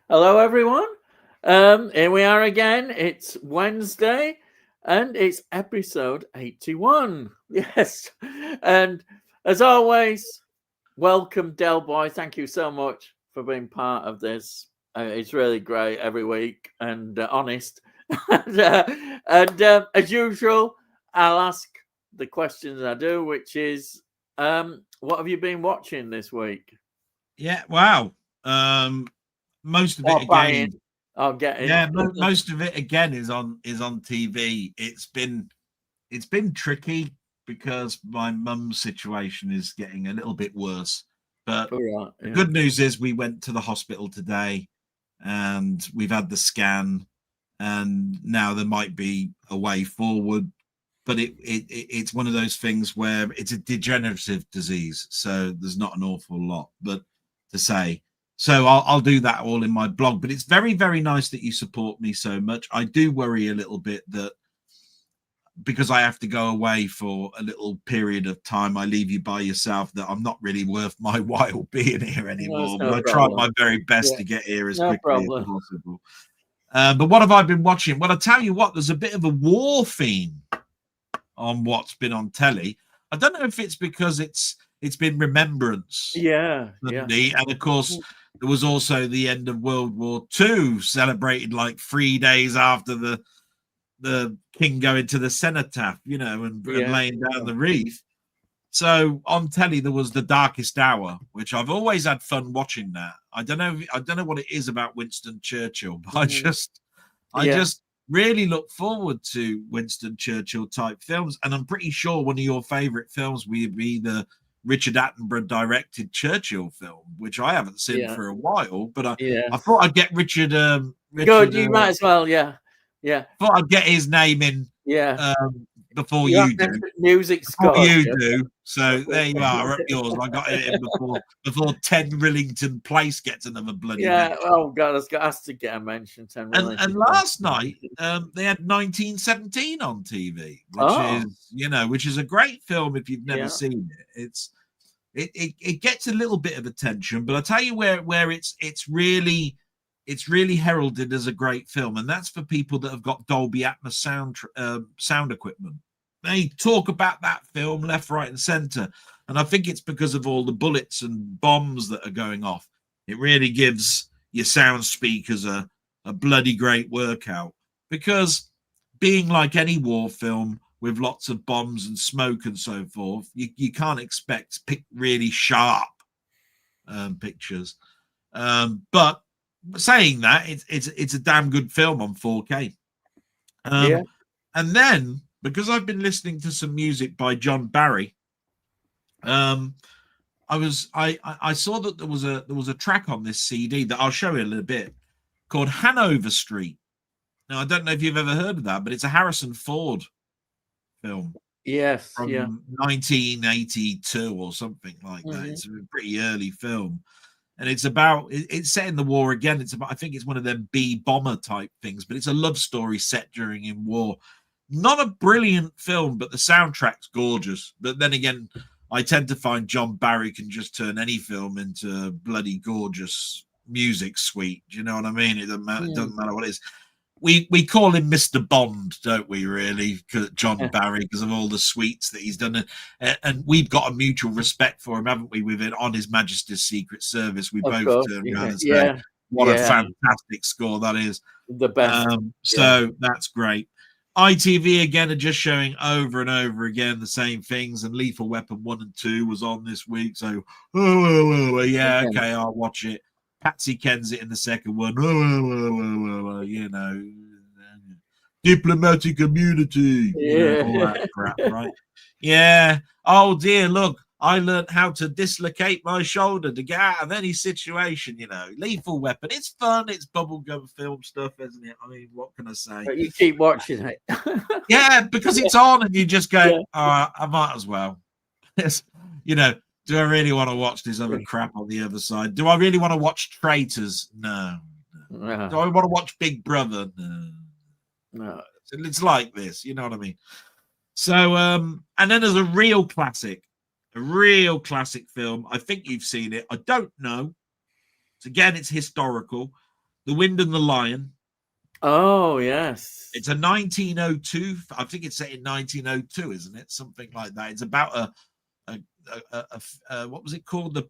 Hello, everyone. Here we are again. It's Wednesday and it's episode 81. Yes. And as always, welcome, Delboy. Thank you so much for being part of this. It's really great every week and honest. and as usual, I'll ask the questions I do, which is what have you been watching this week? Yeah, wow. Most of it again. I'll get in. Yeah, most of it again is on TV. It's been tricky because my mum's situation is getting a little bit worse. But Right, the yeah. good news is we went to the hospital today and we've had the scan, and now there might be a way forward. But it's one of those things where it's a degenerative disease, so there's not an awful lot but to say. So I'll do that all in my blog. But it's very, very nice that you support me so much. I do worry a little bit that because I have to go away for a little period of time, I leave you by yourself, that I'm not really worth my while being here anymore. But No I tried problem. my very best Yeah, to get here as no quickly as problem. possible. But what have I been watching? Well, I tell you what, there's a bit of a war theme on what's been on telly. I don't know if it's because it's been Remembrance Yeah, Sunday, and of course there was also the end of World War II celebrated like 3 days after the king going to the cenotaph, and yeah. laying down the wreath. So on telly there was The Darkest Hour, which I've always had fun watching. That I don't know what it is about Winston Churchill, but I Yeah. just really look forward to Winston Churchill type films, and I'm pretty sure one of your favorite films would be the Richard Attenborough directed Churchill film, which I haven't seen Yeah. for a while. But I Yes. thought I'd get Richard. Good. You might as well. Yeah. Yeah. Thought I'd get his name in Yeah. before You have you to do. music Before score. you do. So there you are, up yours. I got it in before Ted Rillington Place gets another bloody Yeah. mention. Oh God, it's got has to get a mention. And last night they had 1917 on TV, which is a great film if you've never seen it. It gets a little bit of attention, but I tell you where it's really heralded as a great film, and that's for people that have got Dolby Atmos sound equipment. They talk about that film left, right, and center, and I think it's because of all the bullets and bombs that are going off. It really gives your sound speakers a bloody great workout, because being like any war film with lots of bombs and smoke and so forth, you can't expect really sharp pictures. But saying that, it's a damn good film on 4K. And then, because I've been listening to some music by John Barry, I saw that there was a track on this CD that I'll show you a little bit, called Hanover Street. Now, I don't know if you've ever heard of that, but it's a Harrison Ford film. Yes. From 1982 or something like that. It's a pretty early film. And it's set in the war again. I think it's one of them B bomber type things, but it's a love story set in war. Not a brilliant film, but the soundtrack's gorgeous. But then again, I tend to find John Barry can just turn any film into a bloody gorgeous music suite. Do you know what I mean? It doesn't matter what it is. We call him Mr. Bond, don't we, really, John Barry, because of all the suites that he's done. And we've got a mutual respect for him, haven't we, with it on His Majesty's Secret Service. We both turn around and say, what a fantastic score that is. The best. So that's great. ITV, again, are just showing over and over again the same things. And Lethal Weapon 1 and 2 was on this week. So, okay, I'll watch it. Patsy Kensit in the second one, diplomatic immunity, all that crap, right? Yeah. Oh dear, look, I learned how to dislocate my shoulder to get out of any situation. Lethal Weapon. It's fun. It's bubblegum film stuff, isn't it? I mean, what can I say? But you keep watching it. Yeah, because it's on, and you just go, I might as well. Do I really want to watch this other crap on the other side? Do I really want to watch Traitors? No. Do I want to watch Big Brother? No. It's like this, you know what I mean? So, and then there's a real classic film. I think you've seen it. I don't know. Again, it's historical. The Wind and the Lion. Oh, yes. It's a 1902. I think it's set in 1902, isn't it? Something like that. It's about a what was it called? The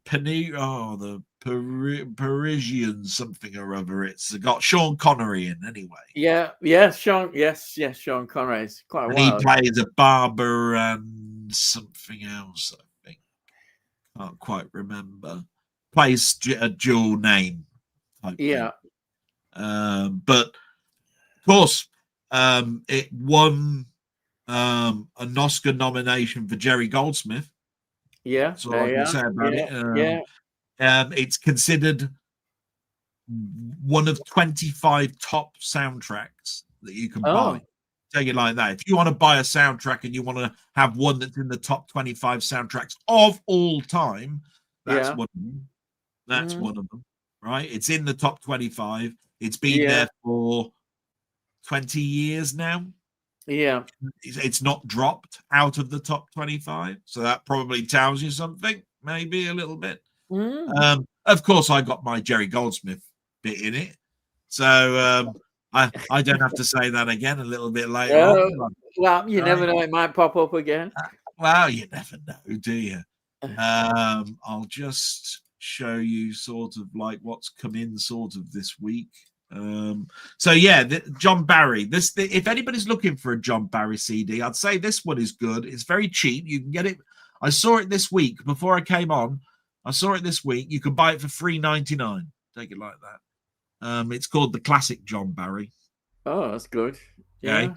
Parisian something or other. It's got Sean Connery in anyway. Yeah, Sean. Yes, Sean Connery. It's quite a and while. He plays a barber and something else. I think can't quite remember. Plays a dual name type Yeah. thing. But of course, it won an Oscar nomination for Jerry Goldsmith. Yeah, That's all I can say about it. It's considered one of 25 top soundtracks that you can buy. Take it like that. If you want to buy a soundtrack and you want to have one that's in the top 25 soundtracks of all time, that's one of them. That's one of them, right? It's in the top 25. It's been there for 20 years now. Yeah. It's not dropped out of the top 25. So that probably tells you something, maybe a little bit. Of course, I got my Jerry Goldsmith bit in it. So I don't have to say that again a little bit later on. Well, you never know. It might pop up again. Well, you never know, do you? I'll just show you sort of like what's come in sort of this week. So yeah, John Barry. If anybody's looking for a John Barry CD, I'd say this one is good. It's very cheap. You can get it. I saw it this week before I came on. I saw it this week. You can buy it for $3.99. Take it like that. It's called the Classic John Barry. Oh, that's good. Yeah. Okay.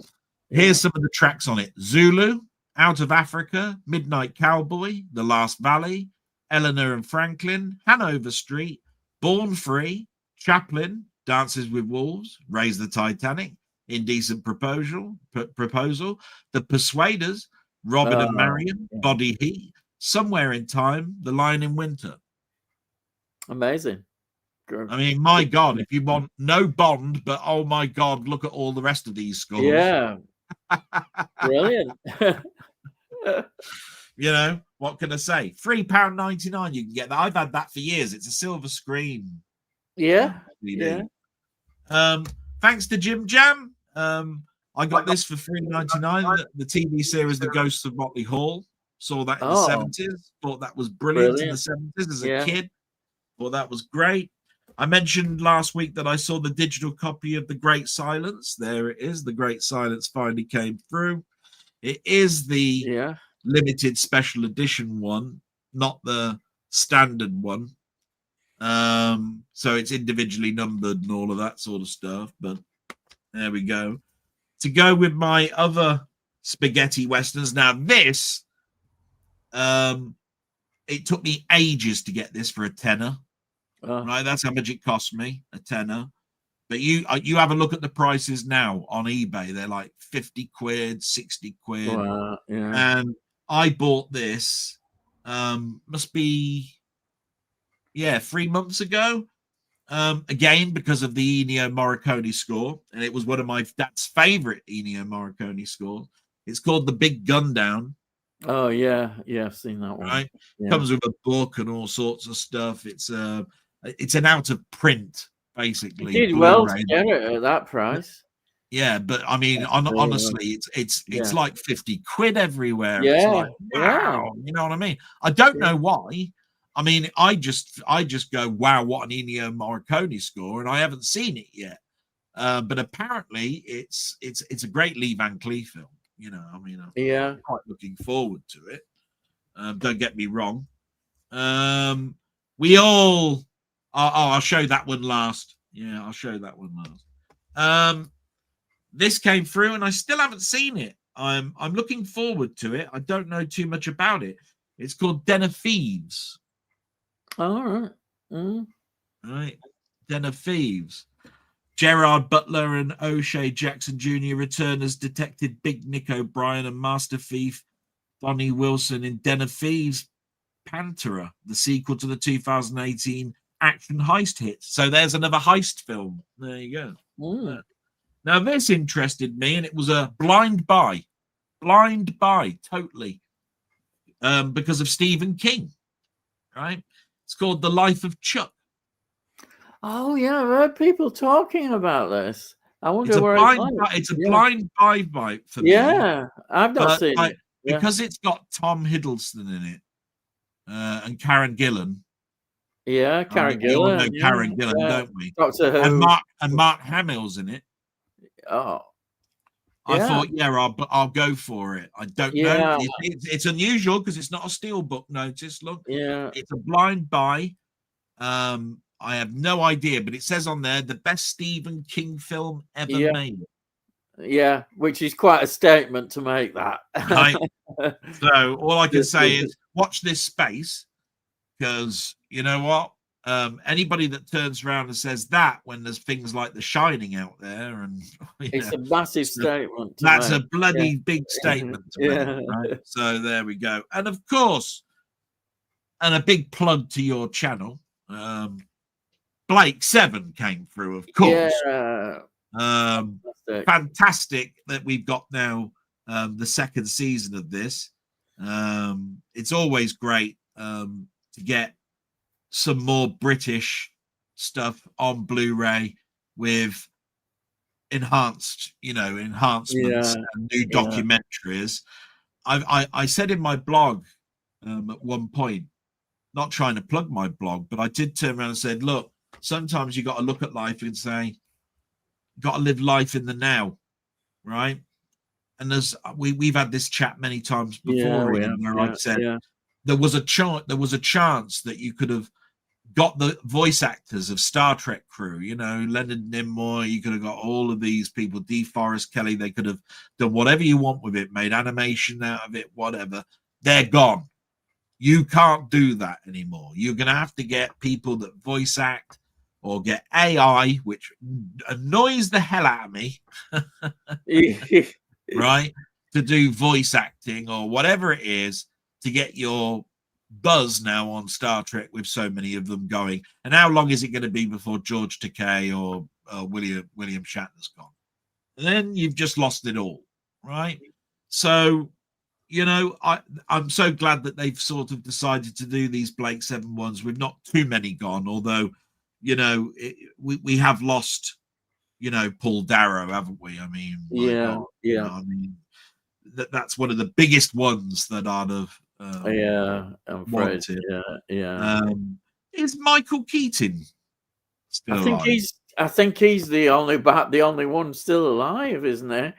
Here's some of the tracks on it: Zulu, Out of Africa, Midnight Cowboy, The Last Valley, Eleanor and Franklin, Hanover Street, Born Free, Chaplin, Dances with Wolves, Raise the Titanic, Indecent Proposal, The Persuaders, Robin and Marion, Body Heat, Somewhere in Time, The Lion in Winter. Amazing. I mean, my God, if you want no Bond, but oh my God, look at all the rest of these scores. Yeah. Brilliant. You know, what can I say? £3.99, you can get that. I've had that for years. It's a silver screen. Yeah. Thanks to Jim Jam. I got this for $3.99. The TV series The Ghosts of Motley Hall. Saw that in the 70s. Thought that was brilliant in the 70s as a kid. Thought that was great. I mentioned last week that I saw the digital copy of The Great Silence. There it is. The Great Silence finally came through. It is the limited special edition one, not the standard one. So it's individually numbered and all of that sort of stuff. But there we go. To go with my other spaghetti westerns. Now this, it took me ages to get this for a tenner. Right, that's how much it cost me, a tenner. But you have a look at the prices now on eBay. They're like 50 quid, 60 quid. And I bought this, must be, 3 months ago. Again, because of the Ennio Morricone score. And it was one of my dad's favorite Ennio Morricone scores. It's called The Big Gun Down. Oh, yeah. Yeah, I've seen that one. Right? Comes with a book and all sorts of stuff. It's an out of print, basically. You did well to get it at that price. Yeah, but I mean, honestly, it's like 50 quid everywhere. Yeah, it's like, wow, you know what I mean? I don't know why. I mean, I just go, wow, what an Ennio Morricone score, and I haven't seen it yet. But apparently, it's a great Lee Van Cleef film. You know, I mean, I'm quite looking forward to it. Don't get me wrong. We all. I'll show that one last. Yeah, I'll show that one last. This came through, and I still haven't seen it. I'm looking forward to it. I don't know too much about it. It's called Den of Thieves. All right. Right. Den of Thieves. Gerard Butler and O'Shea Jackson Jr. return as Detective Big Nick O'Brien and Master Thief Donnie Wilson in Den of Thieves Pantera, the sequel to the 2018 action heist hit. So there's another heist film. There you go. Now this interested me, and it was a blind buy, totally, because of Stephen King. Right? It's called The Life of Chuck. Oh yeah, I've heard people talking about this. I It's wonder a where it's blind. like. It's a Yeah, blind buy bite for me, yeah. I've not but seen it. Yeah, because it's got Tom Hiddleston in it and Karen Gillan. yeah. Karen We all know Gillan. Yeah, Karen Gillan, yeah. don't we? Doctor And Who. Mark Hamill's in it. Oh, I yeah, thought, yeah, I'll go for it. I don't know. yeah, It's unusual because it's not a steelbook notice. Look, yeah, it's a blind buy. I have no idea, but it says on there the best Stephen King film ever yeah, made. yeah. Which is quite a statement to make. That. Right. So all I can say is watch this space, because you know what? Anybody that turns around and says that when there's things like The Shining out there, and It's a massive statement to that's make. a bloody big statement to make, Yeah. right? So there we go. And of course, and a big plug to your channel. Blake 7 came through, of course. Yeah. Fantastic that we've got now the second season of this. It's always great to get some more British stuff on Blu-ray with enhancements and new documentaries. I said in my blog at one point, not trying to plug my blog, but I did turn around and said, look, sometimes you got to look at life and say, got to live life in the now, right? And there's we've had this chat many times before, where I said there was a chance that you could have got the voice actors of Star Trek crew, Leonard Nimoy, you could have got all of these people, DeForest Kelly, they could have done whatever you want with it, made animation out of it, whatever. They're gone. You can't do that anymore. You're going to have to get people that voice act or get AI, which annoys the hell out of me, right, to do voice acting or whatever it is to get your buzz now on Star Trek with so many of them going. And how long is it going to be before George Takei or William Shatner's gone? And then you've just lost it all, right? So, I'm so glad that they've sort of decided to do these Blake 7 ones with not too many gone, although, we have lost, Paul Darrow, haven't we? I mean, God, I mean, that's one of the biggest ones that I'd have I'm afraid. wanted. Yeah. Is Michael Keaton still alive? I think he's the only one still alive, isn't he?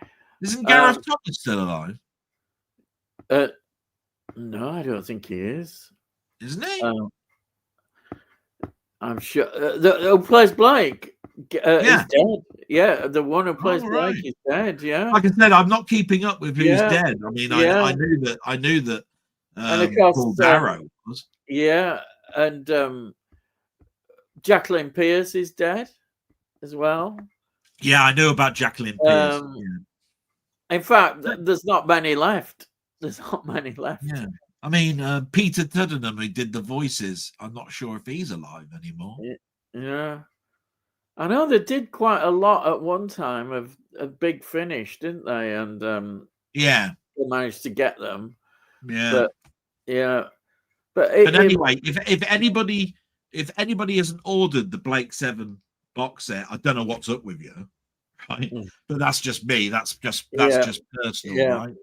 Isn't Gareth Thomas still alive? No, I don't think he is. Isn't he? I'm sure. Who plays Blake is dead. Yeah, the one who plays Blake is dead. Yeah. Like I said, I'm not keeping up with who's dead. I mean, I knew that. And of course, Paul Darrow was. Yeah, and Jacqueline Pierce is dead as well. Yeah, I knew about Jacqueline Pierce. In fact, there's not many left. There's not many left. Yeah. I mean, Peter Tuddenham, who did the voices, I'm not sure if he's alive anymore. Yeah. I know they did quite a lot at one time of Big Finish, didn't they? And they managed to get them. Yeah. But anyway, if anybody hasn't ordered the Blake 7 box set, I don't know what's up with you, right? But that's just me. That's just personal, right?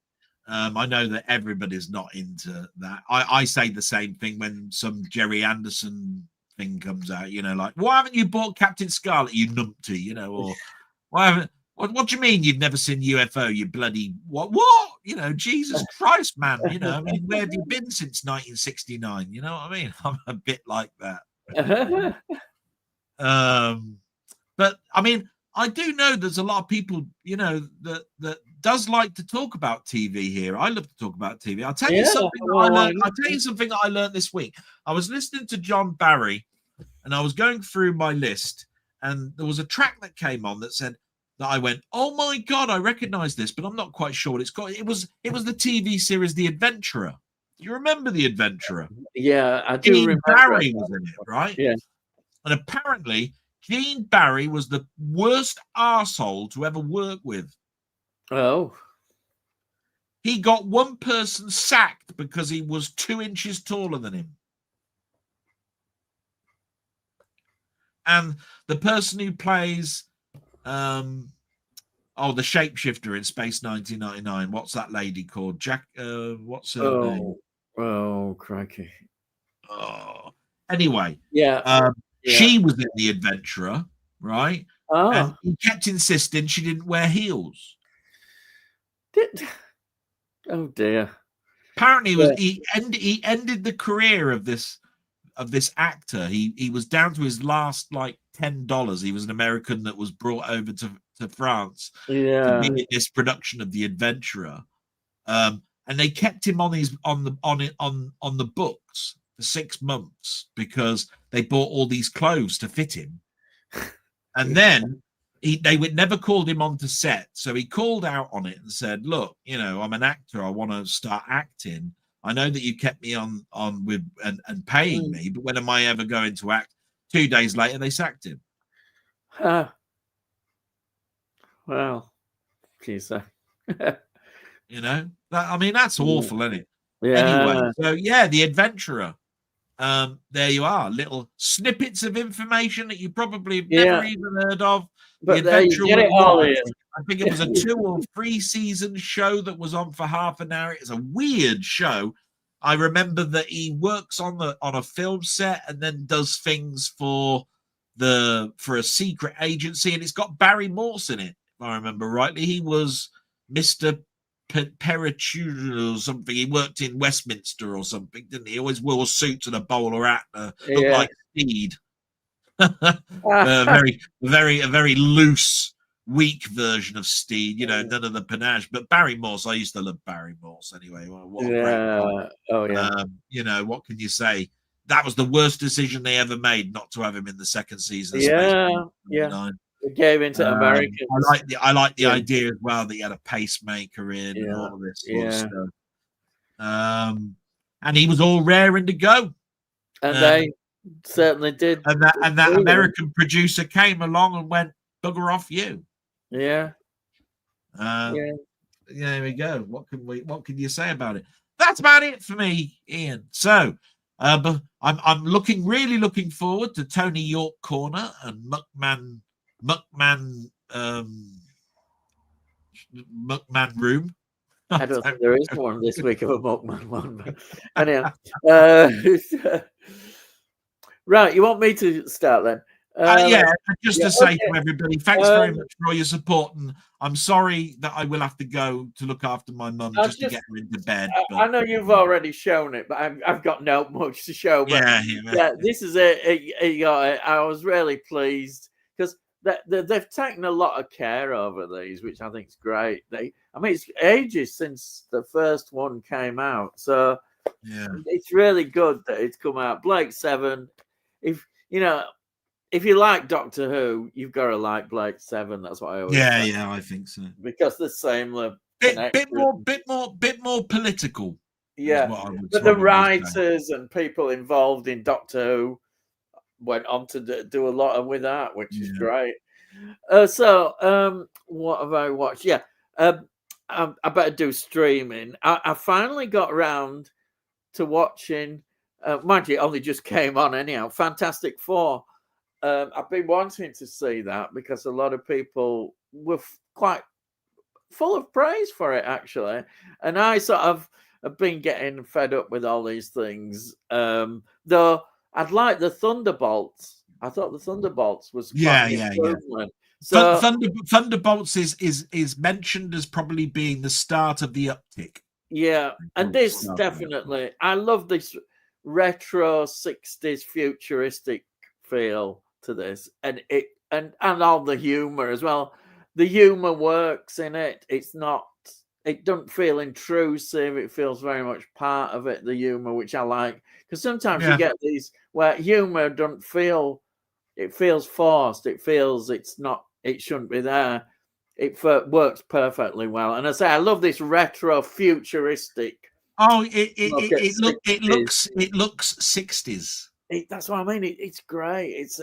I know that everybody's not into that. I say the same thing when some Jerry Anderson thing comes out, like, why haven't you bought Captain Scarlet, you numpty, or why haven't, what do you mean you've never seen UFO, you bloody what? Jesus Christ, man, I mean, where have you been since 1969? You know what I mean? I'm a bit like that. But I mean, I do know there's a lot of people, that does like to talk about TV here. I love to talk about TV. I'll tell you something that I learned this week. I was listening to John Barry and I was going through my list and there was a track that came on that said that I went, oh my God, I recognize this, but I'm not quite sure what it's called. It was the TV series The Adventurer. Do you remember The Adventurer? Yeah, I do remember. Barry was in it, right? Yeah. And apparently Gene Barry was the worst arsehole to ever work with. Oh. He got one person sacked because he was 2 inches taller than him. And the person who plays the shapeshifter in Space 1999, what's that lady called? What's her name? Oh, crikey. Oh. Anyway, Yeah. She was in The Adventurer, right? Oh. And he kept insisting she didn't wear heels. Oh dear. Apparently, he ended the career of this actor. He was down to his last like $10. He was an American that was brought over to France to be in this production of The Adventurer, and they kept him on the books for 6 months because they bought all these clothes to fit him, and then they would never called him onto set. So he called out on it and said, "Look, I'm an actor. I want to start acting. I know that you kept me on with and paying me, but when am I ever going to act?" 2 days later, they sacked him. Well, geez. That's awful, isn't it? Yeah. Anyway, so The Adventurer. There you are, little snippets of information that you probably have never even heard of. But The Adventurer I think it was a 2 or 3 season show that was on for half an hour. It's a weird show. I remember that he works on a film set and then does things for a secret agency, and it's got Barry Morse in it, if I remember rightly. He was Mr. Peritude or something. He worked in Westminster or something, didn't he? He always wore suits and a bowler hat, looked like Steed. A very loose, weak version of Steed. None of the panache. But Barry Morse, I used to love Barry Morse anyway. What a great guy. What can you say? That was the worst decision they ever made, not to have him in the second season. It gave into Americans. I like the idea as well that he had a pacemaker in and all of this sort of stuff. And he was all raring to go. And they certainly did. And that American producer came along and went, "Bugger off you." Yeah. There we go. What can you say about it? That's about it for me, Ian. So but I'm really looking forward to Tony York Corner and Muckman Room. I don't think there is one this week of a Muckman one. But anyhow, right, you want me to start then? Just to say to everybody, thanks very much for all your support, and I'm sorry that I will have to go to look after my mum just to get her into bed. I know you've already shown it, but I've got not much to show. But this is it. I was really pleased because they've taken a lot of care over these, which I think is great. It's ages since the first one came out, so it's really good that it's come out. Blake 7, if you like Doctor Who, you've got to like Blake 7. That's what I always say. I think so. Because the same bit more political. But the writers and people involved in Doctor Who went on to do a lot with that, which is great. So what have I watched? I better do streaming. I finally got around to watching. Mind you, it only just came on anyhow. Fantastic Four. I've been wanting to see that because a lot of people were quite full of praise for it, actually. And I sort of have been getting fed up with all these things. Though I'd like the Thunderbolts. I thought the Thunderbolts was quite improvement. So Thunderbolts is mentioned as probably being the start of the uptick. Yeah, and this definitely. I love this retro 60s futuristic feel to this, and all the humor as well. The humor works in it. It doesn't feel intrusive. It feels very much part of it, the humor, which I like, because sometimes you get these where humor doesn't feel, it feels forced. It feels it shouldn't be there. It works perfectly well. And I say, I love this retro futuristic. Oh, it looks 60s. That's what I mean. It's great. It's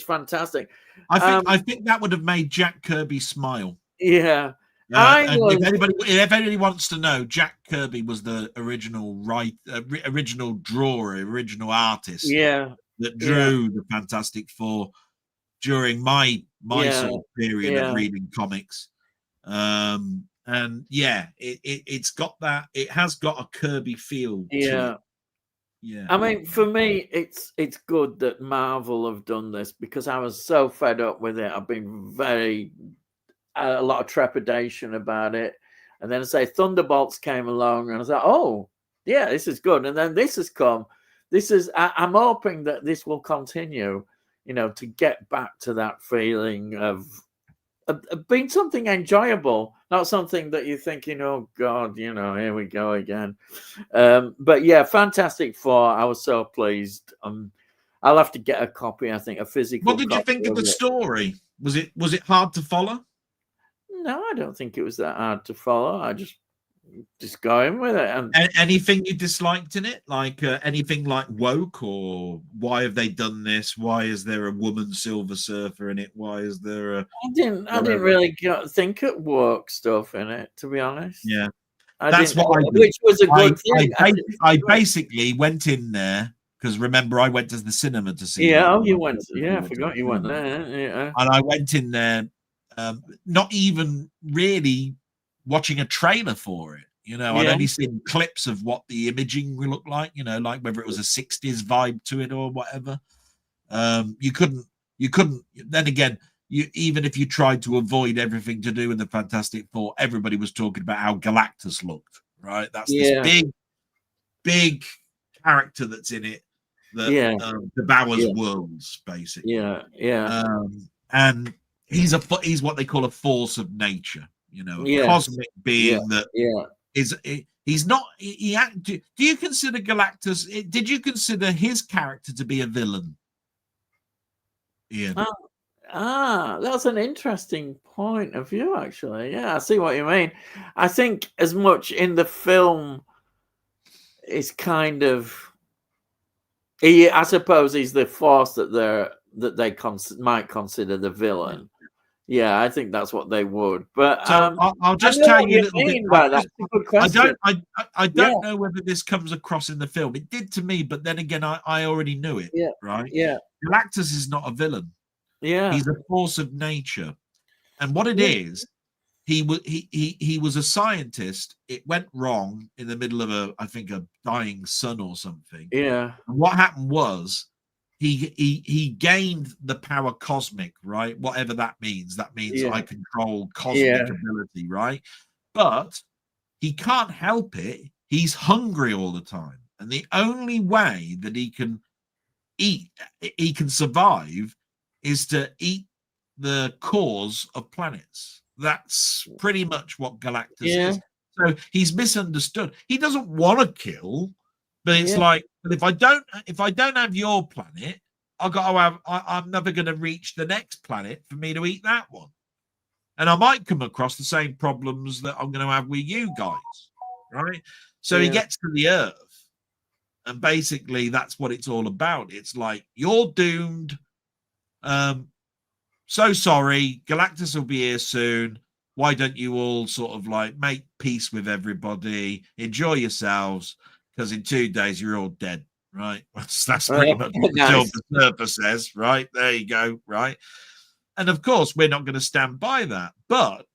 fantastic. I think that would have made Jack Kirby smile. Yeah. If anybody wants to know, Jack Kirby was the original drawer, original artist. that drew the Fantastic Four during my sort of period of reading comics. And it's got that. It has got a Kirby feel to it. Yeah. I mean, for me, it's good that Marvel have done this, because I was so fed up with it. I've been a lot of trepidation about it. And then I say Thunderbolts came along, and I was like, oh, yeah, this is good. And then this has come. I'm hoping that this will continue, to get back to that feeling of being something enjoyable, not something that you're thinking, oh God, here we go again. But yeah, Fantastic Four, I was so pleased. I'll have to get a copy, I think, a physical. What did you think of the story? Was it hard to follow? No, I don't think it was that hard to follow. I just go in with it. And anything you disliked in it, like anything like woke, or why have they done this? Why is there a woman Silver Surfer in it? Why is there a? I didn't really think of woke stuff in it, to be honest. Yeah, that's what I did. Which was a good thing. I basically went in there because remember I went to the cinema to see. Yeah, you went. Yeah, I forgot you went there. Yeah, and I went in there, not even really watching a trailer for it. I'd only seen clips of what the imaging would look like, like whether it was a 60s vibe to it or whatever. You couldn't, then again, even if you tried to avoid everything to do with the Fantastic Four, everybody was talking about how Galactus looked, right? That's this big character that's in it that devours worlds, basically. And he's what they call a force of nature, a cosmic being that he's not. Do you consider Galactus? Did you consider his character to be a villain? Ian? That's an interesting point of view, actually. Yeah, I see what you mean. I think as much in the film, it's kind of. I suppose he's the force that they might consider the villain. Yeah, I think that's what they would. But so I'll just tell you a little bit about that. Good question. I don't know whether this comes across in the film. It did to me, but then again, I already knew it. Yeah. Right. Yeah. Galactus is not a villain. Yeah. He's a force of nature, and what it is, he was a scientist. It went wrong in the middle of a dying sun or something. Yeah. And what happened was. He gained the power cosmic, right? Whatever that means. That means I control cosmic ability, right? But he can't help it. He's hungry all the time. And the only way that he can survive is to eat the cores of planets. That's pretty much what Galactus is. So he's misunderstood. He doesn't want to kill. But it's like, but if I don't have your planet, I'm never going to reach the next planet for me to eat that one. And I might come across the same problems that I'm going to have with you guys, right? So he gets to the Earth, and basically that's what it's all about. It's like, you're doomed. So sorry, Galactus will be here soon. Why don't you all sort of like make peace with everybody, enjoy yourselves? Because in 2 days you're all dead, right? That's pretty much what the Silver Surfer says, right? There you go, right? And of course, we're not going to stand by that. But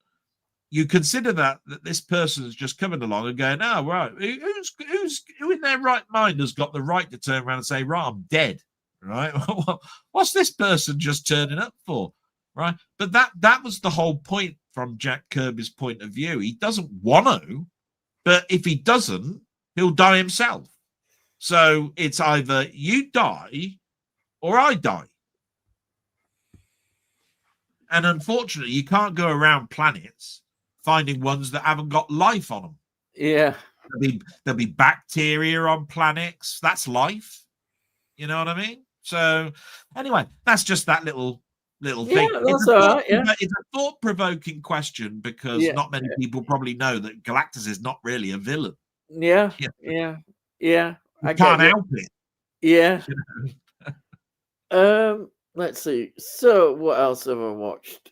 you consider that this person is just coming along and going, oh, right, who in their right mind has got the right to turn around and say, right, I'm dead, right? What's this person just turning up for, right? But that was the whole point from Jack Kirby's point of view. He doesn't want to, but if he doesn't, he'll die himself. So it's either you die or I die. And unfortunately, you can't go around planets finding ones that haven't got life on them. Yeah. There'll be bacteria on planets. That's life. You know what I mean? So anyway, that's just that little thing. That's all right, It's a thought-provoking question because not many people probably know that Galactus is not really a villain. Yeah. I can't help it. Yeah. Let's see. So what else have I watched?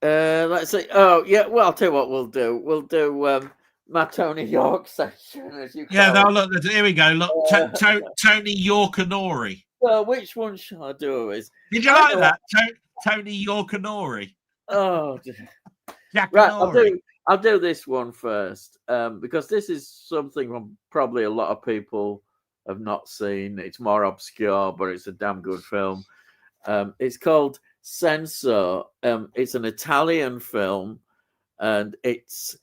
Let's see. Oh yeah. Well, I'll tell you what we'll do. my Tony York section, as you Yeah, call no, look, here we go. Look, Tony Yorkanori. Well, which one shall I do? Did you like that? Tony Yorkanori. Oh, right. Yakanori. I'll do this one first, because this is something probably a lot of people have not seen. It's more obscure, but it's a damn good film. It's called Senso. It's an Italian film, and it's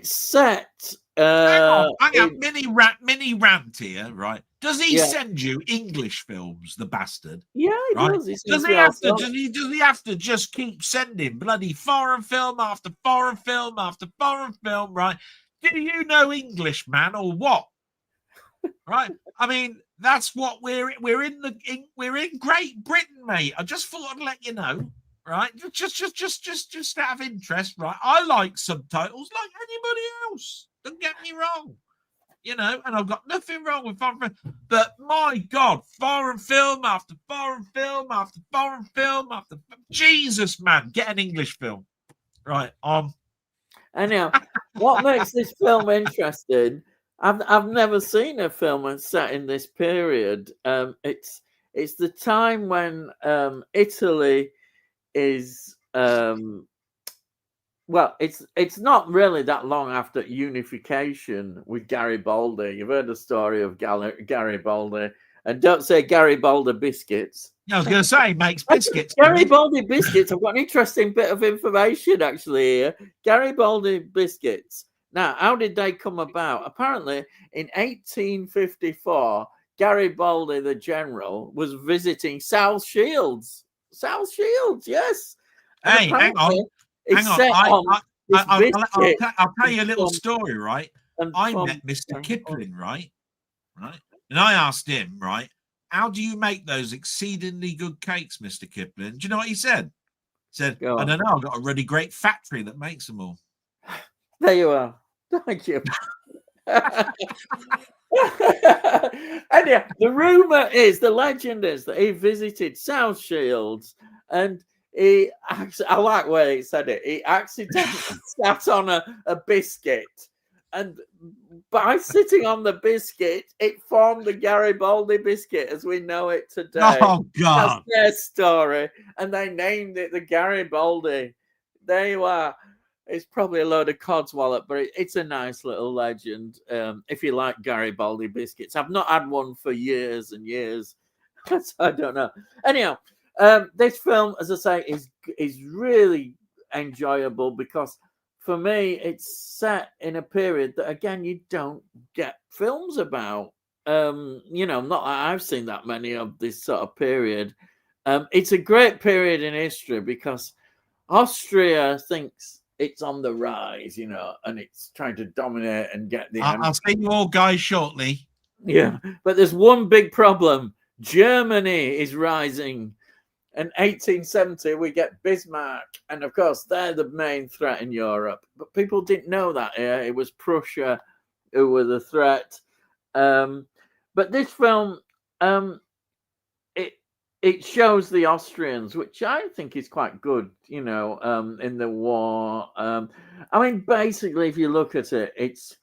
set. Hang on. Mini rant here, right? Does he Yeah. send you English films, the bastard? Yeah, he right? does. Does he have to? Does he have to just keep sending bloody foreign film after foreign film after foreign film? Right? Do you know English, man, or what? Right? I mean, that's what we're in Great Britain, mate. I just thought I'd let you know. Right? Just out of interest, right? I like subtitles like anybody else. Don't get me wrong. You know, and I've got nothing wrong with foreign film. But my God, foreign film after foreign film after foreign film after Jesus, man, get an English film. Right. Anyhow, what makes this film interesting? I've never seen a film set in this period. It's the time when Italy is well, it's not really that long after unification with Garibaldi. You've heard the story of Garibaldi, and don't say Garibaldi biscuits. I was going to say makes biscuits. Garibaldi biscuits. I've got an interesting bit of information actually here. Garibaldi biscuits. Now, how did they come about? Apparently, in 1854, Garibaldi, the general, was visiting South Shields. South Shields, yes. And hey, hang on. I'll tell you a little story, right? I met Mr. Kipling, right? And I asked him, right, how do you make those exceedingly good cakes, Mr. Kipling? Do you know what he said? He said, I don't know, I've got a really great factory that makes them all. There you are. Thank you. Anyhow, the legend is that he visited South Shields and I like where he said it. He accidentally sat on a biscuit, and by sitting on the biscuit, it formed the Garibaldi biscuit as we know it today. Oh God! That's their story, and they named it the Garibaldi. There you are. It's probably a load of codswallop, but it's a nice little legend. If you like Garibaldi biscuits, I've not had one for years and years. I don't know. Anyhow. This film, as I say, is really enjoyable because for me it's set in a period that again you don't get films about. You know, not that I've seen that many of this sort of period. It's a great period in history because Austria thinks it's on the rise, you know, and it's trying to dominate and get the. I'll see you all guys shortly. Yeah, but there's one big problem. Germany is rising. In 1870, we get Bismarck, and of course, they're the main threat in Europe. But people didn't know that here. It was Prussia who were the threat. But this film, it shows the Austrians, which I think is quite good, you know, in the war. I mean, basically, if you look at it, it's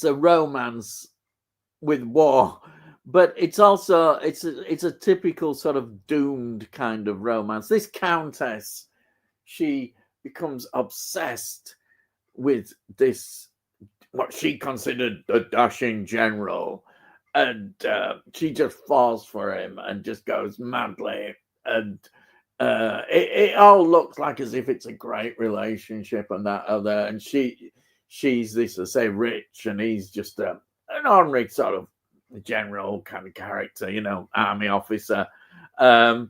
a romance with war. But it's also it's a typical sort of doomed kind of romance. This countess, she becomes obsessed with this what she considered the dashing general, and she just falls for him and just goes madly. And it all looks like as if it's a great relationship and that other. And she's this, I say, rich, and he's just an ordinary sort of general kind of character, you know, army officer. And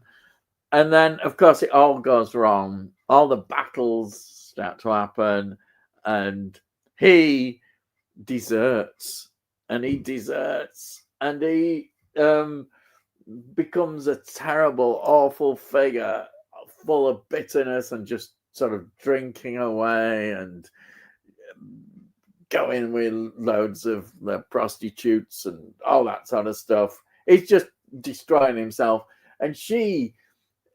then, of course, it all goes wrong. All the battles start to happen, and he deserts, and he becomes a terrible, awful figure, full of bitterness and just sort of drinking away and going with loads of the prostitutes and all that sort of stuff. He's just destroying himself. And she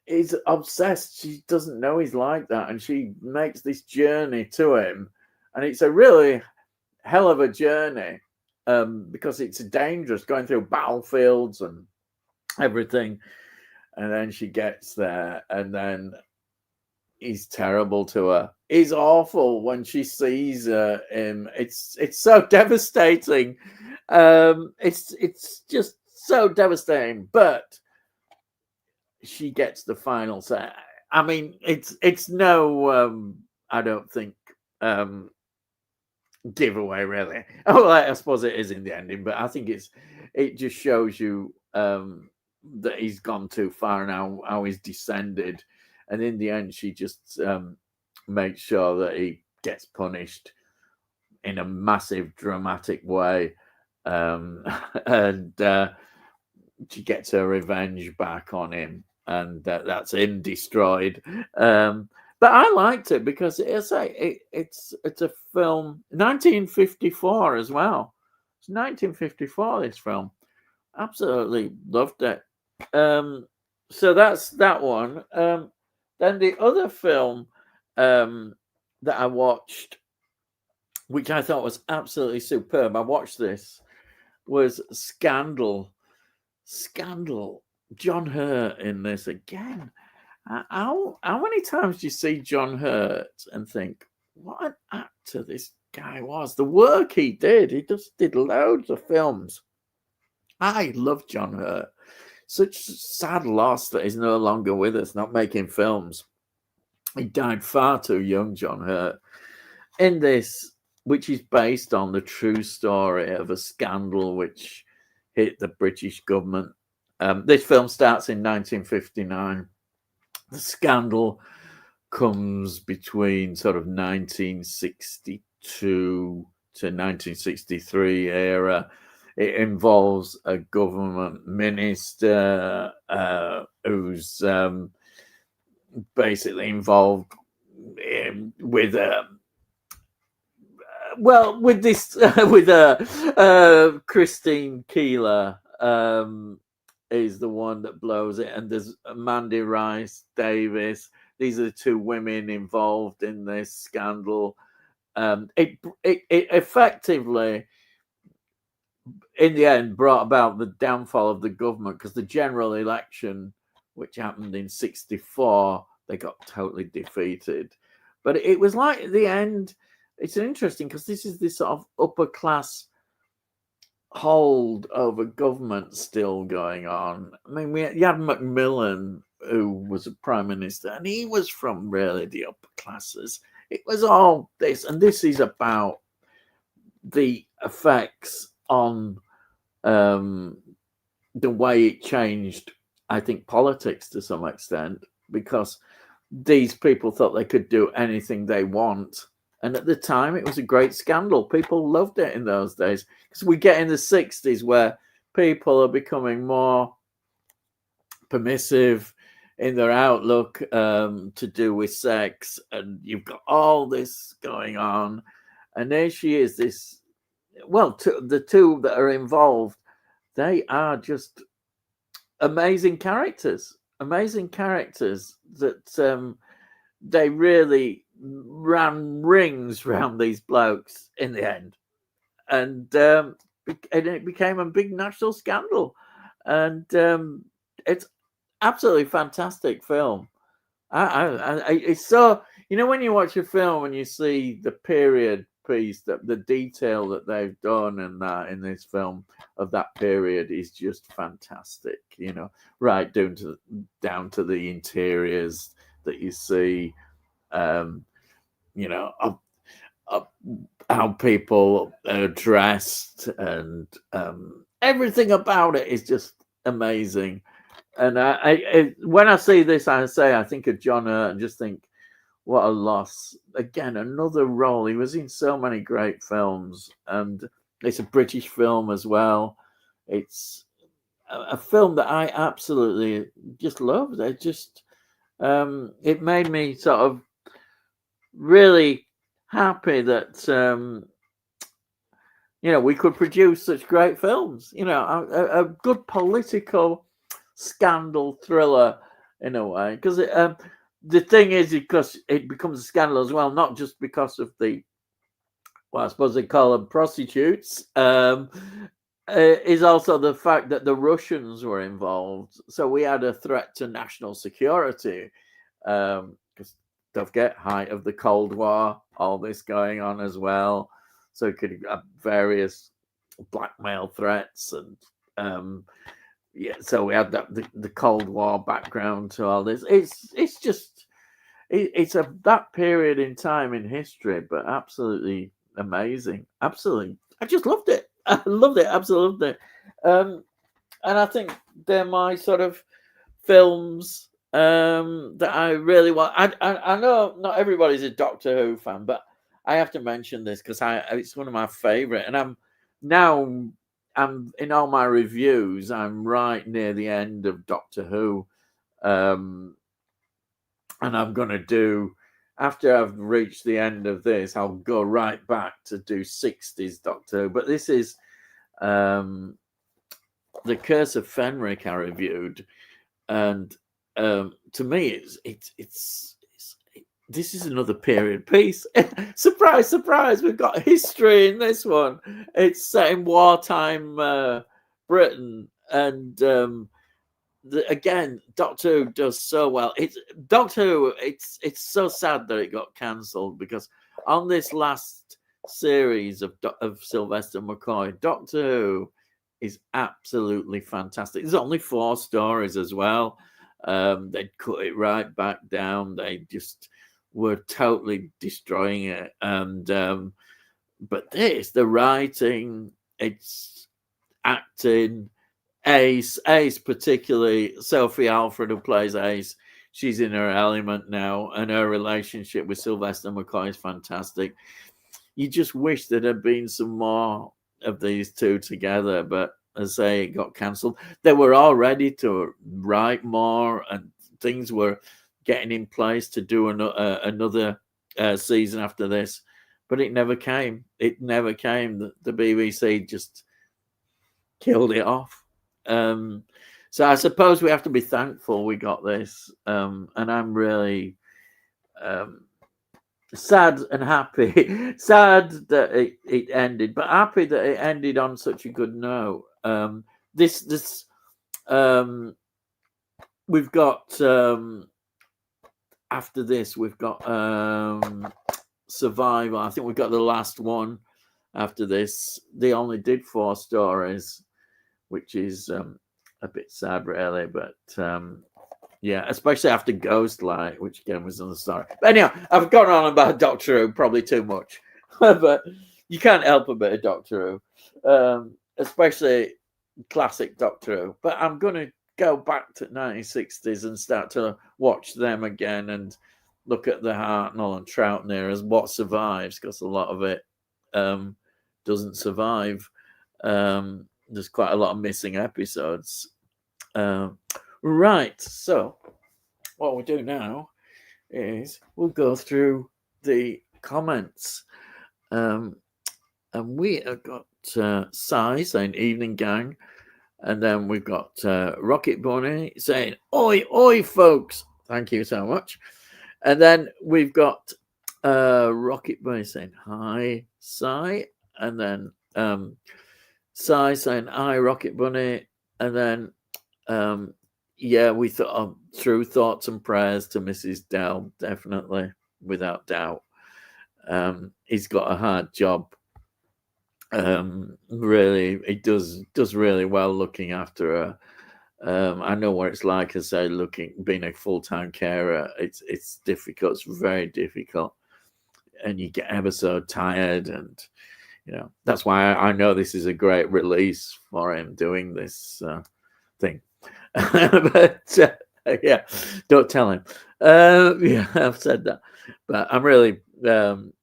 is obsessed. She doesn't know he's like that. And she makes this journey to him. and it's a really hell of a journey, because it's dangerous going through battlefields and everything. And then she gets there, and then he's terrible to her. He's awful when she sees him. It's so devastating. It's just so devastating. But she gets the final say. I mean, it's no. I don't think giveaway really. Oh, I suppose it is in the ending, but I think it just shows you that he's gone too far now, how he's descended. And in the end, she just makes sure that he gets punished in a massive, dramatic way. And she gets her revenge back on him. And that's him destroyed. But I liked it because it's a film, 1954 as well. It's 1954, this film. Absolutely loved it. So that's that one. Then the other film that I watched, which I thought was absolutely superb, I watched this, was Scandal. Scandal. John Hurt in this again. How many times do you see John Hurt and think, what an actor this guy was? The work he just did loads of films. I love John Hurt. Such sad loss that he's no longer with us, not making films. He died far too young, John Hurt. In this, which is based on the true story of a scandal which hit the British government. This film starts in 1959. The scandal comes between sort of 1962 to 1963 era. It involves a government minister who's basically involved with Christine Keeler is the one that blows it, and there's Mandy Rice Davis. These are the two women involved in this scandal. It effectively, in the end, brought about the downfall of the government, because the general election, which happened in 1964, they got totally defeated. But it was like at the end, it's interesting because this is this sort of upper class hold over government still going on. I mean, you had Macmillan, who was a prime minister, and he was from really the upper classes. It was all this, and this is about the effects on the way it changed, I think, politics to some extent, because these people thought they could do anything they want. And at the time, it was a great scandal. People loved it in those days. Because we get in the 60s where people are becoming more permissive in their outlook to do with sex. And you've got all this going on. And there she is, this, well, the two that are involved, they are just amazing characters that they really ran rings around these blokes in the end, and it became a big national scandal. And it's absolutely fantastic film. It's so, when you watch a film and you see the period piece, that the detail that they've done and that in this film of that period is just fantastic. Right down to the interiors that you see. How people are dressed, and everything about it is just amazing. And when I see this, I think of John Hurt and just think, what a loss. Again, another role. He was in so many great films, and it's a British film as well. It's a film that I absolutely just loved. It made me sort of really happy that we could produce such great films. A good political scandal thriller in a way, because the thing is, because it becomes a scandal as well, not just because of the well, I suppose they call them prostitutes, is also the fact that the Russians were involved. So we had a threat to national security, because don't forget, height of the Cold War, all this going on as well. So it could have various blackmail threats, and yeah. So we had the Cold War background to all this. It's just it's that period in time in history, but absolutely amazing. Absolutely, I just loved it. I loved it. Absolutely. And I think they're my sort of films that I really want. I know not everybody's a Doctor Who fan, but I have to mention this because it's one of my favorite, and I'm in all my reviews. I'm right near the end of Doctor Who, and I'm gonna do. After I've reached the end of this, I'll go right back to do 60s Doctor Who. But this is The Curse of Fenric I reviewed, and to me, this is another period piece. Surprise, surprise! We've got history in this one. It's set in wartime Britain, and again, Doctor Who does so well. Doctor Who. It's so sad that it got cancelled, because on this last series of Sylvester McCoy, Doctor Who is absolutely fantastic. There's only 4 stories as well. They'd cut it right back down. They just were totally destroying it. And but the writing, it's acting, Ace particularly, Sophie Alfred, who plays Ace, she's in her element now, and her relationship with Sylvester McCoy is fantastic. You just wish there had been some more of these two together, but as I say, it got cancelled. They were all ready to write more, and things were getting in place to do another season after this, but it never came. It never came. The BBC just killed it off. So I suppose we have to be thankful we got this, and I'm really sad and happy. Sad that it ended, but happy that it ended on such a good note. We've got after this, we've got Survival. I think we've got the last one after this. They only did 4 stories, which is a bit sad, really. But yeah, especially after Ghostlight, which again was another story. But anyhow, I've gone on about Doctor Who probably too much, but you can't help a bit of Doctor Who, especially classic Doctor Who. But I'm going to go back to 1960s and start to watch them again and look at the Hartnell and Troutner as what survives, because a lot of it doesn't survive. There's quite a lot of missing episodes. Right, so what we'll do now is we'll go through the comments. And we have got Sai saying evening gang. And then we've got Rocket Bunny saying, oi, oi, folks. Thank you so much. And then we've got Rocket Bunny saying, hi, Sai. And then Sai saying, hi, Rocket Bunny. And then, yeah, we thought through thoughts and prayers to Mrs. Dell, definitely, without doubt. He's got a hard job. Really, he does really well looking after her. I know what it's like, as I say, being a full-time carer. It's difficult. It's very difficult, and you get ever so tired. And that's why I know this is a great release for him doing this thing. But yeah, don't tell him. Yeah, I've said that, but I'm really glad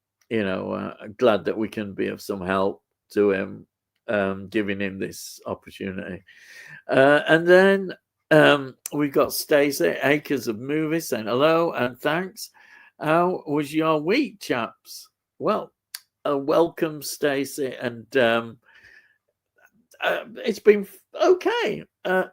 that we can be of some help to him, giving him this opportunity. And then we've got Stacey, Acres of Movies, saying hello and thanks. How was your week, chaps? Well, welcome, Stacey, and it's been okay. I've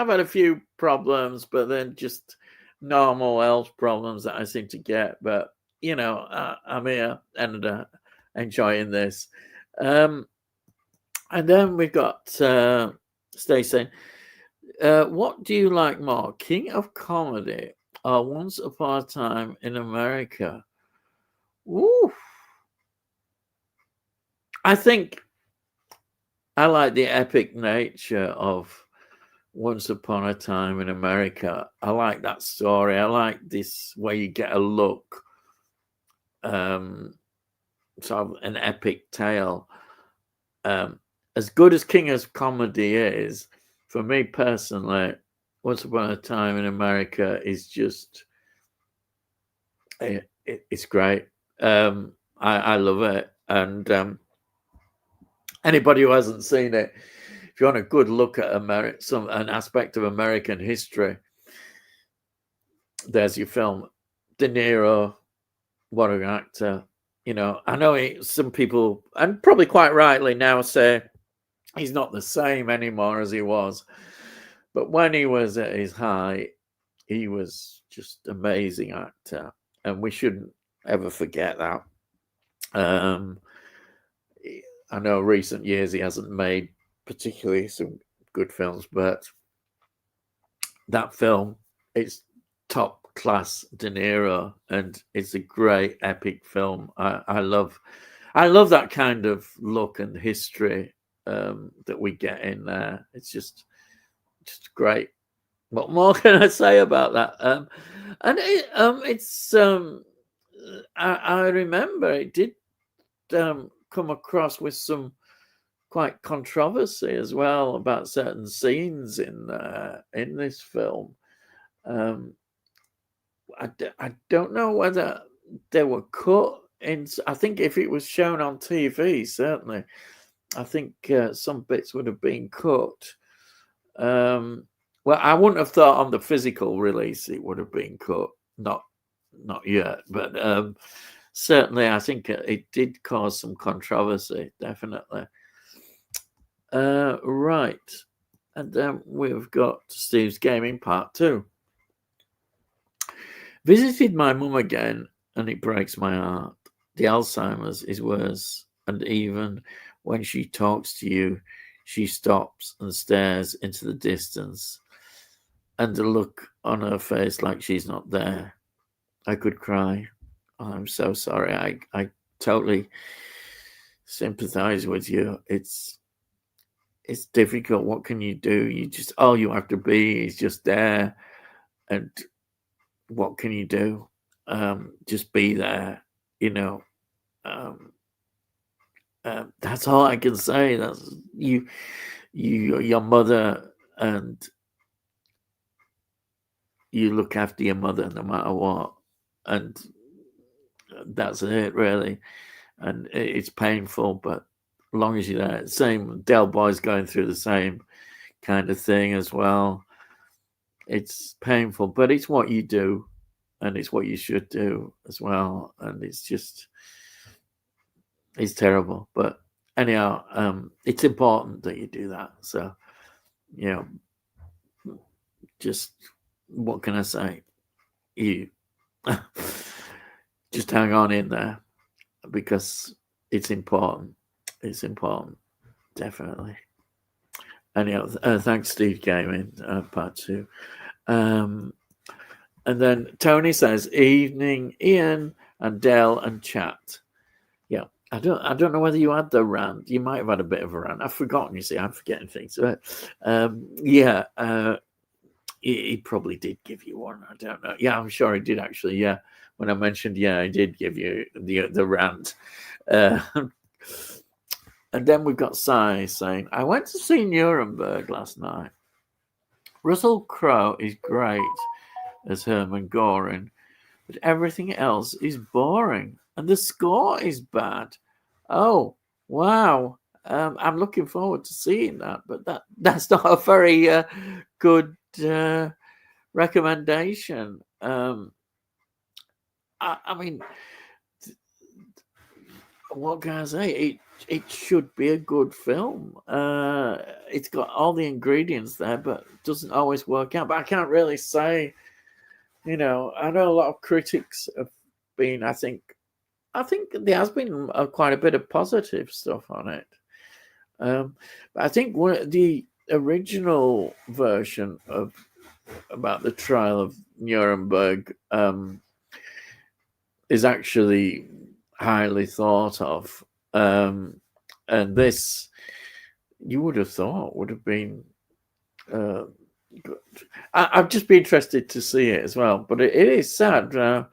had a few problems, but then just normal health problems that I seem to get. But I'm here and enjoying this. And then we've got Stacey. What do you like more, King of Comedy or Once Upon a Time in America? Ooh. I think I like the epic nature of Once Upon a Time in America. I like that story. I like this where you get a look, sort of an epic tale. As good as King of Comedy is, for me personally, Once Upon a Time in America is just it's great. I love it, and anybody who hasn't seen it, if you want a good look at an aspect of American history, there's your film. De Niro, what an actor! I know some people, and probably quite rightly now, say he's not the same anymore as he was. But when he was at his height, he was just amazing actor, and we shouldn't ever forget that. I know recent years he hasn't made particularly some good films, but that film, it's top class De Niro, and it's a great epic film. I love that kind of look and history that we get in there. It's just great. What more can I say about that? I remember it did come across with some quite controversy as well about certain scenes in this film. I don't know whether they were cut in. I think if it was shown on TV, certainly, I think some bits would have been cut. Well, I wouldn't have thought on the physical release it would have been cut. Not yet, but certainly I think it did cause some controversy, definitely. Right. And then we've got Steve's Gaming Part 2. Visited my mum again, and it breaks my heart. The Alzheimer's is worse, and even when she talks to you, she stops and stares into the distance, and the look on her face like she's not there. I could cry. Oh, I'm so sorry. I totally sympathize with you. It's difficult. What can you do? All you have to be is just there, and what can you do? Just be there, that's all I can say. That's your mother, and you look after your mother no matter what, and that's it, really. And it's painful, but as long as you're there. Same, Delboy's going through the same kind of thing as well. It's painful, but it's what you do, and it's what you should do as well. And it's terrible, but anyhow, it's important that you do that. So, just what can I say? You just hang on in there, because it's important. It's important, definitely. Anyhow, thanks, Steve Gaming, Part 2. And then Tony says, "Evening, Ian and Dell and chat." Yeah, I don't know whether you had the rant. You might have had a bit of a rant. I've forgotten. You see, I'm forgetting things. But he probably did give you one. I don't know. Yeah, I'm sure he did actually. Yeah, when I mentioned, I did give you the rant. And then we've got Sai saying, "I went to see Nuremberg last night. Russell Crowe is great as Hermann Goring, but everything else is boring, and the score is bad. Oh, wow. I'm looking forward to seeing that, but that's not a very good recommendation. I mean, what can I say? It should be a good film. It's got all the ingredients there, but it doesn't always work out. But I can't really say, I know a lot of critics have been, I think there has been quite a bit of positive stuff on it. But I think the original version of about the trial of Nuremberg is actually highly thought of, and this you would have thought would have been good. I'd just be interested to see it as well. But it is sad that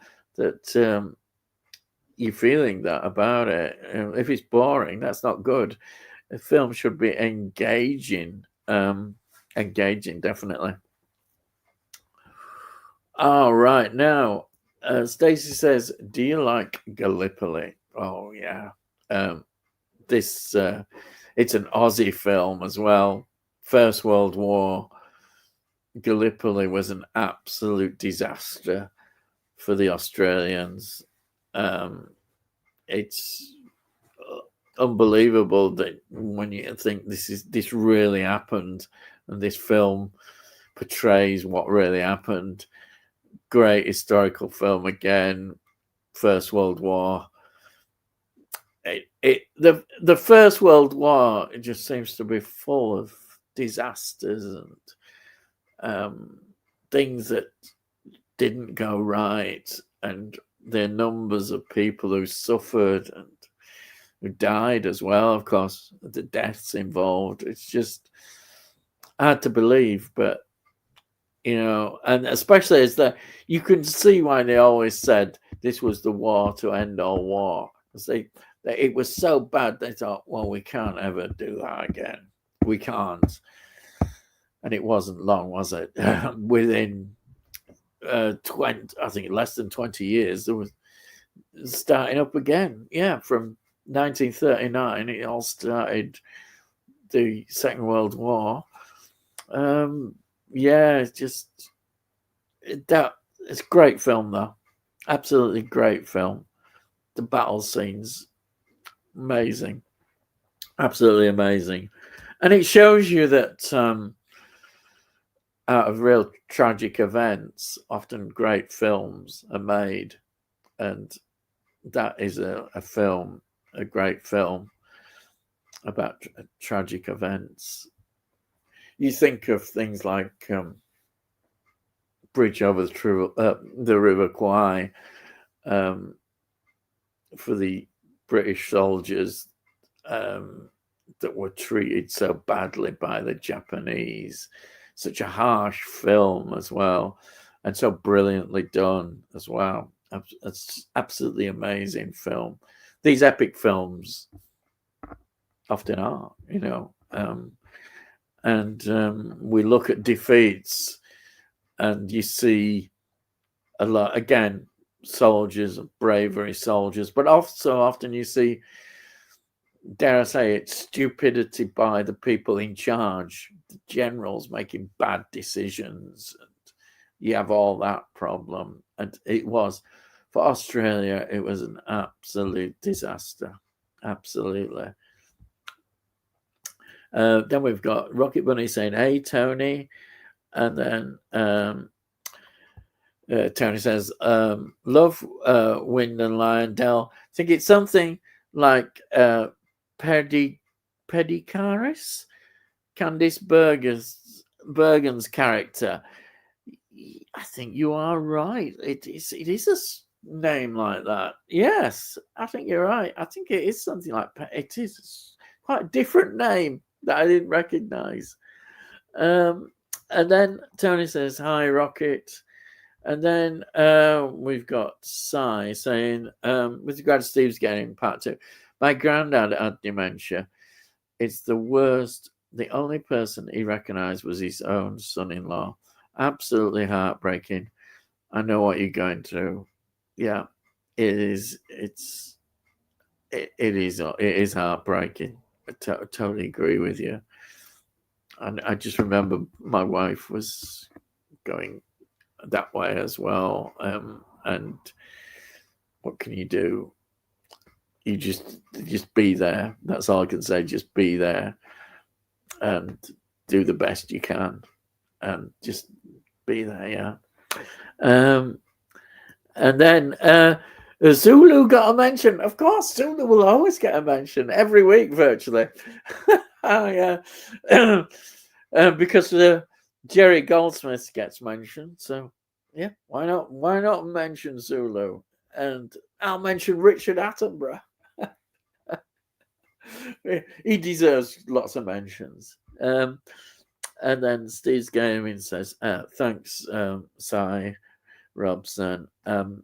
you're feeling that about it. If it's boring, that's not good. A film should be engaging, definitely. All right, now Stacey says, "Do you like Gallipoli?" Oh yeah, this it's an Aussie film as well. First World War. Gallipoli was an absolute disaster for the Australians. It's unbelievable that when you think this really happened, and this film portrays what really happened. Great historical film again. First World War. The First World War, it just seems to be full of disasters and things that didn't go right, and their numbers of people who suffered and who died as well, of course, the deaths involved. It's just hard to believe, but and especially as you can see why they always said this was the war to end all war. It was so bad, they thought, well, we can't ever do that again. We can't. And it wasn't long, was it? Within 20, I think less than 20 years, there was starting up again. Yeah, from 1939, it all started the Second World War. Yeah, it's a great film, though. Absolutely great film. The battle scenes, amazing. Absolutely amazing. And it shows you that out of real tragic events, often great films are made. And that is a great film about tragic events. You think of things like Bridge over the River Kwai for the British soldiers that were treated so badly by the Japanese. Such a harsh film as well, and so brilliantly done as well. It's absolutely amazing film. These epic films often are, and we look at defeats, and you see a lot again, soldiers, bravery soldiers, but also often you see, dare I say it, stupidity by the people in charge, the generals making bad decisions, and you have all that problem. And it was, for Australia, it was an absolute disaster. Absolutely. Then we've got Rocket Bunny saying, "Hey, Tony." And then Tony says, "Love Wind and Lyondell. I think it's something like Pedicaris, Candice Bergen's character." I think you are right. It is a name like that. Yes, I think you're right. I think it is something like it is quite a different name that I didn't recognize. And then Tony says, "Hi, Rocket." And then we've got Sai saying, with regard to Steve's game, part 2, "My granddad had dementia. It's the worst. The only person he recognized was his own son-in-law. Absolutely heartbreaking. I know what you're going through." Yeah, it is. It is heartbreaking. I totally agree with you. And I just remember my wife was going that way as well. And what can you do? You just be there. That's all I can say. Just be there and do the best you can, and just be there. Yeah. And then Zulu got a mention. Of course, Zulu will always get a mention every week, virtually. Oh, yeah. Because Jerry Goldsmith gets mentioned. So, yeah, why not? Why not mention Zulu? And I'll mention Richard Attenborough. He deserves lots of mentions. And then Steve's Gaming says, thanks, Cy Robson. And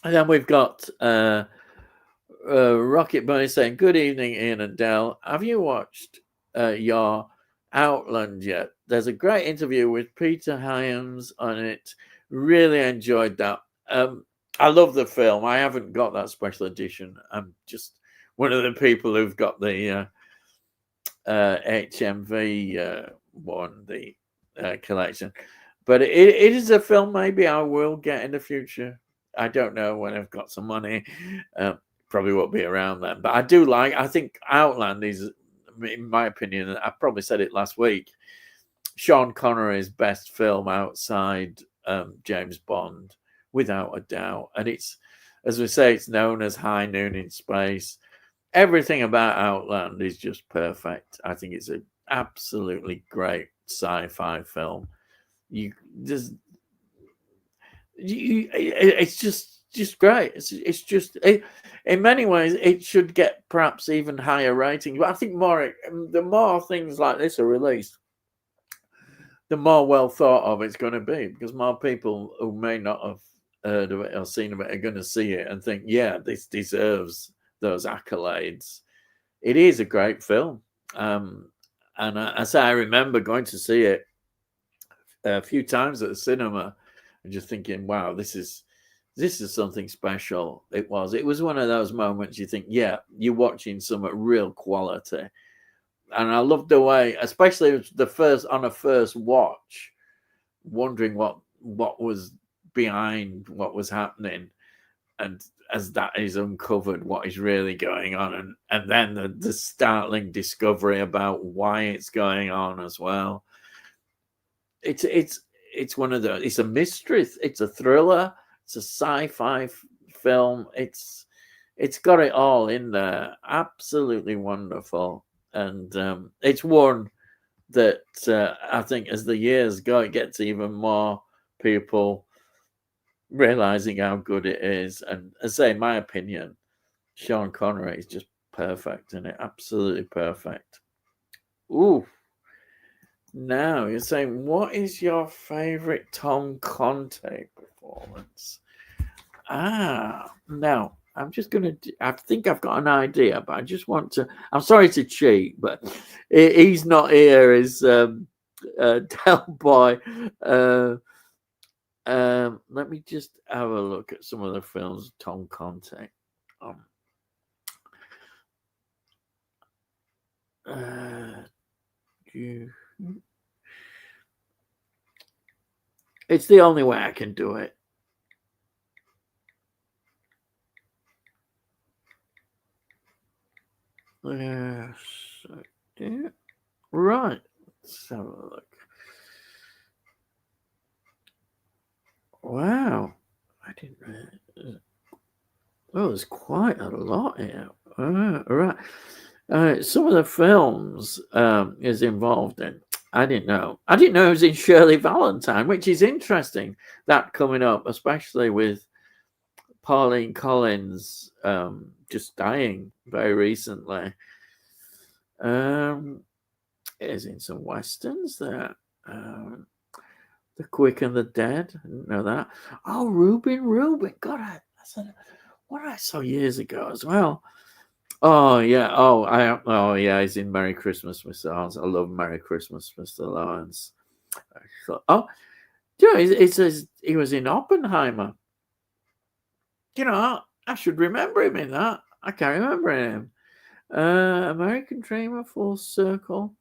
then we've got Rocket Bunny saying, good evening, Ian and Del. Have you watched your Outland yet? There's a great interview with Peter Hyams on it. Really enjoyed that. I love the film. I haven't got that special edition. I'm just one of the people who've got the HMV one, the collection. But it is a film maybe I will get in the future. I don't know when I've got some money. Probably won't be around then. But I think Outland is, in my opinion, I probably said it last week, Sean Connery's best film outside James Bond, without a doubt. And it's, as we say, it's known as High Noon in Space. Everything about Outland is just perfect. I think it's an absolutely great sci-fi film. It's just great. It's just in many ways it should get perhaps even higher ratings. But I think the more things like this are released, the more well thought of it's going to be, because more people who may not have heard of it or seen of it are going to see it and think, yeah, this deserves those accolades. It is a great film, and I remember going to see it a few times at the cinema and just thinking, wow, this is something special. It was one of those moments you think, yeah, you're watching some real quality. And I loved the way, especially on a first watch, wondering what was behind what was happening, and as that is uncovered, what is really going on, and then the startling discovery about why it's going on as well. It's one of those. It's a mystery. It's a thriller. It's a sci-fi film. It's got it all in there. Absolutely wonderful, and it's one that I think as the years go, it gets even more people realizing how good it is. And as I say, in my opinion, Sean Connery is just perfect in it. Absolutely perfect. Ooh. Now you're saying, what is your favorite Tom Conte performance? Now I'm just going to, I think I've got an idea, but I just want to, I'm sorry to cheat, but he's not here, is Delboy. Let me just have a look at some of the films of Tom Conte. It's the only way I can do it. Right. Let's have a look. Wow. I didn't really. Oh, there's quite a lot here. Right. Some of the films is involved in. I didn't know. I didn't know it was in Shirley Valentine, which is interesting. That coming up, especially with Pauline Collins just dying very recently. Is in some westerns there. The Quick and the Dead. I didn't know that. Oh, Reuben. God, what I saw years ago as well. Oh yeah. Oh yeah. He's in Merry Christmas, Mr. Lawrence. I love Merry Christmas, Mr. Lawrence. It says he was in Oppenheimer. You know, I should remember him in that. I can't remember him. American Dreamer, Full Circle,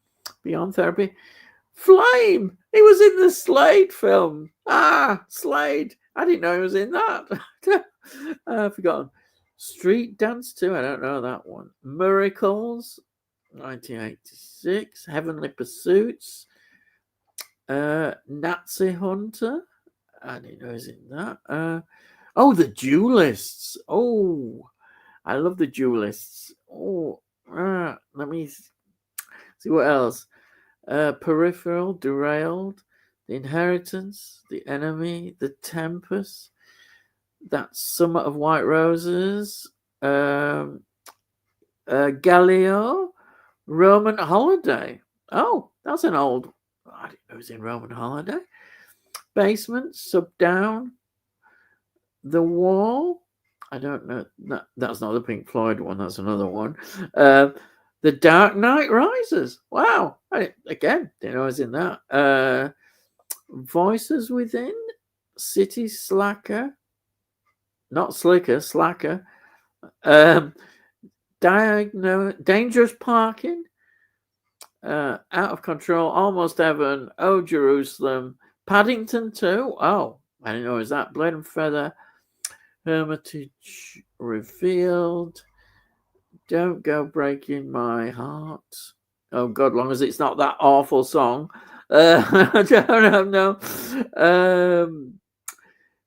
Beyond Therapy, Flame. He was in the Slade film. Slade. I didn't know he was in that. I've forgotten. Street Dance 2. I don't know that one. Miracles, 1986. Heavenly Pursuits. Nazi Hunter. I didn't know he was in that. Oh, the Duelists. Oh, I love the Duelists. Oh, let me see what else. Peripheral, Derailed, The Inheritance, The Enemy, The Tempest, That Summer of White Roses, Galileo, Roman Holiday. Oh, that's an old. I didn't know it was in Roman Holiday. Basement, Sub Down, The Wall. I don't know. That's not the Pink Floyd one. That's another one. The Dark Knight Rises. Wow. Again, didn't know I was in that. Voices Within, City Slacker, not Slicker, Slacker. Dangerous Parking, Out of Control, Almost Heaven, Oh Jerusalem, Paddington 2. Oh, I didn't know it was that. Blade and Feather, Hermitage Revealed, Don't Go Breaking My Heart. Oh God, long as it's not that awful song. I don't know.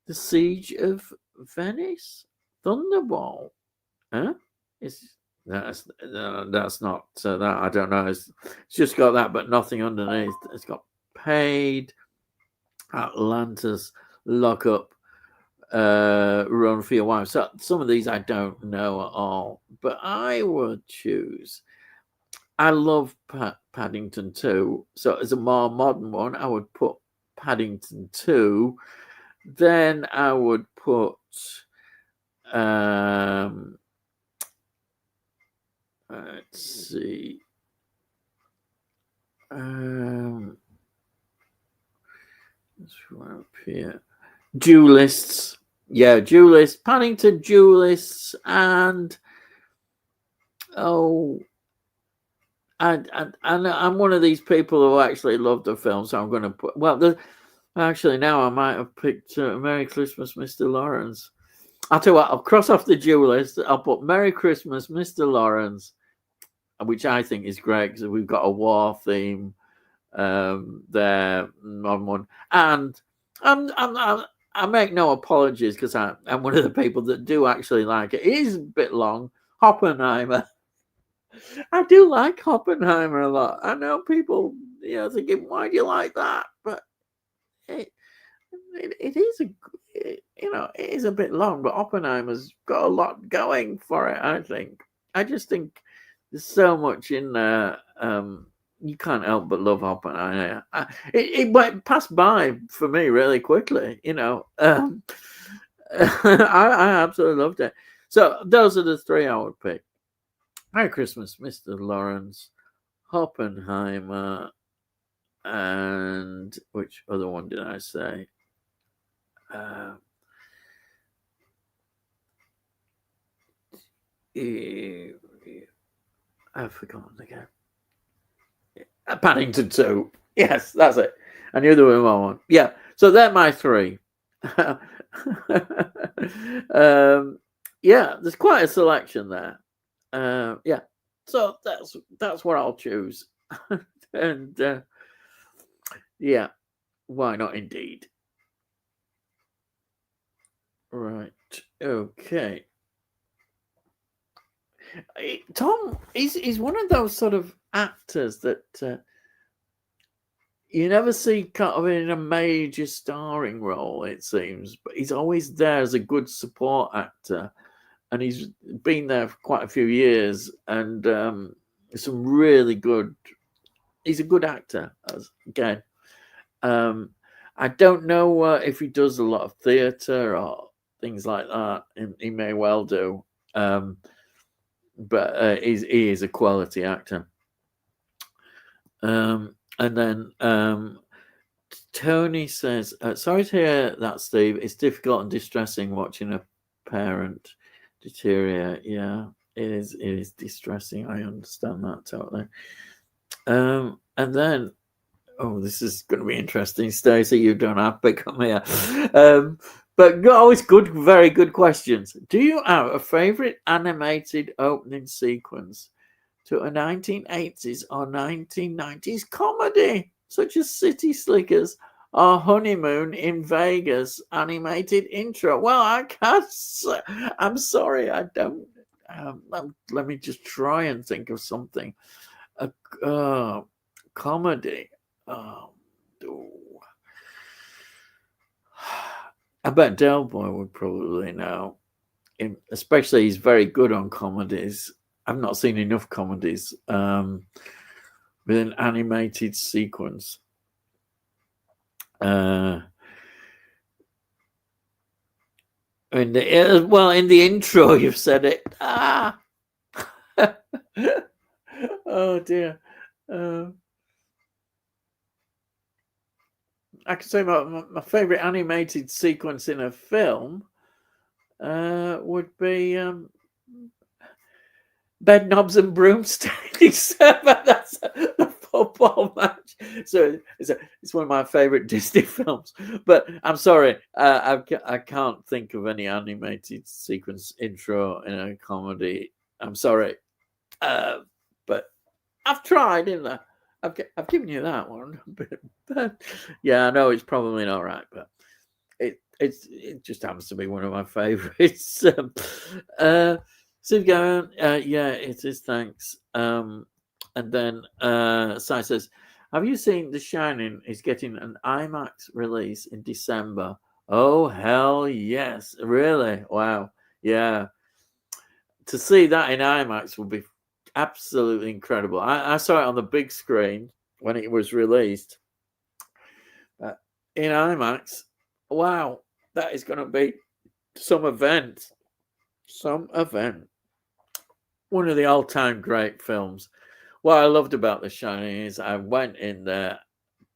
The Siege of Venice, Thunderball. Huh? That's not that. I don't know. It's just got that, but nothing underneath. It's got Paid, Atlantis, Lock Up, Run for Your Wife. So some of these I don't know at all, but I would choose. I love Paddington 2. So as a more modern one, I would put Paddington 2. Then I would put let's see. Let's run up here. Duelists. Yeah, Duelists. Paddington Duelists. And I'm one of these people who actually love the film, so I'm going to put. Well, actually, now I might have picked Merry Christmas, Mr. Lawrence. I'll tell you what, I'll cross off the Duelist. I'll put Merry Christmas, Mr. Lawrence, which I think is great because we've got a war theme there, modern one. And I make no apologies because I'm one of the people that do actually like it. It is a bit long. Oppenheimer. I do like Oppenheimer a lot. I know people, thinking, why do you like that? But it is a bit long, but Oppenheimer's got a lot going for it, I think. I just think there's so much in there. You can't help but love Oppenheimer. It went past by for me really quickly, I absolutely loved it. So those are the three I would pick. Merry Christmas, Mr. Lawrence, Oppenheimer, and which other one did I say? I've forgotten again. Paddington 2. Yes, that's it. I knew there were one. Yeah, so they're my three. Yeah, there's quite a selection there. Yeah, so that's what I'll choose. And yeah, why not indeed? Right. Okay. Tom, he's one of those sort of actors that you never see kind of in a major starring role, it seems, but he's always there as a good support actor, and he's been there for quite a few years, and some really good. He's a good actor, again. I don't know if he does a lot of theatre or things like that, and he may well do. But he is a quality actor. And then Tony says, sorry to hear that, Steve. It's difficult and distressing watching a parent deteriorate. Yeah, it is distressing. I understand that totally. And then, this is going to be interesting, Stacey. You don't have to come here. But always good, very good questions. Do you have a favorite animated opening sequence to a 1980s or 1990s comedy, such as City Slickers Our honeymoon in Vegas animated intro. Well, I can't. I'm sorry, I don't. Let me just try and think of something. A comedy. I bet Delboy would probably know. Especially, he's very good on comedies. I've not seen enough comedies with an animated sequence. In the intro, you've said it. Oh dear. I can say my favorite animated sequence in a film would be Bed Knobs and Broomsticks. That's the football match. So it's one of my favorite Disney films. But I'm sorry, I can't think of any animated sequence intro in a comedy. I'm sorry, but I've tried, didn't I? I've given you that one. But yeah, I know it's probably not right, but it just happens to be one of my favorites. Steve going, yeah, it is. Thanks. And then Sai says, "Have you seen The Shining is getting an IMAX release in December?" Oh hell yes! Really? Wow. Yeah. To see that in IMAX would be absolutely incredible. I saw it on the big screen when it was released in IMAX. Wow, that is going to be some event. Some event. One of the all-time great films. What I loved about The Shining is I went in there,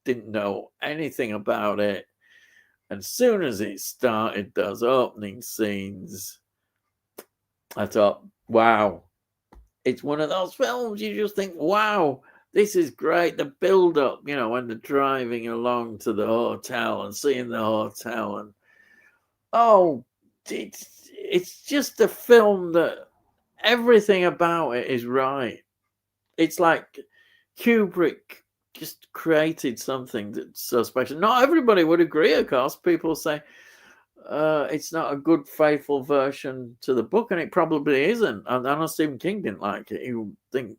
didn't know anything about it, and as soon as it started, those opening scenes, I thought, wow, it's one of those films you just think, wow, this is great. The build-up, when they're driving along to the hotel and seeing the hotel, and it's just a film that everything about it is right. It's like Kubrick just created something that's so special. Not everybody would agree, of course. People say it's not a good, faithful version to the book, and it probably isn't. I know Stephen King didn't like it. He would think,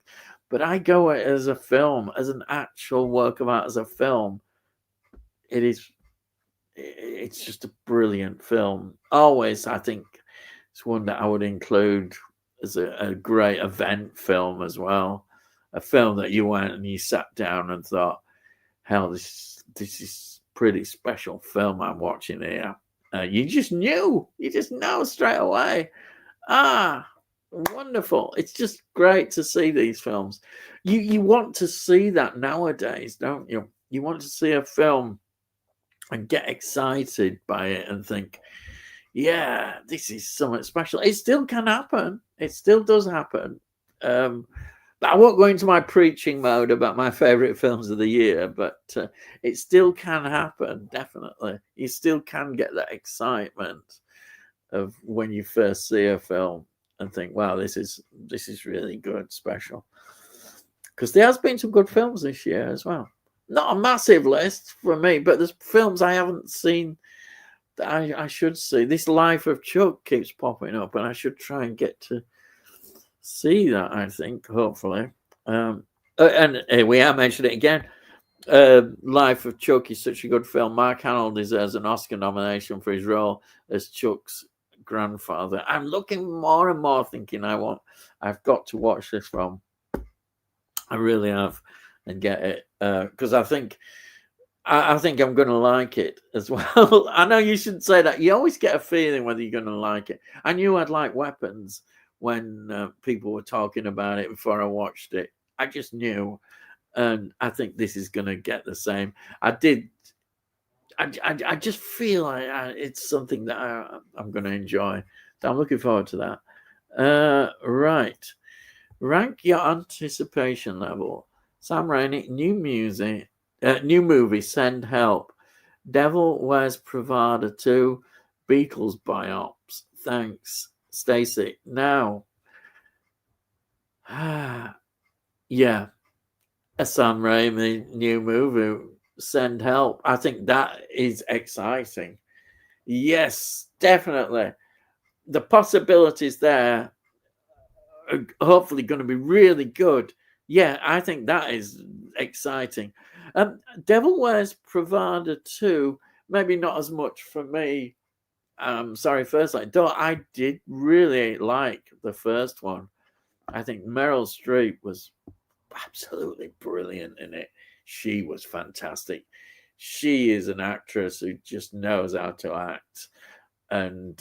but I go it as a film, as an actual work of art, as a film. It's just a brilliant film. Always, I think it's one that I would include as a great event film as well. A film that you went and you sat down and thought, hell, this is pretty special film I'm watching here. You just know straight away. Wonderful. It's just great to see these films. You want to see that nowadays, don't you? You want to see a film and get excited by it and think, yeah, this is something special. It still can happen. It still does happen. But I won't go into my preaching mode about my favorite films of the year, but it still can happen, definitely. You still can get that excitement of when you first see a film and think, wow, this is really good, special. Because there has been some good films this year as well. Not a massive list for me, but there's films I haven't seen that I should see. This Life of Chuck keeps popping up, and I should try and get to see that, I think, hopefully. And we have mentioned it again. Life of Chuck is such a good film. Mark Hamill deserves an Oscar nomination for his role as Chuck's grandfather. I'm looking more and more thinking I've got to watch this film. I really have, and get it, because I think I'm going to like it as well. I know you shouldn't say that. You always get a feeling whether you're going to like it. I knew I'd like Weapons when people were talking about it before I watched it. I just knew, and I think this is going to get the same. I just feel like it's something that I'm going to enjoy. So I'm looking forward to that. Right. Rank your anticipation level. Sam Raimi, new movie, Send Help. Devil Wears Prada 2, Beatles Biops. Thanks, Stacey. Now, yeah, a Sam Raimi new movie. send help. I think that is exciting. Yes, definitely. The possibilities there are hopefully going to be really good. Yeah, I think that is exciting. Devil Wears Prada 2, maybe not as much for me. Sorry, First Light. Though I did really like the first one. I think Meryl Streep was absolutely brilliant in it. She was fantastic. She is an actress who just knows how to act. And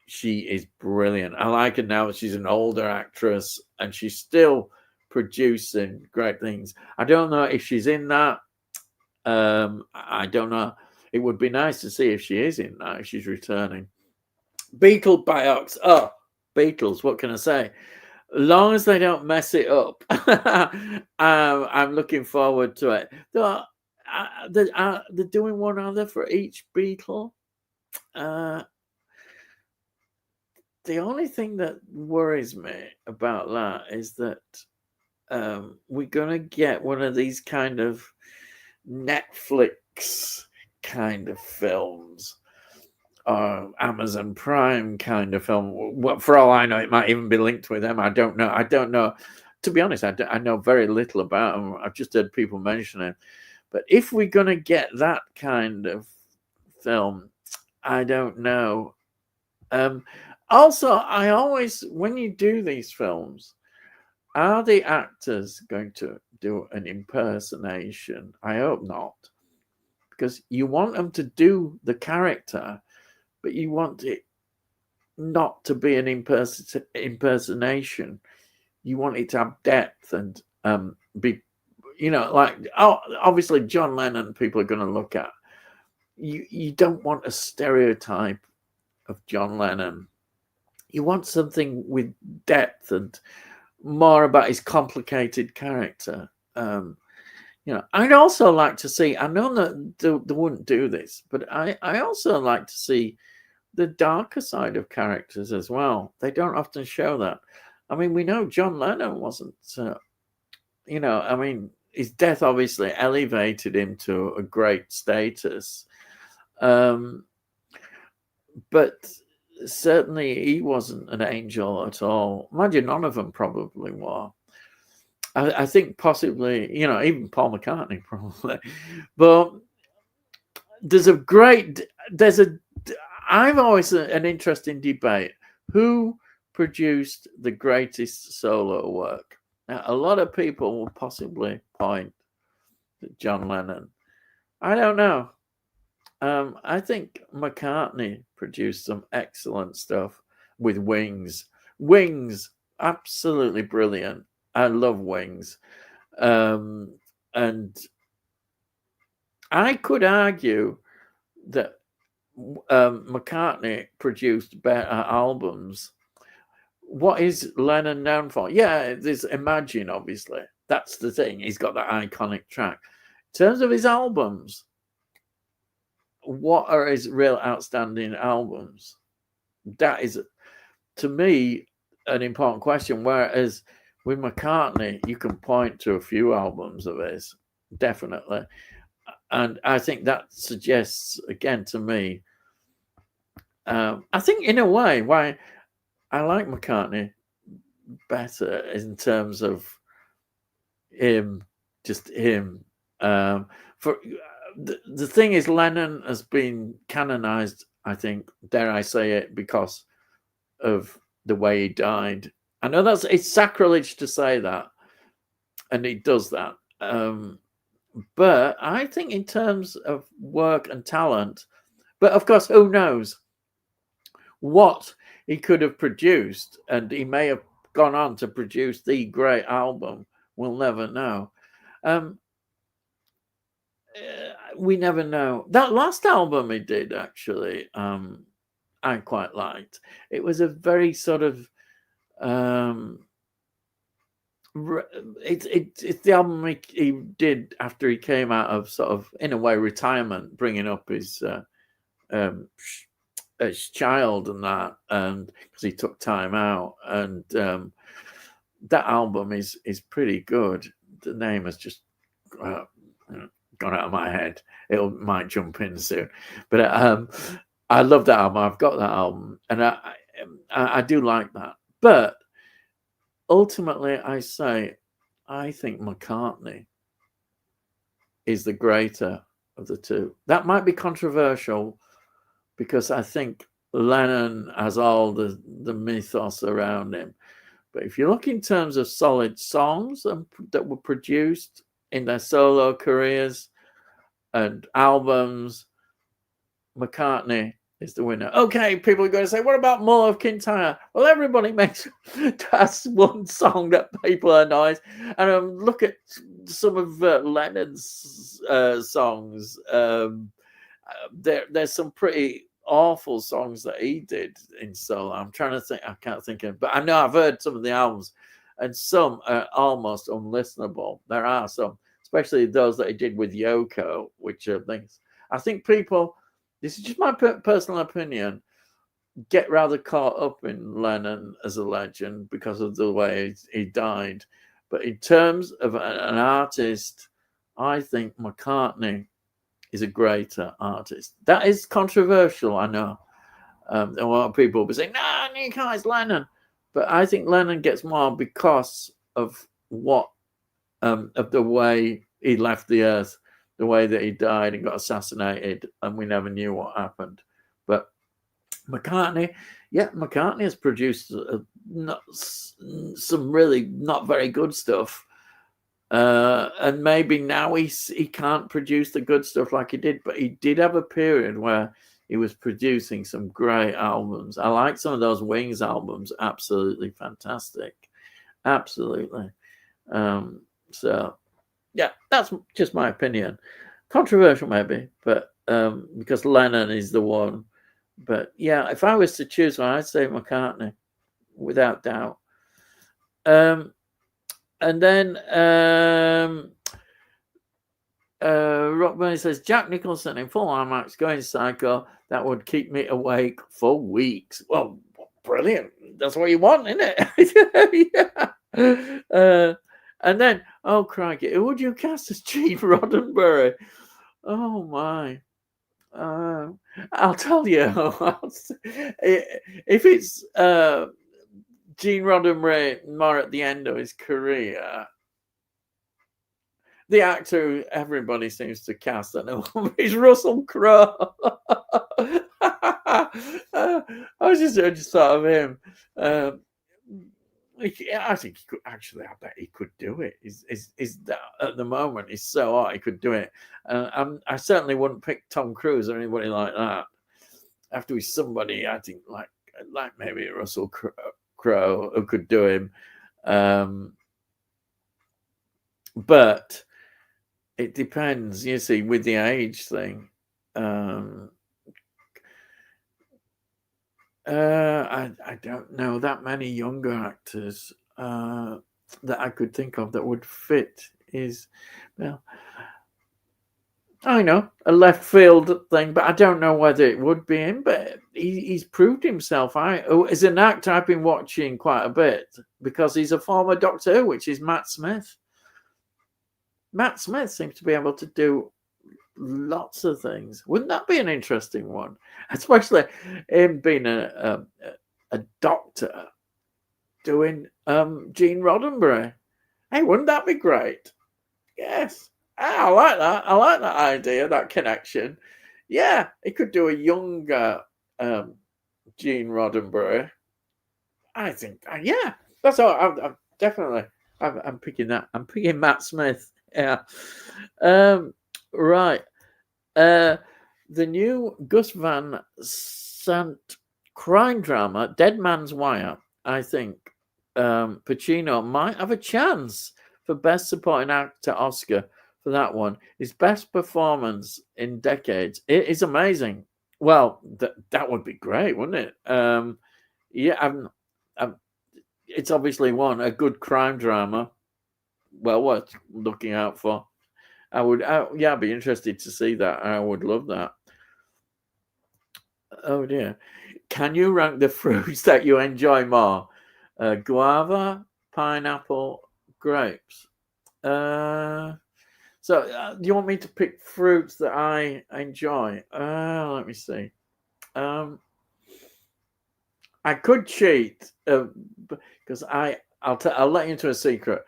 she is brilliant. I like her now. She's an older actress and she's still producing great things. I don't know if she's in that. I don't know. It would be nice to see if she is in that, if she's returning. Beetle biocs. Oh, Beatles. What can I say? Long as they don't mess it up, I'm looking forward to it. They're doing one other for each Beatle. The only thing that worries me about that is that we're gonna get one of these kind of Netflix kind of films or Amazon Prime kind of film. Well, for all I know, it might even be linked with them. I don't know. To be honest, I know very little about them. I've just heard people mention it. But if we're going to get that kind of film, I don't know. Also, I always, when you do these films, are the actors going to do an impersonation? I hope not. Because you want them to do the character, but you want it not to be an impersonation. You want it to have depth and be, like, obviously John Lennon, people are going to look at. You don't want a stereotype of John Lennon. You want something with depth and more about his complicated character. I'd also like to see, I know that they wouldn't do this, but I also like to see the darker side of characters as well. They don't often show that. I mean, we know John Lennon wasn't, his death obviously elevated him to a great status. But certainly he wasn't an angel at all. Imagine none of them probably were. I think possibly, even Paul McCartney probably. But I've always an interesting debate. Who produced the greatest solo work? Now, a lot of people will possibly point to John Lennon. I don't know. I think McCartney produced some excellent stuff with Wings. Wings, absolutely brilliant. I love Wings. And I could argue that McCartney produced better albums. What is Lennon known for? Yeah, there's Imagine, obviously. That's the thing. He's got that iconic track. In terms of his albums, what are his real outstanding albums? That is, to me, an important question. Whereas with McCartney, you can point to a few albums of his, definitely. And I think that suggests, again, to me, I think in a way, why I like McCartney better in terms of him, just him. For the thing is, Lennon has been canonized, I think, dare I say it, because of the way he died. I know it's sacrilege to say that, and he does that. But I think in terms of work and talent, but of course, who knows what he could have produced, and he may have gone on to produce the great album. We'll never know. We never know. That last album he did, actually, I quite liked. It was a very sort of it's the album he did after he came out of sort of, in a way, retirement, bringing up his child and that, and because he took time out, and that album is pretty good. The name has just gone out of my head. It might jump in soon. But I love that album. I've got that album, and I do like that. But ultimately, I say, I think McCartney is the greater of the two. That might be controversial because I think Lennon has all the mythos around him. But if you look in terms of solid songs that were produced in their solo careers and albums, McCartney is the winner. Okay, people are going to say, what about Mull of Kintyre? Well, everybody has one song that people annoys. And look at some of Lennon's songs. There's some pretty awful songs that he did in solo. I'm trying to think. I can't think of, but I know I've heard some of the albums, and some are almost unlistenable. There are some, especially those that he did with Yoko, which are things. I think people, this is just my personal opinion, get rather caught up in Lennon as a legend because of the way he died. But in terms of an artist, I think McCartney is a greater artist. That is controversial, I know. A lot of people will be saying, no, you can't, it's Lennon. But I think Lennon gets more because of of the way he left the earth, the way that he died and got assassinated, and we never knew what happened. But McCartney has produced some really not very good stuff. And maybe now he can't produce the good stuff like he did, but he did have a period where he was producing some great albums. I like some of those Wings albums, absolutely fantastic, absolutely. So yeah, that's just my opinion. Controversial maybe, but because Lennon is the one. But yeah, if I was to choose one, I'd say McCartney, without doubt. And then Rock Bunny says, Jack Nicholson in full IMAX going psycho, that would keep me awake for weeks. Well, brilliant. That's what you want, isn't it? Yeah. And then, oh, crikey, who would you cast as Gene Roddenberry? Oh, my. I'll tell you. If it's Gene Roddenberry more at the end of his career, the actor who everybody seems to cast at the moment is Russell Crowe. I just thought of him. I think he could actually. I bet he could do it. Is that at the moment? He's so hot. He could do it. I certainly wouldn't pick Tom Cruise or anybody like that. Have to be somebody I think like maybe Russell Crowe who could do him. But it depends. You see, with the age thing. I don't know that many younger actors that I could think of that would fit his. Well, I know a left field thing, but I don't know whether it would be him. But he's proved himself. As an actor, I've been watching quite a bit because he's a former Doctor Who, which is Matt Smith. Matt Smith seems to be able to do lots of things. Wouldn't that be an interesting one? Especially him being a doctor doing Gene Roddenberry. Hey, wouldn't that be great? Yes. I like that. I like that idea, that connection. Yeah, he could do a younger Gene Roddenberry. I think, yeah, that's all. I'm definitely, I'm picking that. I'm picking Matt Smith. Yeah. Right. The new Gus Van Sant crime drama, Dead Man's Wire, I think Pacino might have a chance for Best Supporting Actor Oscar for that one. His best performance in decades. It is amazing. Well, that would be great, wouldn't it? Yeah, it's obviously a good crime drama. Well, worth looking out for. I'd be interested to see that. I would love that. Oh dear. Can you rank the fruits that you enjoy more? Guava, pineapple, grapes. So, do you want me to pick fruits that I enjoy? Let me see. I could cheat because I'll let you into a secret.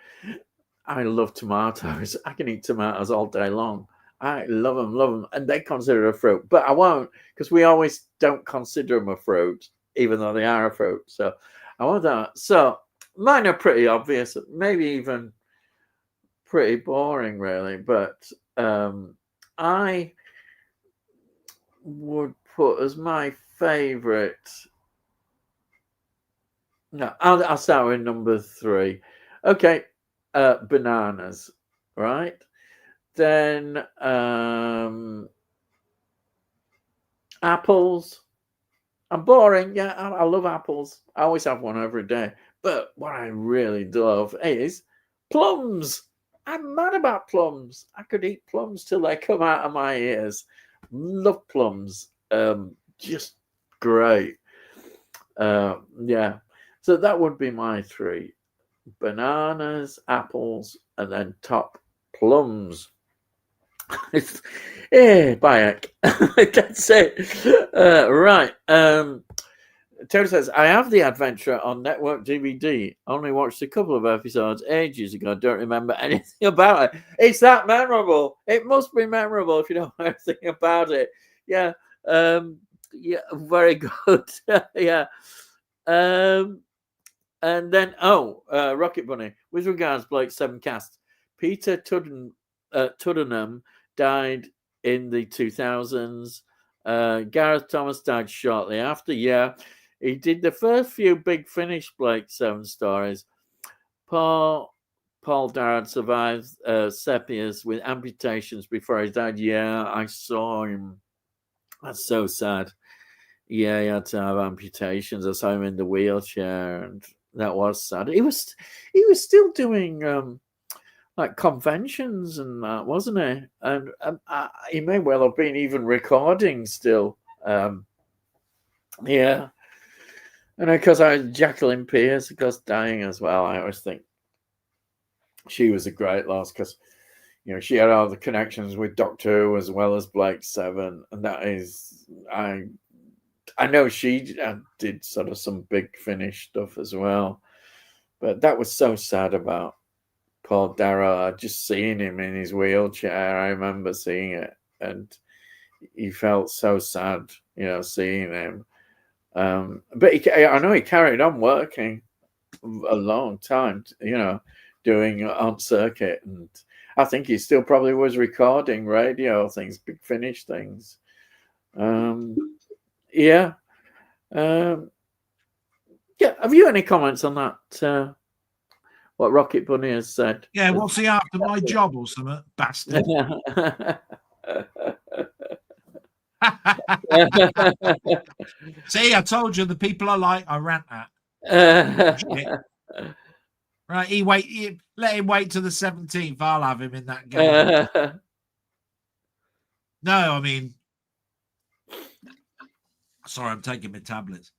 I love tomatoes. I can eat tomatoes all day long. I love them, and they consider a fruit, but I won't because we always don't consider them a fruit, even though they are a fruit. So I want that. So mine are pretty obvious, maybe even pretty boring, really. But I would put as my favorite. No, I'll start with number 3. Okay, bananas, right? Then apples. I'm boring. Yeah, I love apples. I always have one every day. But what I really love is plums. I'm mad about plums. I could eat plums till they come out of my ears. Love plums. Just great. Yeah. So that would be my 3. Bananas, apples, and then top plums. It's Bayek. That's it. Right. Terry says, I have The Adventure on network DVD. Only watched a couple of episodes ages ago. Don't remember anything about it. It's that memorable. It must be memorable if you don't know anything about it. Yeah. Yeah, very good. Yeah. And then, Rocket Bunny. With regards, Blake 7 cast. Peter Tuddenham died in the 2000s. Gareth Thomas died shortly after. Yeah, he did the first few Big Finish Blake 7 stories. Paul Darrad survived Sepias with amputations before he died. Yeah, I saw him. That's so sad. Yeah, he had to have amputations. I saw him in the wheelchair, and that was sad. He was still doing like conventions and that, wasn't he? And he may well have been even recording still. Yeah. And of course, Jacqueline Pierce, of course, dying as well. I always think she was a great loss because, she had all the connections with Doctor Who as well as Blake 7. And that is, I know she did sort of some Big Finish stuff as well. But that was so sad about Paul Darrow. I'd just seen him in his wheelchair. I remember seeing it, and he felt so sad, seeing him. But I know he carried on working a long time, doing on circuit, and I think he still probably was recording radio things, Big Finish things. Yeah. Yeah. Have you any comments on that? What Rocket Bunny has said? Yeah, what's he after my job or something, bastard? See, I told you the people I like, I rant at. Right, let him wait till the 17th. I'll have him in that game. No, I mean, sorry, I'm taking my tablets.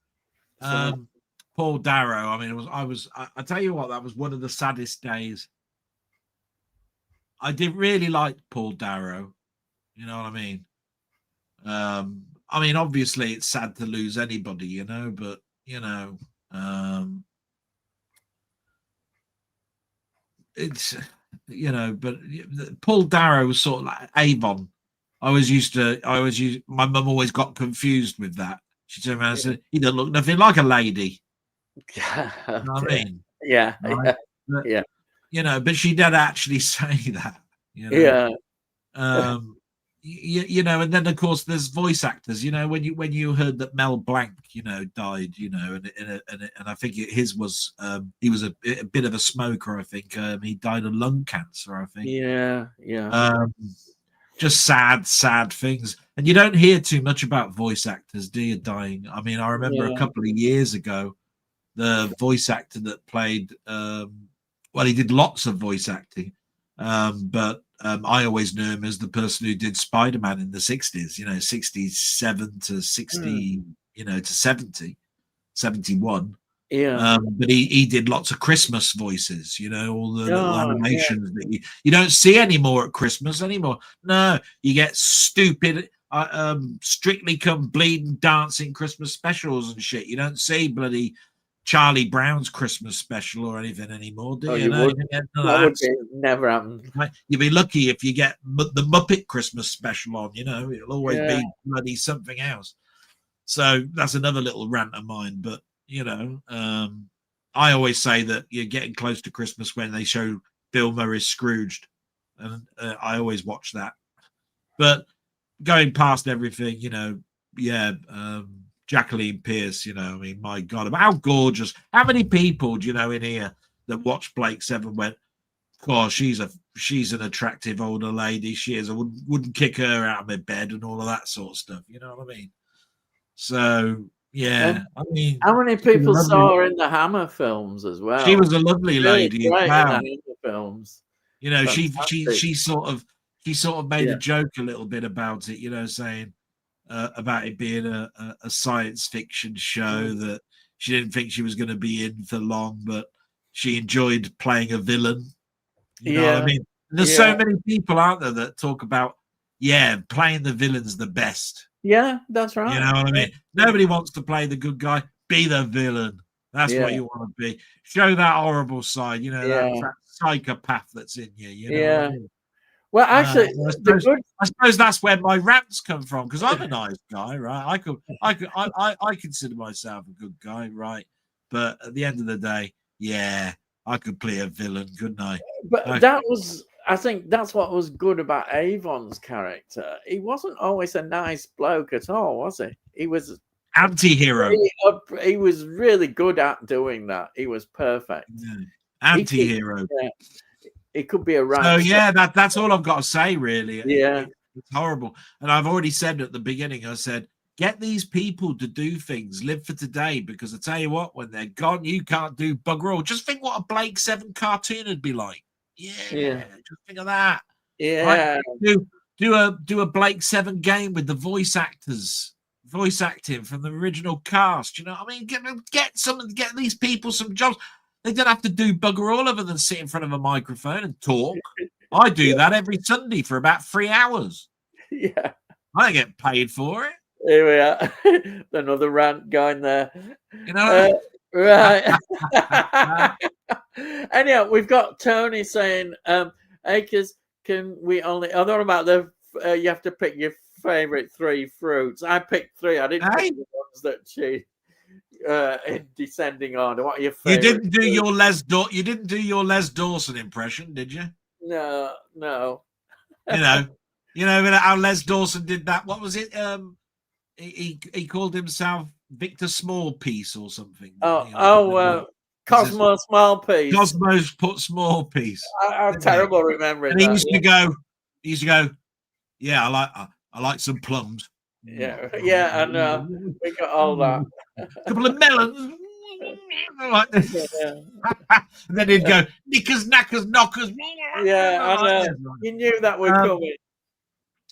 Paul Darrow. I mean, I tell you what, that was one of the saddest days. I did really like Paul Darrow. You know what I mean? I mean, obviously it's sad to lose anybody, but it's but Paul Darrow was sort of like Avon. My mum always got confused with that. She turned around and said, he doesn't look nothing like a lady. Yeah. You know what I mean? Yeah. Right? Yeah. But she did actually say that. Yeah. And then of course there's voice actors. When you heard that Mel Blanc, died, and I think his was he was a bit of a smoker. I think he died of lung cancer. I think. Yeah. Just sad things, and you don't hear too much about voice actors, do you? Dying. I mean, I remember a couple of years ago, the voice actor that played. Well, he did lots of voice acting, but I always knew him as the person who did Spider-Man in the 60s, 67 to 60, to 70, 71. Yeah. But he did lots of Christmas voices, you know, all the little Oh, yeah. animations that you don't see anymore at Christmas anymore. No, you get stupid, Strictly Come Bleeding Dancing Christmas specials and shit. You don't see bloody Charlie Brown's Christmas special or anything anymore, do Oh, you? you No, you would. don't get none That of would that. never happen. Right? You'd be lucky if you get the Muppet Christmas special on, you know, it'll always Yeah. be bloody something else. So that's another little rant of mine. But, you know, I always say that you're getting close to Christmas when they show Bill Murray's Scrooged. And I always watch that. But going past everything, you know, yeah, Jacqueline Pierce, you know, I mean, my God, how gorgeous. How many people do you know in here that watched Blake Seven went, oh, she's an attractive older lady. She is. I wouldn't kick her out of my bed and all of that sort of stuff. You know what I mean? So yeah, And I mean, how many people saw her in the Hammer films as well? she was a lovely Really lady as great in the well. Hammer films. You know, she Fantastic. sort of made a joke a little bit about it. You know, saying about it being a science fiction show that she didn't think she was going to be in for long, but she enjoyed playing a villain. You know what I mean? And there's so many people out there that talk about, playing the villain's the best. Yeah, that's right. You know what I mean? Nobody wants to play the good guy. Be the villain. That's what you want to be. Show that horrible side, you know, that psychopath that's in you. You know what I mean? Well, actually, I suppose that's where my rants come from, because I'm a nice guy, right? I consider myself a good guy, right? But at the end of the day, I could play a villain, couldn't I? But I think that's what was good about Avon's character. He wasn't always a nice bloke at all, was he? He was anti-hero. He was really good at doing that. He was perfect. Anti-hero. It could be a right. So that's all I've got to say, really. Yeah, it's horrible. And I've already said at the beginning, I said, get these people to do things, live for today, because I tell you what, when they're gone, you can't do bugger all. Just think what a Blake 7 cartoon would be like. Yeah. Just think of that. Yeah. Right? Do a Blake 7 game with the voice acting from the original cast. You know what I mean? Get these people some jobs. They don't have to do bugger all other than sit in front of a microphone and talk. I do that every Sunday for about 3 hours. Yeah. I don't get paid for it. Here we are. Another rant going there. You know? Right. Anyhow, we've got Tony saying, Acres, can we only... I thought about you have to pick your favourite 3 fruits. I picked 3. I didn't pick the ones that she... in descending order. What are your favorite? You didn't do your Les Dawson impression, did you? No. You know how Les Dawson did that. What was it? He called himself Victor Smallpiece or something. Cosmo Smallpiece. Cosmo's put Smallpiece. I'm terrible remembering. And he used to go. Yeah, I like some plums. Yeah, I know. We got all that. A couple of melons. Like this. And then he'd go, knickers, knackers, knockers. Yeah, I know. You knew that was coming.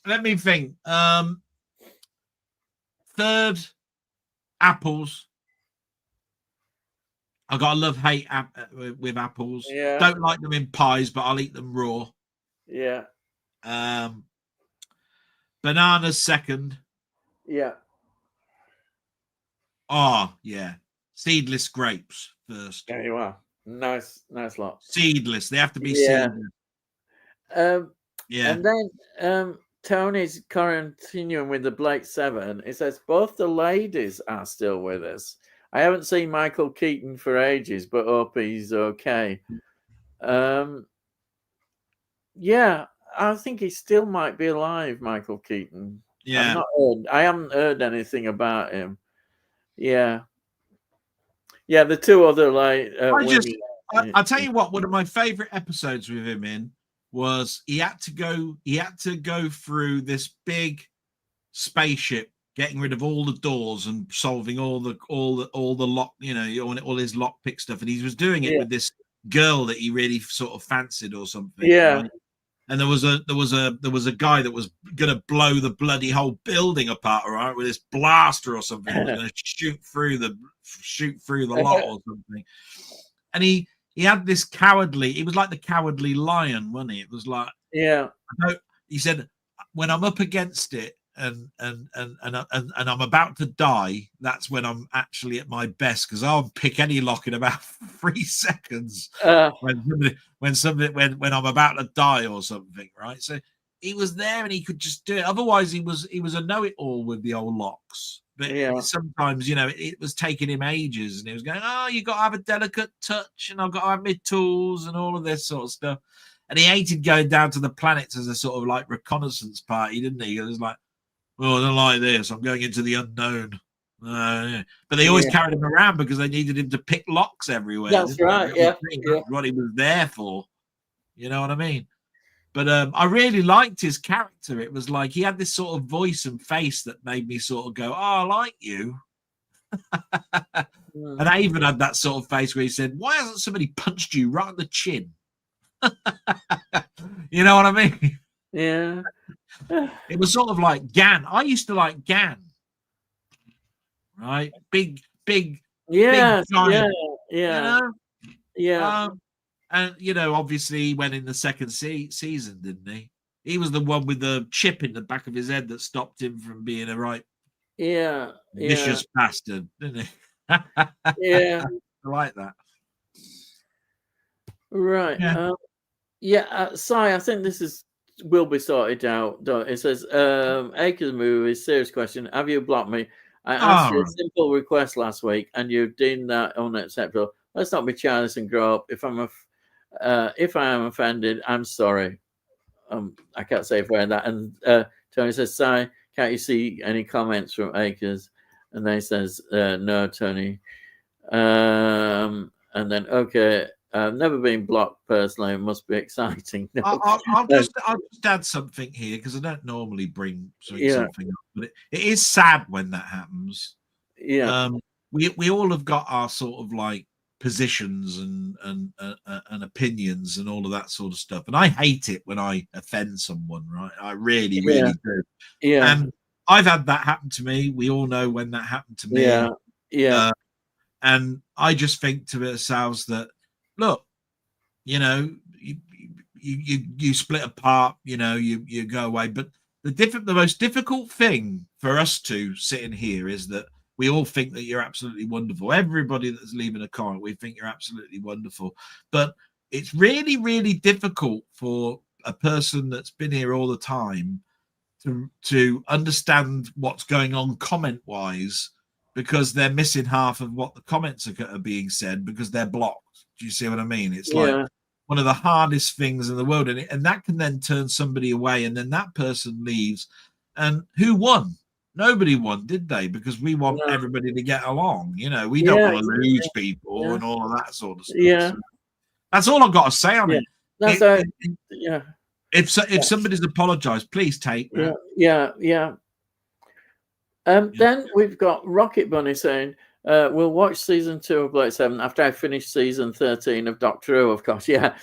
Let me think. Third, apples. I got a love-hate with apples. Yeah. Don't like them in pies, but I'll eat them raw. Yeah. Bananas second. Yeah. Oh, yeah. Seedless grapes first. There you are. Nice lot. Seedless. They have to be seedless. And then Tony's continuing with the Blake 7. It says both the ladies are still with us. I haven't seen Michael Keaton for ages, but hope he's okay. Yeah, I think he still might be alive, Michael Keaton. Yeah. I haven't heard anything about him. Yeah. Yeah, the 2 other I'll tell you what, one of my favorite episodes with him in was he had to go through this big spaceship, getting rid of all the doors and solving all the lock, you know, all his lockpick stuff. And he was doing it with this girl that he really sort of fancied or something. Yeah. Right? and there was a guy that was going to blow the bloody whole building apart, right, with this blaster or something. That was going to shoot through the lot or something. And he had this cowardly. He was like the cowardly lion, wasn't he? It was like, yeah. He said, when I'm up against it and I'm about to die, that's when I'm actually at my best, because I'll pick any lock in about 3 seconds when I'm about to die or something, right? So he was there and he could just do it. Otherwise, he was a know-it-all with the old locks. But sometimes, it was taking him ages, and he was going, "Oh, you got to have a delicate touch, and I've got to have my tools and all of this sort of stuff." And he hated going down to the planets as a sort of like reconnaissance party, didn't he? It was like, "Oh, I don't like this. I'm going into the unknown." But they always carried him around because they needed him to pick locks everywhere. That's right. Yeah, that's what he was there for. You know what I mean? But I really liked his character. It was like he had this sort of voice and face that made me sort of go, "Oh, I like you." And I even had that sort of face where he said, "Why hasn't somebody punched you right on the chin?" You know what I mean? Yeah. It was sort of like Gan. I used to like Gan. Right? Big. Yes. Big giant, yeah. Yeah. And obviously he went in the second season, didn't he? He was the one with the chip in the back of his head that stopped him from being a right vicious bastard, didn't he? Yeah. I like that. Right. Si, I think this will be sorted out. It says, Acres movie, serious question. Have you blocked me? I asked you a simple request last week, and you deemed that unacceptable. Let's not be childish and grow up. If I am offended, I'm sorry. I can't say for that. And Tony says, Si, can't you see any comments from Acres? And then he says, no, Tony. And then, okay, I've never been blocked personally. It must be exciting. No. I'll just add something here, because I don't normally bring something up, but it is sad when that happens. Yeah. We all have got our sort of like positions and opinions and all of that sort of stuff, and I hate it when I offend someone. Right, I really do. Yeah. And I've had that happen to me. We all know when that happened to me. Yeah. And I just think to ourselves that, look, you split apart, you go away. But the most difficult thing for us to sit in here is that we all think that you're absolutely wonderful. Everybody that's leaving a comment, we think you're absolutely wonderful. But it's really, really difficult for a person that's been here all the time to understand what's going on comment-wise, because they're missing half of what the comments are being said because they're blocked. Do you see what I mean? It's like one of the hardest things in the world, and that can then turn somebody away, and then that person leaves. And who won? Nobody won, did they? Because we want everybody to get along. We don't want to lose people and all of that sort of stuff. Yeah. So that's all I've got to say on it. If somebody's apologized, please take that. Yeah. Then we've got Rocket Bunny saying, we'll watch season 2 of Blake 7 after I finish season 13 of Doctor Who, of course. Yeah.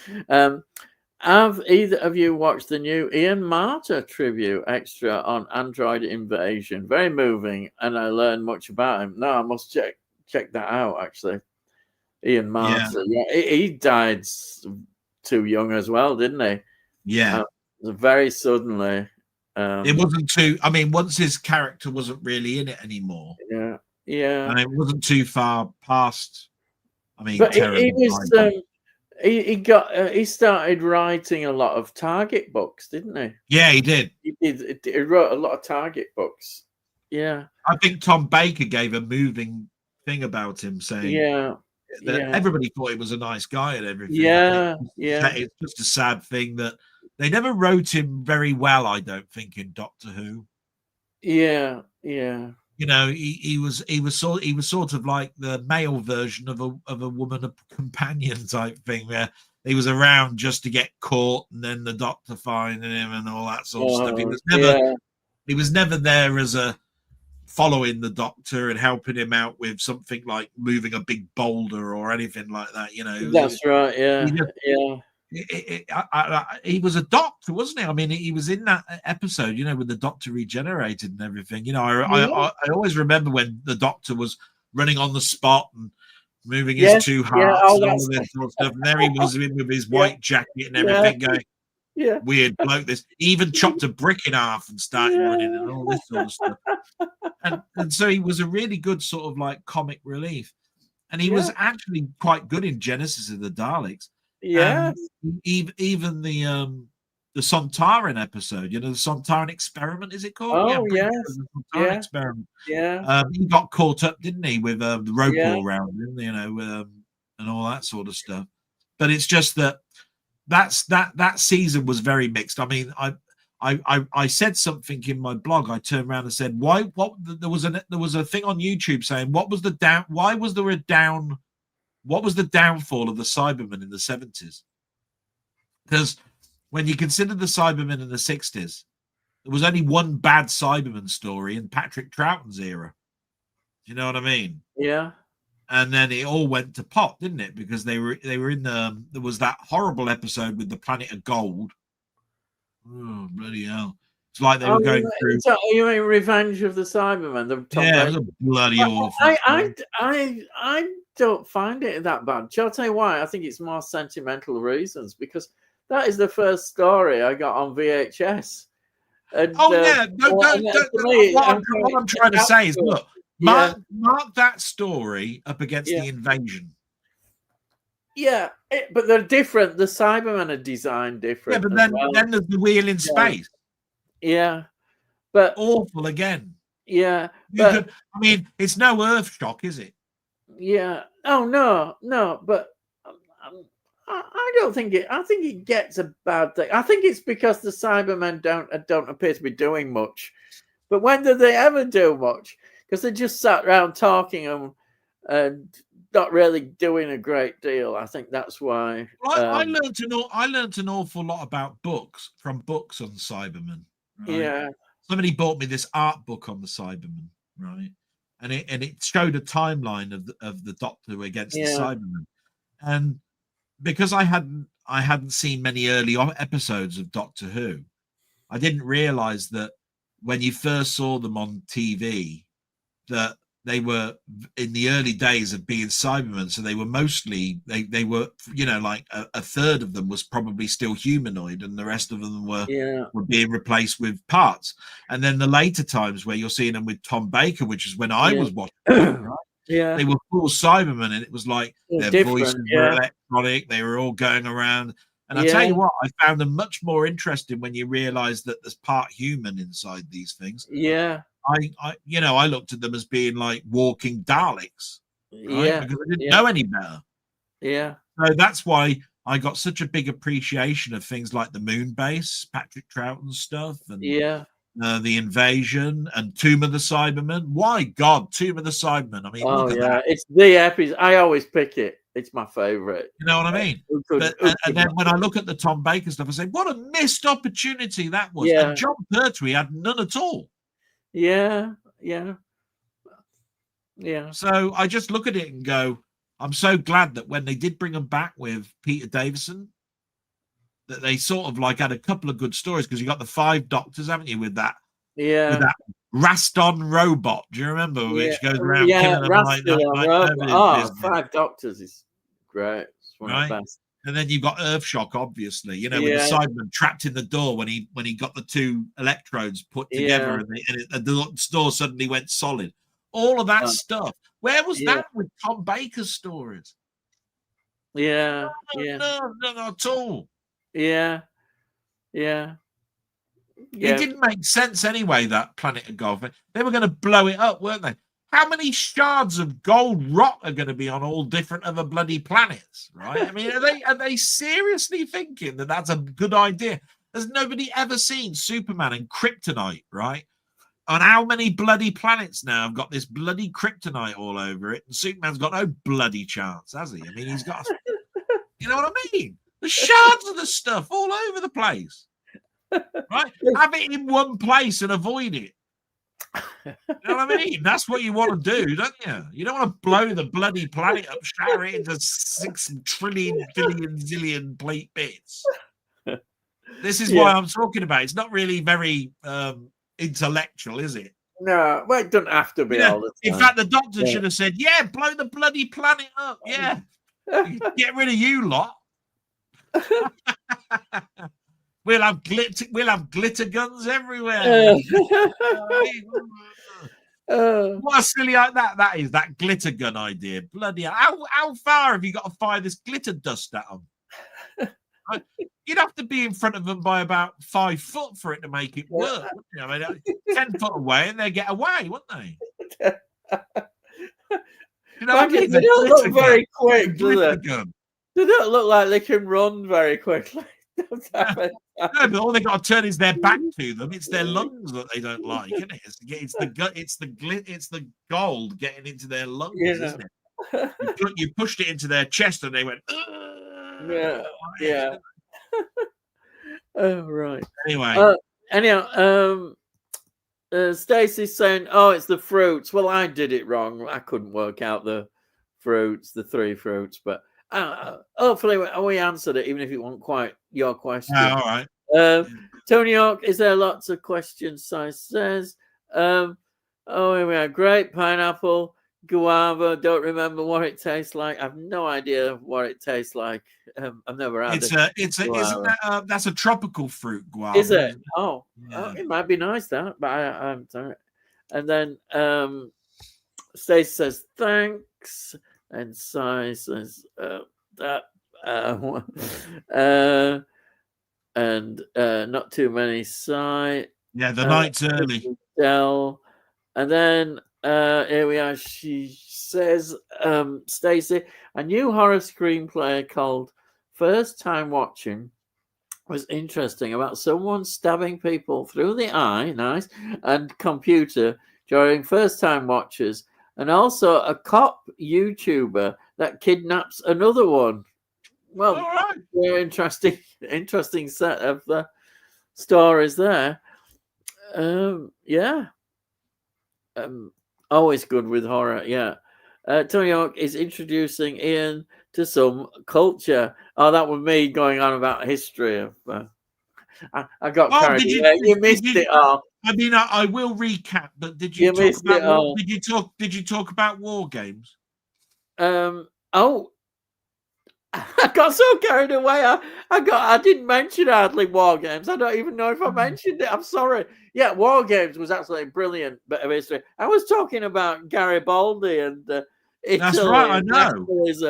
Have either of you watched the new Ian Marter tribute extra on Android Invasion? Very moving, and I learned much about him. No, I must check that out, actually. Ian Marter. Yeah. He died too young as well, didn't he? Yeah. Very suddenly. It wasn't too. I mean, once his character wasn't really in it anymore. Yeah. And it wasn't too far past. I mean, but he was. He started writing a lot of Target books, didn't he? Yeah, he did. He wrote a lot of Target books. Yeah. I think Tom Baker gave a moving thing about him, saying that everybody thought he was a nice guy and everything. Yeah. It's just a sad thing that they never wrote him very well, I don't think, in Doctor Who. Yeah. He was sort of like the male version of a woman, a companion type thing, where he was around just to get caught and then the Doctor finding him and all that sort of stuff. He was never there as a following the Doctor and helping him out with something like moving a big boulder or anything like that. That's right. Yeah. he was a doctor, wasn't he? I mean, he was in that episode, you know, when the Doctor regenerated and everything. You know, I always remember when the Doctor was running on the spot and moving his two hearts and all of this sort of stuff. And there he was with his white jacket and everything going, weird bloke. This even chopped a brick in half and started running and all this sort of stuff. And so he was a really good sort of like comic relief. And he was actually quite good in Genesis of the Daleks. Yeah. Even the Sontaran episode, you know, the Sontaran experiment, is it called? Oh, yes. The Sontaran experiment. Yeah. He got caught up, didn't he, with the rope all around him, you know, and all that sort of stuff. But it's just that season was very mixed. I mean, I said something in my blog. I turned around and said, there was a thing on YouTube saying what was the downfall of the Cybermen in the 70s? Because when you consider the Cybermen in the 60s, there was only one bad Cyberman story in Patrick Troughton's era. Do you know what I mean? Yeah. And then it all went to pot, didn't it? Because they were in there was that horrible episode with the Planet of Gold. Oh, bloody hell. It's like they were going through. You mean Revenge of the Cybermen? It was a bloody awful. I don't find it that bad. Shall I tell you why? I think it's more sentimental reasons, because that is the first story I got on VHS. And, what I'm trying to say is, look, mark that story up against the Invasion. Yeah, but they're different. The Cybermen are designed different. Yeah, but then there's the Wheel in Space. Yeah, but awful again. Yeah, but I mean, it's no Earthshock, is it? Yeah. Oh no. But I don't think it. I think it gets a bad thing. I think it's because the Cybermen don't appear to be doing much. But when did they ever do much? Because they just sat around talking and not really doing a great deal. I think that's why. I learned an awful lot about books on Cybermen. Right? Yeah. Somebody bought me this art book on the Cybermen, right? And it showed a timeline of the Doctor against the Cybermen. And because I hadn't seen many early episodes of Doctor Who, I didn't realize that when you first saw them on TV, that they were in the early days of being Cybermen. So they were mostly, they were, you know, like a third of them was probably still humanoid and the rest of them were being replaced with parts. And then the later times where you're seeing them with Tom Baker, which is when I was watching, right? They were full Cybermen, and it was like their voices were electronic. They were all going around. And I tell you what, I found them much more interesting when you realize that there's part human inside these things. Yeah. I looked at them as being like walking Daleks, right? Because I didn't know any better. Yeah. So that's why I got such a big appreciation of things like the Moon Base, Patrick Troughton stuff, and the Invasion and Tomb of the Cybermen. Why God, Tomb of the Cybermen? I mean, look at that. It's the episode. I always pick it. It's my favorite. You know what I mean? And then when I look at the Tom Baker stuff, I say, what a missed opportunity that was. And John Pertwee had none at all. Yeah. So I just look at it and go, I'm so glad that when they did bring them back with Peter Davison, that they sort of like had a couple of good stories, because you got the 5 Doctors, haven't you, with that? Yeah. With that Raston robot. Do you remember? Which goes around killing them like that. 5 Doctors is great. It's one of the best. And then you've got Earthshock, obviously, you know, with the Cyberman trapped in the door when he got the 2 electrodes put together and the door suddenly went solid. All of that stuff. Where was that with Tom Baker's stories? No, not at all. Yeah. It didn't make sense anyway, that Planet of Gold. They were going to blow it up, weren't they? How many shards of gold rock are going to be on all different other bloody planets, right? I mean, are they seriously thinking that that's a good idea? Has nobody ever seen Superman and Kryptonite, right? On how many bloody planets now have got this bloody Kryptonite all over it, and Superman's got no bloody chance, has he? I mean, he's got, you know what I mean? The shards of the stuff all over the place, right? Have it in one place and avoid it. You know what I mean? That's what you want to do, don't you? You don't want to blow the bloody planet up, shatter it into 6 trillion, billion, zillion plate bits. This is why I'm talking about. It's not really very intellectual, is it? No, well, it doesn't have to be all the time. In fact, the doctor should have said, "Yeah, blow the bloody planet up. Yeah, get rid of you lot. We'll have glitter guns everywhere." What a silly that is, that glitter gun idea. Bloody hell. How far have you got to fire this glitter dust at them? You'd have to be in front of them by about 5 foot for it to make it work. You know, I mean, 10 foot away and they get away, wouldn't they? You know what I mean? They don't look very quick, do they? Gun. They don't look like they can run very quickly. No, but all they got to turn is their back to them. It's their lungs that they don't like, isn't it? It's the gold getting into their lungs, isn't it? You pushed it into their chest and they went. Yeah. Oh right. Anyway, Stacey's saying, "Oh, it's the fruits." Well, I did it wrong. I couldn't work out the fruits, the 3 fruits, but hopefully we answered it, even if it wasn't quite your question. All right. Tony Hawk, is there lots of questions? Si says, "Oh, here we are. Grape, pineapple, guava. Don't remember what it tastes like. I've no idea what it tastes like. I've never had it. That's a tropical fruit, guava. Is it? Oh, it might be nice that, but I haven't done it. And then Stacey says thanks, and Si says and not too many. Si. Yeah, the night's early. Del, and then here we are. She says, Stacey, a new horror screenplay called First Time Watching was interesting, about someone stabbing people through the eye, nice, and computer during first time watchers, and also a cop YouTuber that kidnaps another one. Well, very interesting set of stories there. Always good with horror. Yeah. Tony Hawk is introducing Ian to some culture. Oh, that was me going on about history of. I got carried away. You missed it all. I mean, I will recap, but did you talk about did you talk about war games? Oh, I got so carried away. I didn't mention hardly war games. I don't even know if I mentioned it. I'm sorry. Yeah, war games was absolutely a brilliant bit of history. I was talking about Garibaldi and Italy. That's right. I know.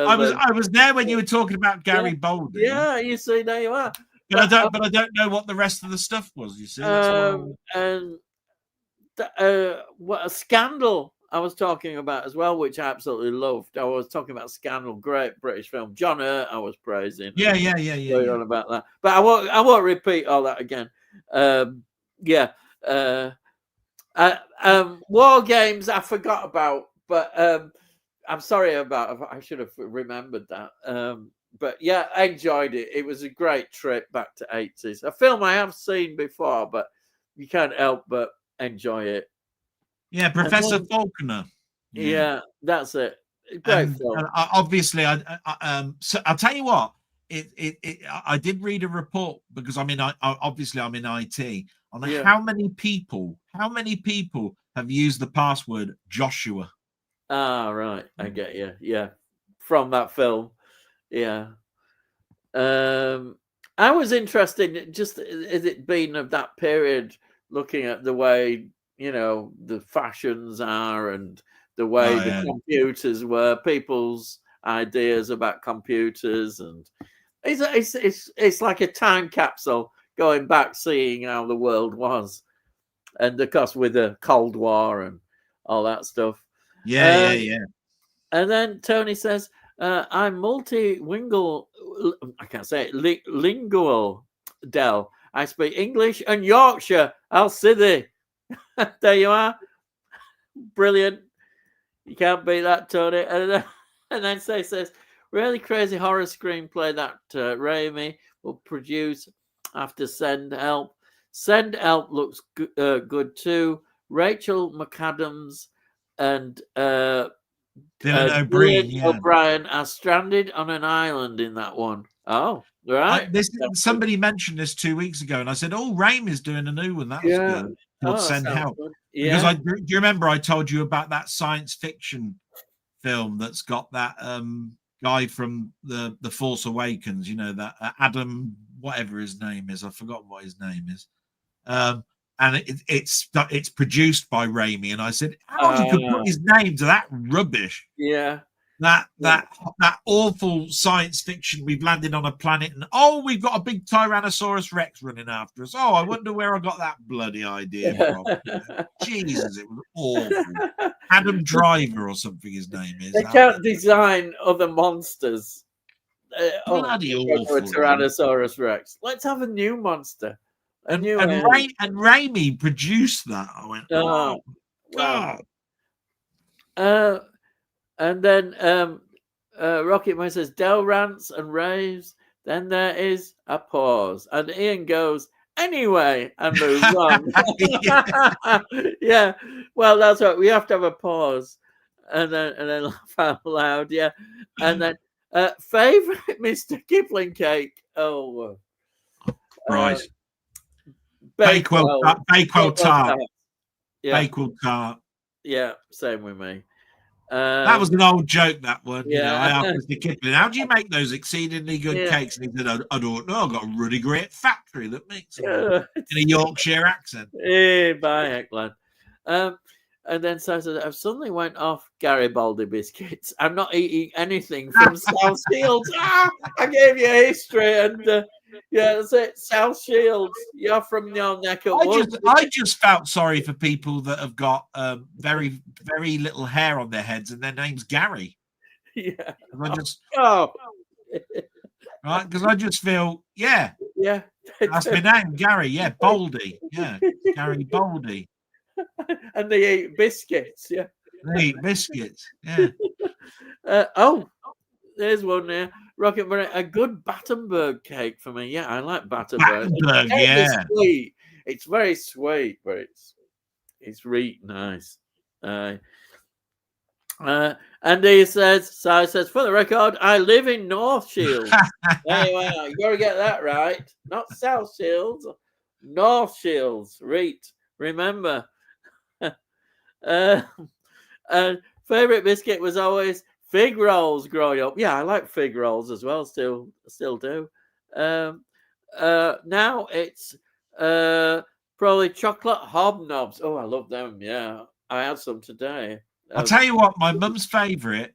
I was there when you were talking about Garibaldi. Yeah, you see, there you are. But I don't know what the rest of the stuff was. You see, and what a Scandal I was talking about as well, which I absolutely loved. I was talking about Scandal, great British film. John Hurt, I was praising. Yeah. On about that, but I won't repeat all that again. War games I forgot about, but I'm sorry about. I should have remembered that. But yeah, I enjoyed it. It was a great trip back to 80s. A film I have seen before, but you can't help but enjoy it. Yeah, Professor Faulkner. Yeah, that's it. Great film. Obviously, so I'll tell you what. I did read a report because I'm in IT on how many people have used the password Joshua. Ah, right. I get you. Yeah, from that film. Yeah. I was interested, just as it been of that period, looking at the way, the fashions are and the way the computers were, people's ideas about computers, and it's like a time capsule going back, seeing how the world was, and of course with the Cold War and all that stuff. Yeah. And then Tony says, I'm multilingual. I can't say it. Lingual, Del. I speak English and Yorkshire. Alcide. There you are. Brilliant. You can't beat that, Tony. And then says, really crazy horror screenplay that Raimi will produce after Send Help. Send Help looks good too. Rachel McAdams and Dylan O'Brien, O'Brien are stranded on an island in that one. Oh, right. Somebody mentioned this 2 weeks ago, and I said, "Oh, Raimi's doing a new one. That was good." Send help because do you remember I told you about that science fiction film that's got that guy from the Force Awakens? You know, that Adam, whatever his name is. I've forgotten what his name is. And it's produced by Raimi, and I said, "How you could put his name to that rubbish?" Yeah. That awful science fiction. We've landed on a planet, and we've got a big Tyrannosaurus Rex running after us. I wonder where I got that bloody idea from. Jesus, it was awful. Adam Driver or something his name is. They can't design other monsters. Bloody awful. A Tyrannosaurus Rex. Let's have a new monster. And Raimi produced that. I went, oh God. And then Rocketman says, Del rants and raves. Then there is a pause. And Ian goes, anyway, and moves on. Yeah. Well, that's right. We have to have a pause. And then laugh out loud. Yeah. And then favorite Mr. Kipling cake. Oh. Right. Bakewell tart. Yeah. Bakewell tart. Yeah, same with me. That was an old joke, that one. Yeah. You know, I asked Mr. Kipling, how do you make those exceedingly good cakes? And he said, I don't know. I've got a really great factory that makes them in a Yorkshire accent. Hey, bye, Eckland. And then so I said, I've suddenly went off Garibaldi biscuits. I'm not eating anything from South Shields. I gave you a history, and yeah, that's it. South Shields. You're from your neck of woods. I just felt sorry for people that have got very, very little hair on their heads, and their name's Gary. Yeah. Right, because I just feel, yeah, that's my name, Gary. Yeah, Baldy. Yeah, Gary Baldy. And they eat biscuits. Yeah, they eat biscuits. Yeah. There's one there. Rocket Bunny, a good Battenberg cake for me. Yeah, I like Battenberg. Yeah. Sweet. It's very sweet, but it's really nice. And he says, for the record, I live in North Shields. Anyway, you got to get that right. Not South Shields, North Shields. Remember. And favorite biscuit was always fig rolls growing up. Yeah, I like fig rolls as well. Still do. Now it's probably chocolate hobnobs. Oh, I love them. Yeah, I had some today. I'll tell you what, my mum's favorite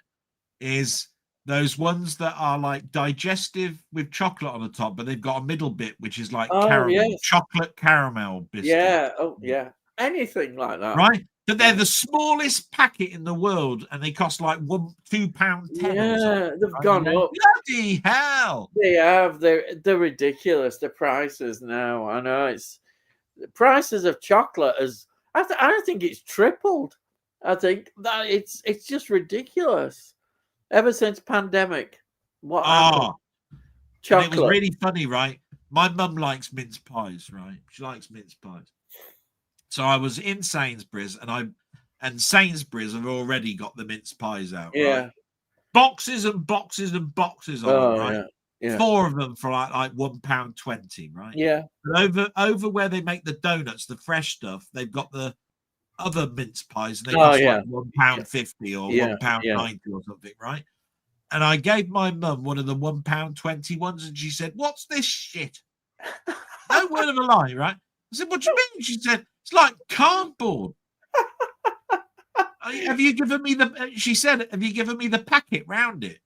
is those ones that are like digestive with chocolate on the top, but they've got a middle bit which is like caramel, chocolate caramel biscuit. Yeah. Oh, yeah. Anything like that. Right. But they're the smallest packet in the world, and they cost like £2.10. Yeah, they've gone up. Bloody hell! They have. They're ridiculous. The prices now. I know the prices of chocolate I think it's tripled. I think that it's just ridiculous. Ever since pandemic, what happened? Chocolate. And it was really funny, right? My mum likes mince pies, right? She likes mince pies. So I was in Sainsbury's, and Sainsbury's have already got the mince pies out. Yeah, right? Boxes and boxes and boxes of them, right? Yeah. 4 of them for like £1.20, right? Yeah. But over where they make the donuts, the fresh stuff, they've got the other mince pies, and they cost like £1.50 or £1.90 or something, right? And I gave my mum one of the £1.20 ones, and she said, "What's this shit?" No word of a lie, right? I said, "What do you mean?" She said, "It's like cardboard." Have you given me the? She said, "Have you given me the packet round it?"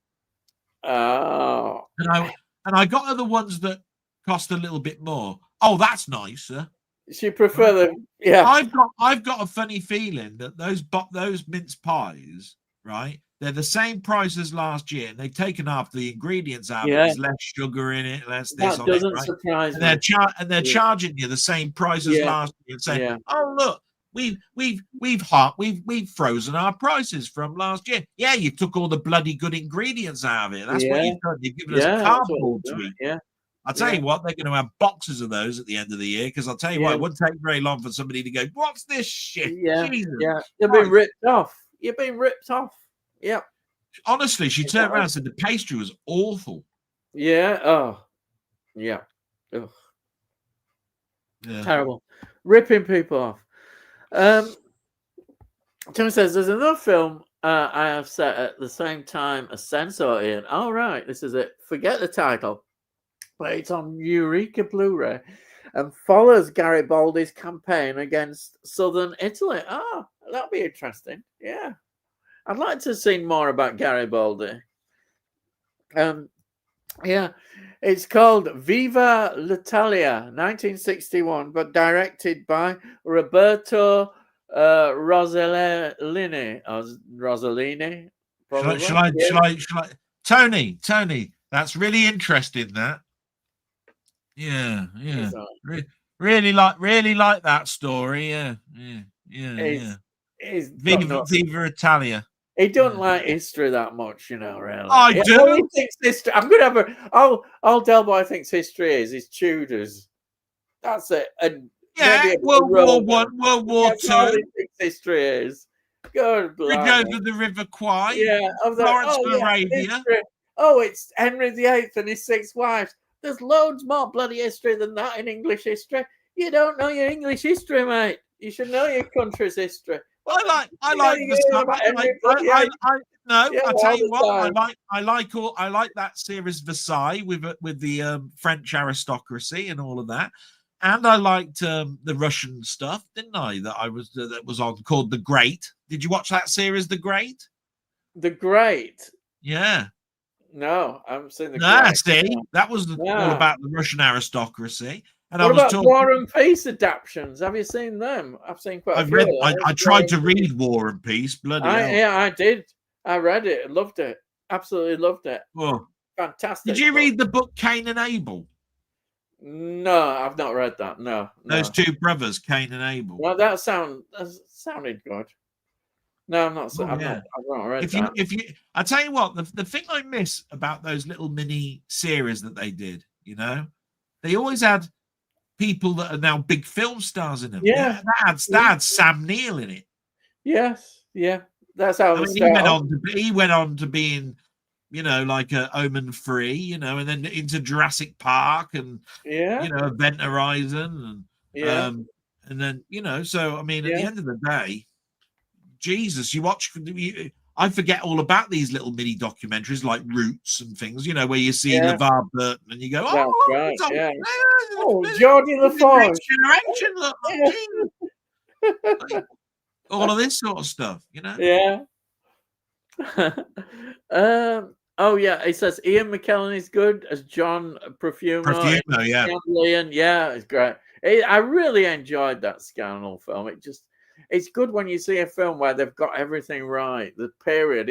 Oh. And I got her the ones that cost a little bit more. Oh, that's nicer. She prefer them. Yeah. I've got a funny feeling that those mince pies, right? They're the same price as last year, and they've taken half the ingredients out. There's less sugar in it, less this that on doesn't it, right? surprise me. They're charging you the same price as last year, and saying, "Oh, look, we've frozen our prices from last year." Yeah, you took all the bloody good ingredients out of it. That's what you've done. You've given us cardboard to eat. Yeah. I'll tell you what, they're going to have boxes of those at the end of the year, because I'll tell you what, it wouldn't take very long for somebody to go, what's this shit? Jesus You've been ripped off. You've been ripped off. Yep. Honestly, she turned around and said the pastry was awful. Yeah. Oh, yeah. Ugh. Yeah. Terrible. Ripping people off. Tony says there's another film I have set at the same time as Censor in. All right, this is it. Forget the title, but it's on Eureka Blu-ray and follows Garibaldi's campaign against southern Italy. Oh, that'll be interesting. Yeah, I'd like to see more about Garibaldi. Yeah, it's called Viva l'Italia, 1961, but directed by Roberto Rossellini. Rossellini. Shall I? Tony, that's really interesting. That. Yeah. Really like that story. Yeah. Viva Italia. He doesn't like history that much, really. I do. All he thinks history. I'm going to have all Delboy thinks history is Tudors. That's it. And World War One, World War Two. All he thinks history is. Good Bridge over the River Kwai. Yeah. Florence of Arabia. Oh, it's Henry VIII and his 6 wives. There's loads more bloody history than that in English history. You don't know your English history, mate. You should know your country's history. I like that series Versailles with the French aristocracy and all of that, and I liked the Russian stuff, didn't I? That was on, called The Great. Did you watch that series, The Great? The Great. Yeah. No, I haven't seen The Great. See, that was all about the Russian aristocracy. And what about War and Peace adaptations? Have you seen them? I've seen quite a few. I tried to read War and Peace. Bloody hell. Yeah, I did. I read it. Loved it. Absolutely loved it. Oh. Fantastic. Did you read the book Cain and Abel? No, I've not read that. No. Those two brothers, Cain and Abel. Well, that sounded good. No, I'm not. I've not read that. I tell you what, the thing I miss about those little mini series that they did, they always had people that are now big film stars in them. Yeah, that had Sam Neill in it. Yes, yeah, that's how he went on to being, like a Omen 3, and then into Jurassic Park and Event Horizon and then So I mean, at the end of the day, Jesus, I forget all about these little mini documentaries like Roots and things, where you see LeVar Burton and you go, Geordie LaForge. All of this sort of stuff, Yeah. He says Ian McKellen is good as John Profumo. Yeah, it's great. I really enjoyed that Scandal film. It's good when you see a film where they've got everything right. The period.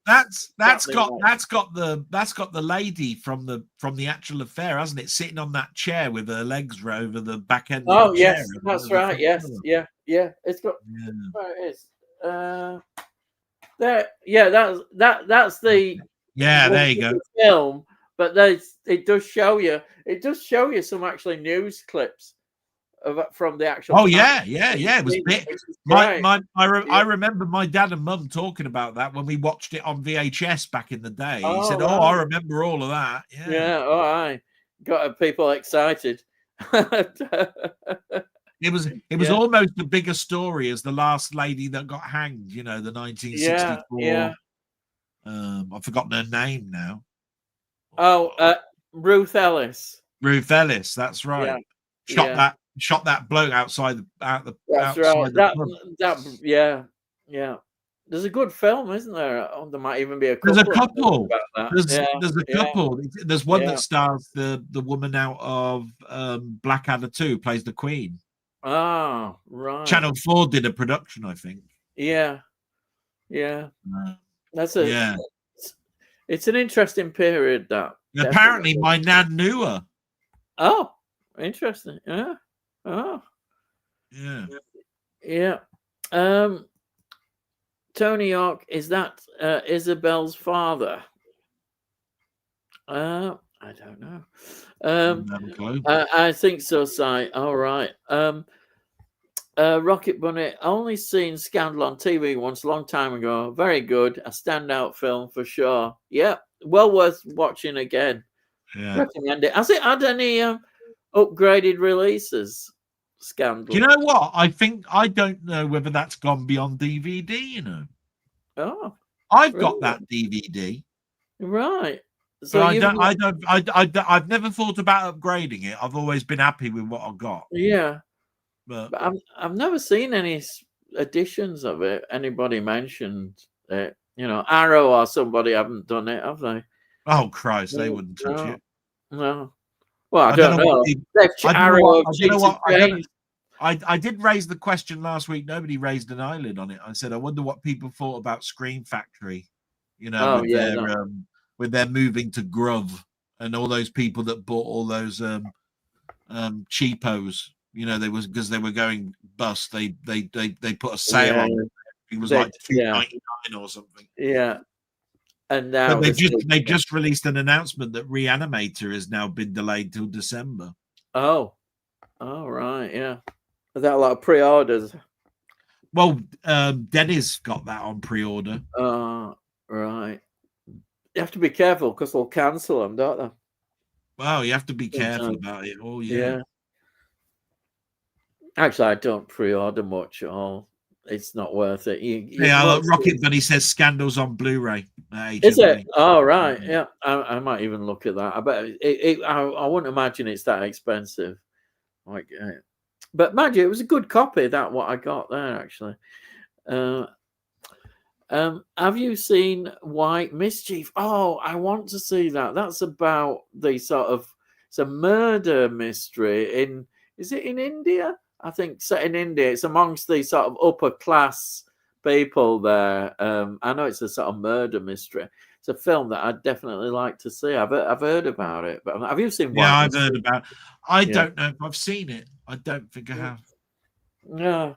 That's got the lady from the actual affair, hasn't it? Sitting on that chair with her legs over the back end. Oh, yes, that's right. Yes, yeah. It's got. Where it is. There. Yeah, that's the. Yeah, there you go. Film, but it does show you. It does show you some actually news clips from the actual. Oh yeah. It was big. I remember my dad and mum talking about that when we watched it on VHS back in the day. He said, I remember all of that. Yeah. I got people excited. It was almost a bigger story as the last lady that got hanged. The 1964. Yeah. I've forgotten her name now. Ruth Ellis. Ruth Ellis. That's right. Shot that bloke outside the. That's right. That There's a good film, isn't there? There might even be a couple. There's a couple. There's a couple. There's one that stars the woman out of Blackadder 2, plays the Queen. Oh, right. Channel 4 did a production, I think. Yeah. That's it's an interesting period. That apparently my nan knew her. Oh, interesting. Yeah. Oh. Yeah. Tony York, is that Isabel's father? I don't know. I think so, Si. All right. Rocket Bunny, only seen Scandal on TV once a long time ago. Very good. A standout film for sure. Yeah, well worth watching again. Yeah. Recommend it. Has it had any upgraded releases? Scandal. Do you know what? I don't know whether that's gone beyond DVD, you know. Oh. I've got that DVD. Right. So but I've never thought about upgrading it. I've always been happy with what I've got. Yeah. But I've never seen any editions of it. Anybody mentioned it? You know, Arrow or somebody haven't done it, have they? Oh Christ, they wouldn't touch it. No. Well, I don't know. I did raise the question last week. Nobody raised an eyelid on it. I said, I wonder what people thought about Scream Factory. You know, with their moving to Grove and all those people that bought all those cheapos. You know, because they were going bust. They put a sale on it. It was like $2.99 or something. Yeah. And now they just released an announcement that Reanimator has now been delayed till December. Oh, right, yeah. Is that a lot of pre-orders? Well, Denny's got that on pre-order. Right. You have to be careful because they'll cancel them, don't they? Well, you have to be careful about it. Oh, yeah. Actually, I don't pre-order much at all. It's not worth it. Rocket Bunny says Scandal's on Blu-ray. Is it? Oh, right. Yeah, I might even look at that. I bet I wouldn't imagine it's that expensive. Like, but mind you, it was a good copy. That what I got there actually. Have you seen White Mischief? Oh, I want to see that. That's about the sort of it's a murder mystery in. Is it in India? I think set in India. It's amongst the sort of upper class people there. I know it's a sort of murder mystery. It's a film that I'd definitely like to see. I've heard about it, but have you seen? Yeah, I've heard about it. I don't know if I've seen it. I don't think I have. No,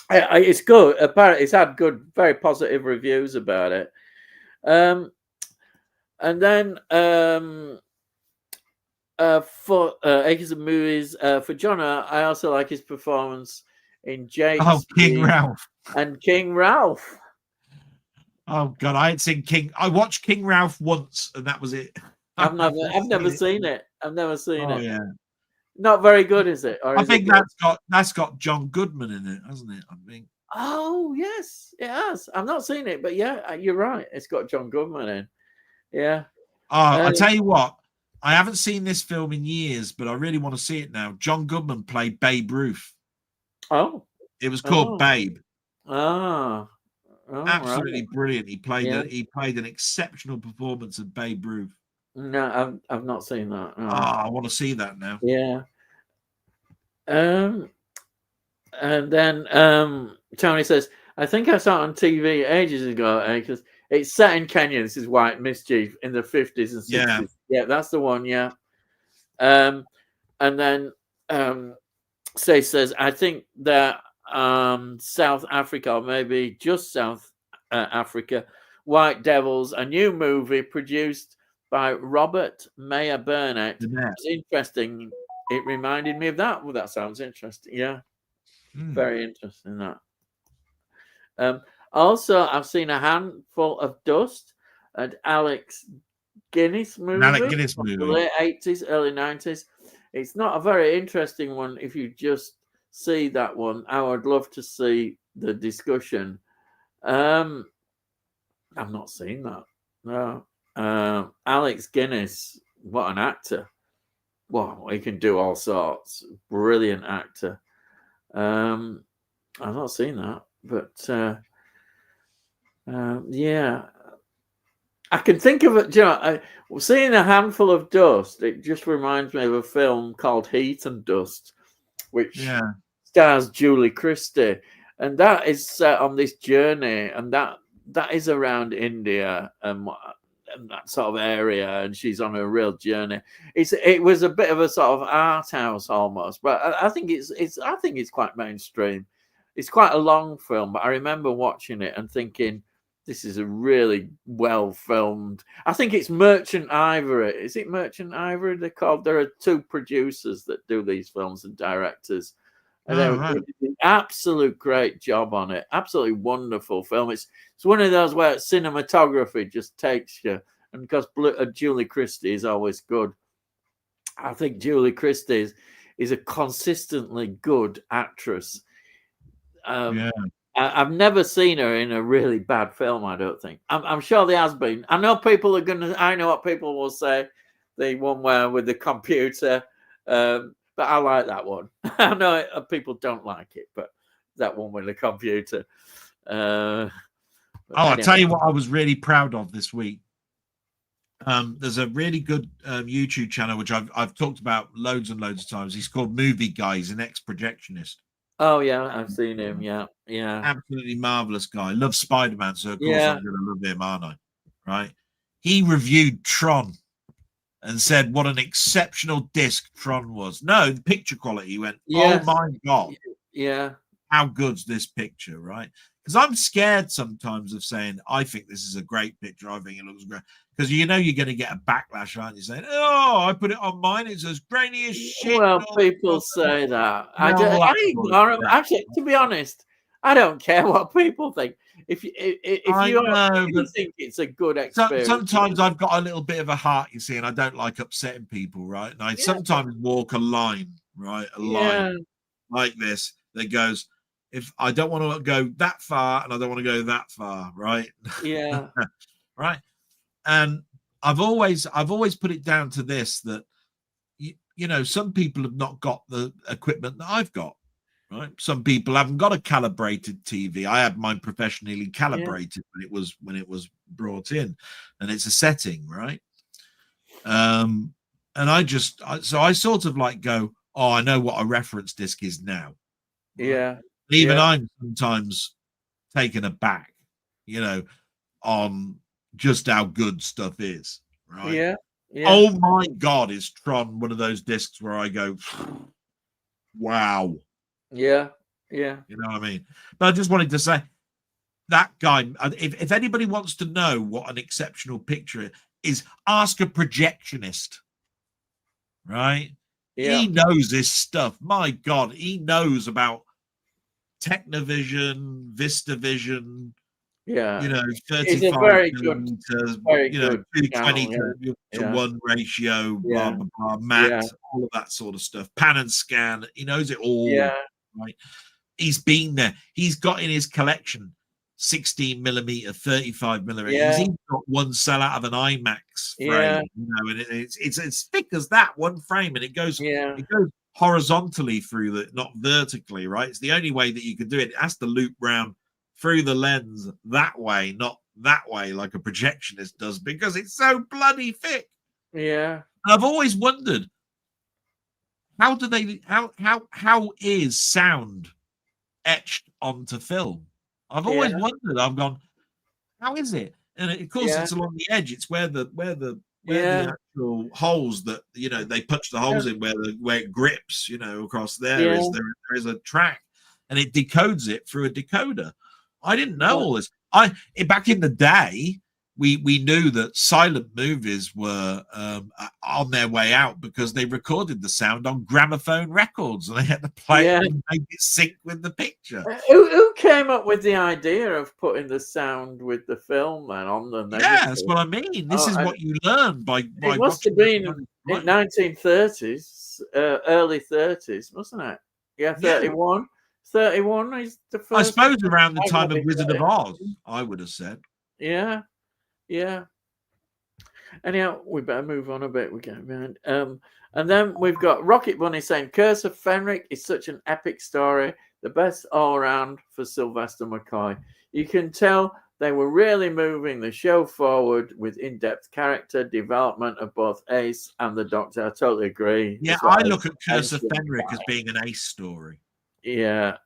it's good. Apparently, it's had good, very positive reviews about it. And then for Acres of Movies, for John, I also like his performance in Jake. Oh, King Ralph. And King Ralph. Oh God, I had seen King. I watched King Ralph once, and that was it. I've never seen it. I've never seen it. Yeah, not very good, is it? Or I think that's got John Goodman in it, hasn't it? I think. Oh yes, it has. I've not seen it, but yeah, you're right. It's got John Goodman in. Yeah. I tell you what, I haven't seen this film in years, but I really want to see it now. John Goodman played Babe Ruth. Oh. It was called Babe. Oh, absolutely brilliant. He played an exceptional performance of Babe Ruth. No, I've not seen that. No. I want to see that now. Yeah. And then Tony says, I think I saw it on TV ages ago because it's set in Kenya. This is White Mischief in the 50s and 60s. Yeah, that's the one. Yeah. And then Say says, I think that South Africa, or maybe just South Africa, White Devils, a new movie produced by Robert Mayer Burnett. It's interesting. It reminded me of that. Well, that sounds interesting. Yeah. Very interesting, that. Also, I've seen A Handful of Dust, and Alex Guinness movie. The late 80s, early 90s. It's not a very interesting one if you just see that one. I would love to see the discussion. I've not seen that. No. Alex Guinness, what an actor. Wow, he can do all sorts. Brilliant actor. I've not seen that, but yeah. I can think of it, seeing A Handful of Dust, it just reminds me of a film called Heat and Dust, which stars Julie Christie. And that is set on this journey, and that is around India and that sort of area, and she's on a real journey. It was a bit of a sort of art house almost, but I think it's quite mainstream. It's quite a long film, but I remember watching it and thinking, this is a really well filmed. I think it's Merchant Ivory. Is it Merchant Ivory? They're called. There are two producers that do these films and directors, and they did an absolute great job on it. Absolutely wonderful film. It's one of those where cinematography just takes you, and because Julie Christie is always good. I think Julie Christie is a consistently good actress. I've never seen her in a really bad film. I don't think. I'm sure there has been. I know people are gonna. I know what people will say. The one where with the computer, but I like that one. I know people don't like it, but that one with the computer. Anyway. I'll tell you what I was really proud of this week. There's a really good YouTube channel which I've talked about loads and loads of times. He's called Movie Guy. He's an ex-projectionist. Oh yeah, I've seen him. Yeah. Absolutely marvelous guy. Loves Spider-Man, so of course I'm going to love him, aren't I? Right? He reviewed Tron and said what an exceptional disc Tron was. No, the picture quality. He went, oh my god, how good's this picture, right? Because I'm scared sometimes of saying I think this is a great picture. I think it looks great. Because you're going to get a backlash, aren't you? Saying, "Oh, I put it on mine; it's as grainy as shit." Well, people say that. I ignore them. Actually, to be honest, I don't care what people think. If you think it's a good experience, sometimes I've got a little bit of a heart, you see, and I don't like upsetting people, right? And I sometimes walk a line, right, line like this that goes, if I don't want to go that far, and I don't want to go that far, right? Yeah, right. And I've always put it down to this, that you know, some people have not got the equipment that I've got, right? Some people haven't got a calibrated TV. I had mine professionally calibrated when it was brought in, and it's a setting, right? And I sort of like go, oh, I know what a reference disc is now. Right? Even I'm sometimes taken aback, you know, on just how good stuff is, right? Oh my god, is Tron one of those discs where I go, wow. You know what I mean? But I just wanted to say, that guy, if anybody wants to know what an exceptional picture is, ask a projectionist, right? He knows this stuff. My god, he knows about Technovision, VistaVision, you know, 35 millimeters, you know, 220 to 1 ratio, blah blah blah, matte, all of that sort of stuff. Pan and scan, he knows it all. Right? He's been there. He's got in his collection 16 millimeter, 35 millimeter. He's even got one cell out of an IMAX frame, you know, and it's as thick as that one frame, and it goes horizontally through the, not vertically, right? It's the only way that you can do it. It has to loop round through the lens that way, not that way like a projectionist does, because it's so bloody thick. And I've always wondered, how is sound etched onto film? I've always wondered. I've gone, how is it? And of course it's along the edge. It's where the actual holes that, you know, they punch the holes in, where it grips, you know, across there is a track, and it decodes it through a decoder. I didn't know all this. Back in the day, we knew that silent movies were on their way out because they recorded the sound on gramophone records, and they had to play it and make it sync with the picture. Who came up with the idea of putting the sound with the film and on the negative? Yeah, that's what I mean. This is what you learn by it must have been in 1930s, early 30s, wasn't it? 31. 31 is the first. I suppose around the time of Wizard of Oz, I would have said. Yeah. Anyhow, we better move on a bit. We're getting behind. And then we've got Rocket Bunny saying, Curse of Fenric is such an epic story. The best all around for Sylvester McCoy. You can tell they were really moving the show forward with in-depth character development of both Ace and the Doctor. I totally agree. Yeah, I look at Curse of Fenric as being an Ace story. Yeah.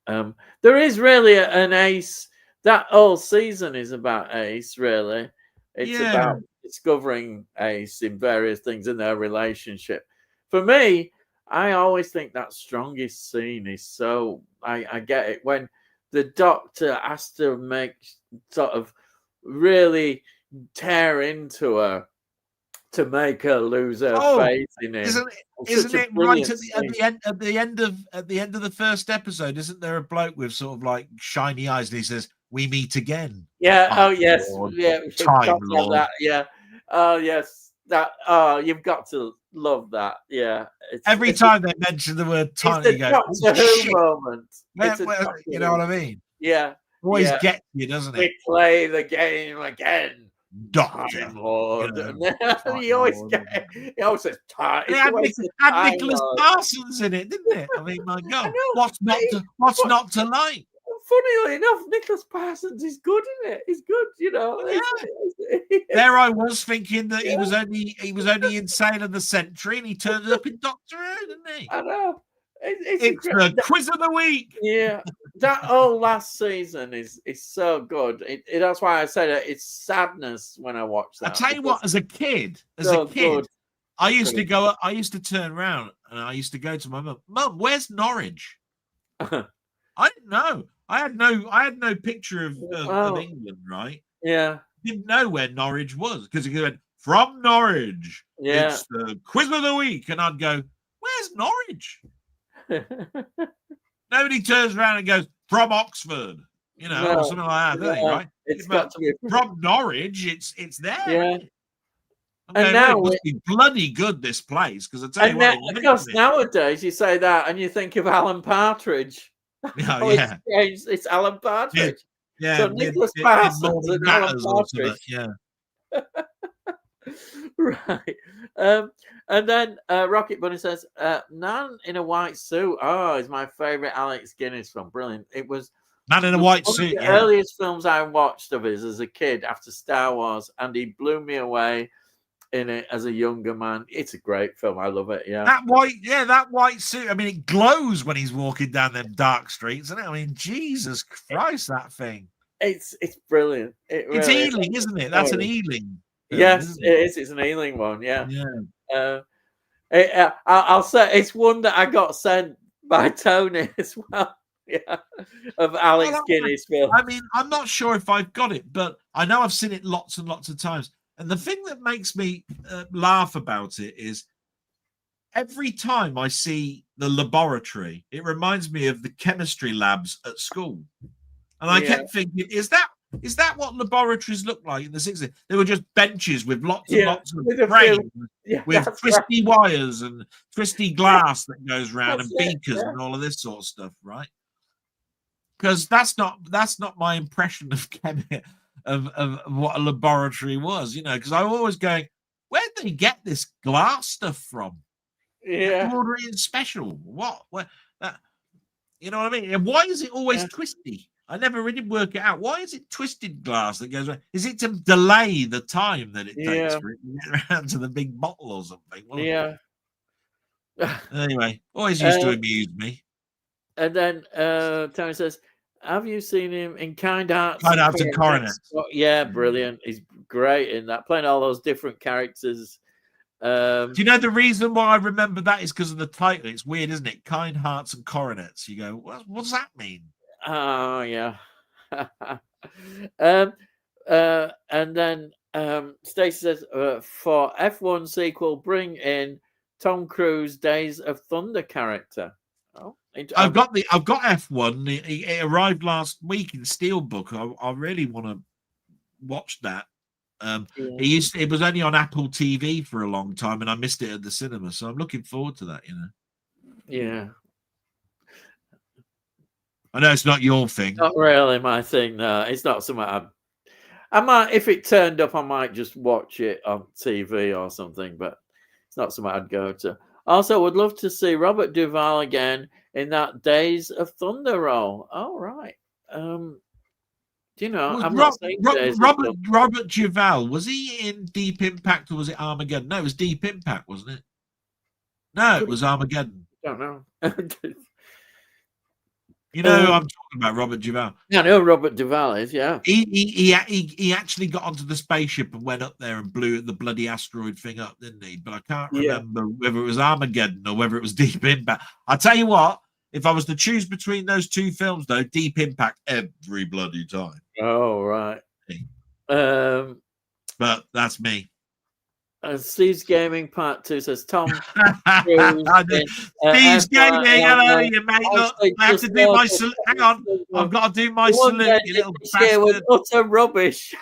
There is really an Ace. That whole season is about Ace, really. It's about discovering Ace in various things in their relationship. For me, I always think that strongest scene is so... I get it. When the Doctor has to make sort of really tear into her to make her lose her faith in him. Isn't it right at the end of the first episode? Isn't there a bloke with sort of like shiny eyes, and he says, "We meet again." Yeah. Time Oh yes. Lord, Yeah. Time Lord. That. Yeah. Oh yes. That. Oh, you've got to love that. Yeah. Every time they mention the word time, it's you go, Doctor Who moment. You know what I mean? Yeah. Always gets you, doesn't it? We play the game again. Doctor Time Lord. You know, he always says time. It had Nicholas Parsons in it, didn't it? I mean, my God, what's not to like? Funnily enough, Nicholas Parsons is good in it. He's good, you know. Yeah. There I was thinking that he was only in Sale of the Century, and he turned up in Doctor Who, didn't he? I know. It's the quiz of the week. Yeah, that whole last season is so good. That's why I said it's sadness when I watch that. I tell you what, as a kid, good. I used to turn around and I used to go to my mum. Mum, where's Norwich? I didn't know. I had no picture of England, right? Yeah. Didn't know where Norwich was because he went from Norwich. Yeah. It's the quiz of the week, and I'd go, "Where's Norwich?" Nobody turns around and goes from Oxford, or something like that, do they, right? It's got to be from Norwich. It's there. Yeah. And now it must be bloody good, this place, because I tell you what. Of course, nowadays you say that and you think of Alan Partridge. Oh, yeah. It's Alan Partridge. Yeah. So Nicholas Parsons and Alan Partridge. Yeah. Right. And then Rocket Bunny says, "Man in a White Suit." Oh, is my favorite Alex Guinness film. Brilliant. It was Man in a White Suit. The earliest films I watched of his as a kid after Star Wars, and he blew me away in it as a younger man. It's a great film. I love it. Yeah. That white suit. I mean, it glows when he's walking down them dark streets, isn't it? I mean, Jesus Christ, that thing. It's brilliant. It's Ealing, isn't it? That's an Ealing. Yes, it is. It's an Ealing one. Yeah. Yeah. I'll say it's one that I got sent by Tony as well. Yeah, of Alex Guinness film. I mean, I'm not sure if I've got it, but I know I've seen it lots and lots of times. And the thing that makes me laugh about it is every time I see the laboratory, it reminds me of the chemistry labs at school. And I kept thinking, is that what laboratories looked like in the 60s? They were just benches with lots and lots of frames with twisty wires and twisty glass that goes around and beakers and all of this sort of stuff, right? Because that's not my impression of of what a laboratory was, because I'm always going, where did they get this glass stuff from? Yeah. Ordering special. What? You know what I mean? And why is it always twisty? I never really work it out. Why is it twisted glass that goes around? Is it to delay the time that it takes for it to get around to the big bottle or something? Yeah. Anyway, always used to amuse me. And then Tony says, "Have you seen him in Kind Hearts and Coronets?" Oh, yeah, brilliant. He's great in that, playing all those different characters. Do you know the reason why I remember that is because of the title? It's weird, isn't it? Kind Hearts and Coronets. You go, what does that mean? Oh, yeah. And then Stacey says, for F1 sequel, bring in Tom Cruise Days of Thunder character. Oh, I've got F1. It arrived last week in Steelbook. I really want to watch that. It was only on Apple TV for a long time, and I missed it at the cinema. So I'm looking forward to that. Yeah. I know it's not your thing. Not really my thing. No, it's not something I might, if it turned up, I might just watch it on TV or something, but it's not something I'd go to. Also, would love to see Robert Duvall again in that Days of Thunder role. Oh, right. I'm not saying Robert Duvall, was he in Deep Impact or was it Armageddon? No, it was Deep Impact, wasn't it? No, it was Armageddon. I don't know. I'm talking about Robert Duvall. Yeah, I know Robert Duvall is, yeah. He actually got onto the spaceship and went up there and blew the bloody asteroid thing up, didn't he? But I can't remember whether it was Armageddon or whether it was Deep Impact. I'll tell you what, if I was to choose between those two films, though, Deep Impact every bloody time. Oh, right. That's me. Steve's Gaming Part 2 says Tom. Steve's Gaming. Hello, you mate. Look, I have to do my salute. Hang on, I've got to do my salute, you little bastard. Utter rubbish.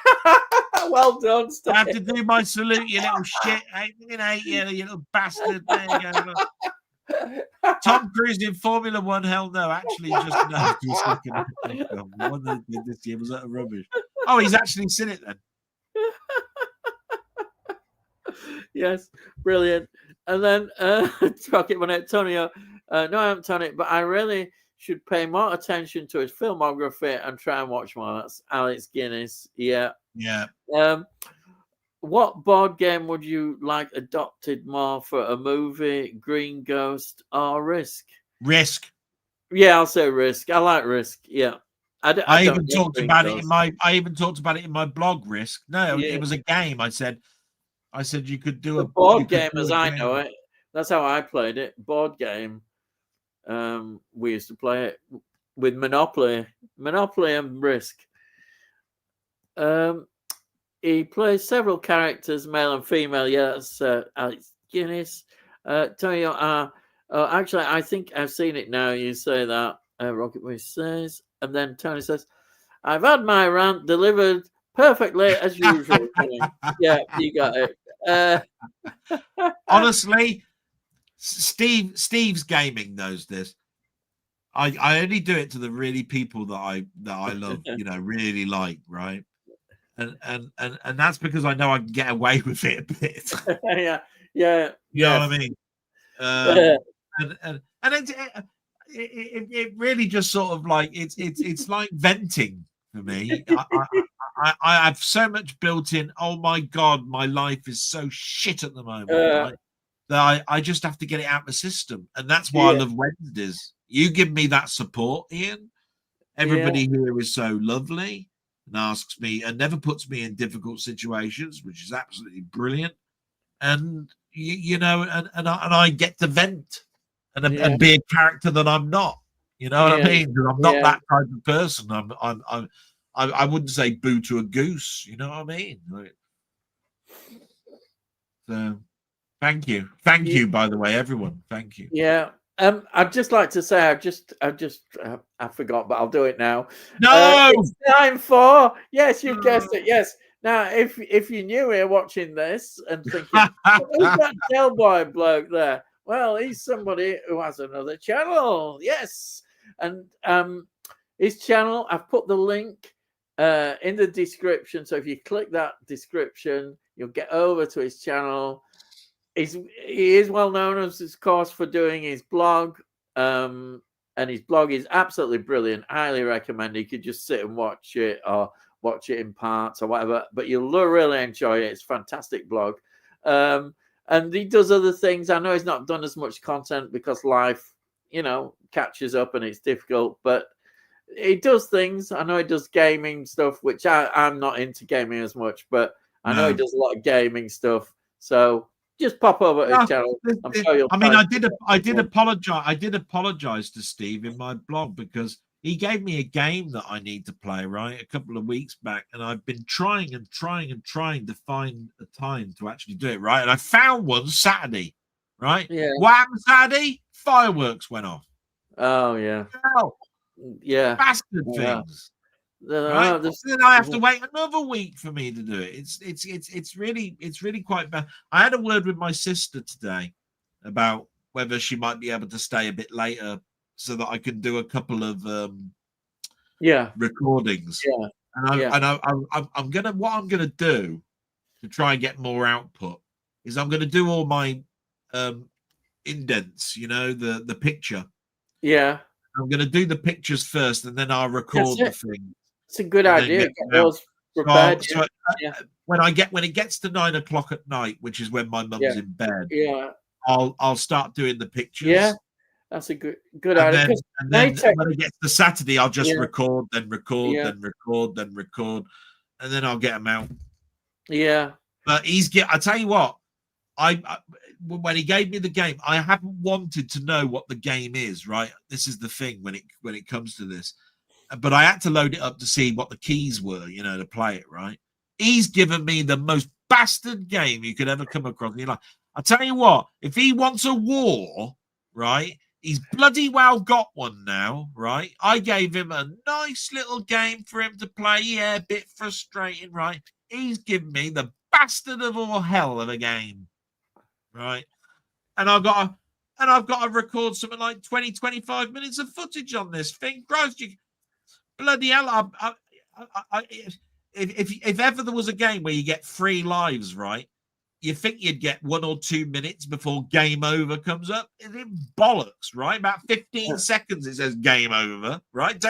Well done, Steve. I have to do my salute, you little shit. You little bastard. There you go. Look. Tom Cruise in Formula One? Hell no. Actually, just no. What they did this year was utter rubbish. Oh, he's actually seen it then. Yes, brilliant. And then Rocket Money Antonio. No, I haven't done it, but I really should pay more attention to his filmography and try and watch more. That's Alex Guinness. Yeah. Yeah. What board game would you like adopted more for a movie? Green Ghost or Risk? Risk. Yeah, I'll say Risk. I like Risk. Yeah. I even talked about it in my blog. Risk. No, it was a game. I said you could do a board game as I know it. That's how I played it. Board game. We used to play it with Monopoly and Risk. He plays several characters, male and female. Yeah, that's Alex Guinness. Tony, actually, I think I've seen it now. You say that. Rocket Boy says. And then Tony says, I've had my rant delivered perfectly as usual. Yeah, you got it. Honestly, Steve's Gaming knows this. I only do it to the really people that I love, really like, right? And that's because I know I can get away with it a bit. Yeah. You know what I mean? And it really just sort of like it's like venting for me. I have so much built in. Oh my God, my life is so shit at the moment, right? That I just have to get it out of the system, and that's why I love Wednesdays. You give me that support, Ian. Everybody here is so lovely and asks me and never puts me in difficult situations, which is absolutely brilliant. And and I get to vent and be a character that I'm not. You know what I mean? I'm not that type of person. I wouldn't say boo to a goose. You know what I mean? So, thank you. By the way, everyone. Thank you. Yeah. I'd just like to say, I forgot, but I'll do it now. No, it's time for yes, you guessed it. Yes. Now, if you're new here watching this and thinking, who's that Delboy bloke there? Well, he's somebody who has another channel. Yes, and his channel, I've put the link in the description. So if you click that description, you'll get over to his channel. He is well known, of course, for doing his blog, and his blog is absolutely brilliant. Highly recommend it. You could just sit and watch it, or watch it in parts, or whatever. But you'll really enjoy it. It's a fantastic blog, and he does other things. I know he's not done as much content because life, catches up and it's difficult. But he does things. I know he does gaming stuff, which I'm not into gaming as much, but I know he does a lot of gaming stuff. So just pop over to his channel. I'm sure you'll. I did apologize. I did apologize to Steve in my blog because he gave me a game that I need to play right a couple of weeks back, and I've been trying to find a time to actually do it right. And I found one Saturday, right? Yeah. What happened Saturday? Fireworks went off. Oh yeah. Yeah. Bastard things. Right? Then I have to wait another week for me to do it. It's really quite bad. I had a word with my sister today about whether she might be able to stay a bit later so that I can do a couple of recordings. Yeah. And I'm gonna do to try and get more output is I'm gonna do all my indents, the picture. Yeah. I'm gonna do the pictures first and then I'll record the thing. It's a good idea. Get those prepared. So when it gets to 9 o'clock at night, which is when my mum's in bed, I'll start doing the pictures. Yeah, that's a good idea. And then when it gets to Saturday, I'll just record, then record, then record, then record, and then I'll get them out. Yeah, but I tell you what, when he gave me the game, I haven't wanted to know what the game is. Right, this is the thing when it comes to this. But I had to load it up to see what the keys were, to play it, right? He's given me the most bastard game you could ever come across in your life. I tell you what, if he wants a war, right, he's bloody well got one now, right? I gave him a nice little game for him to play. Yeah, a bit frustrating, right? He's given me the bastard of all hell of a game, right? And I've got to record something like 20, 25 minutes of footage on this thing. Christ, you bloody hell! If ever there was a game where you get 3 lives, right? You think you'd get 1 or 2 minutes before game over comes up. It's bollocks, right? About 15 seconds it says game over, right?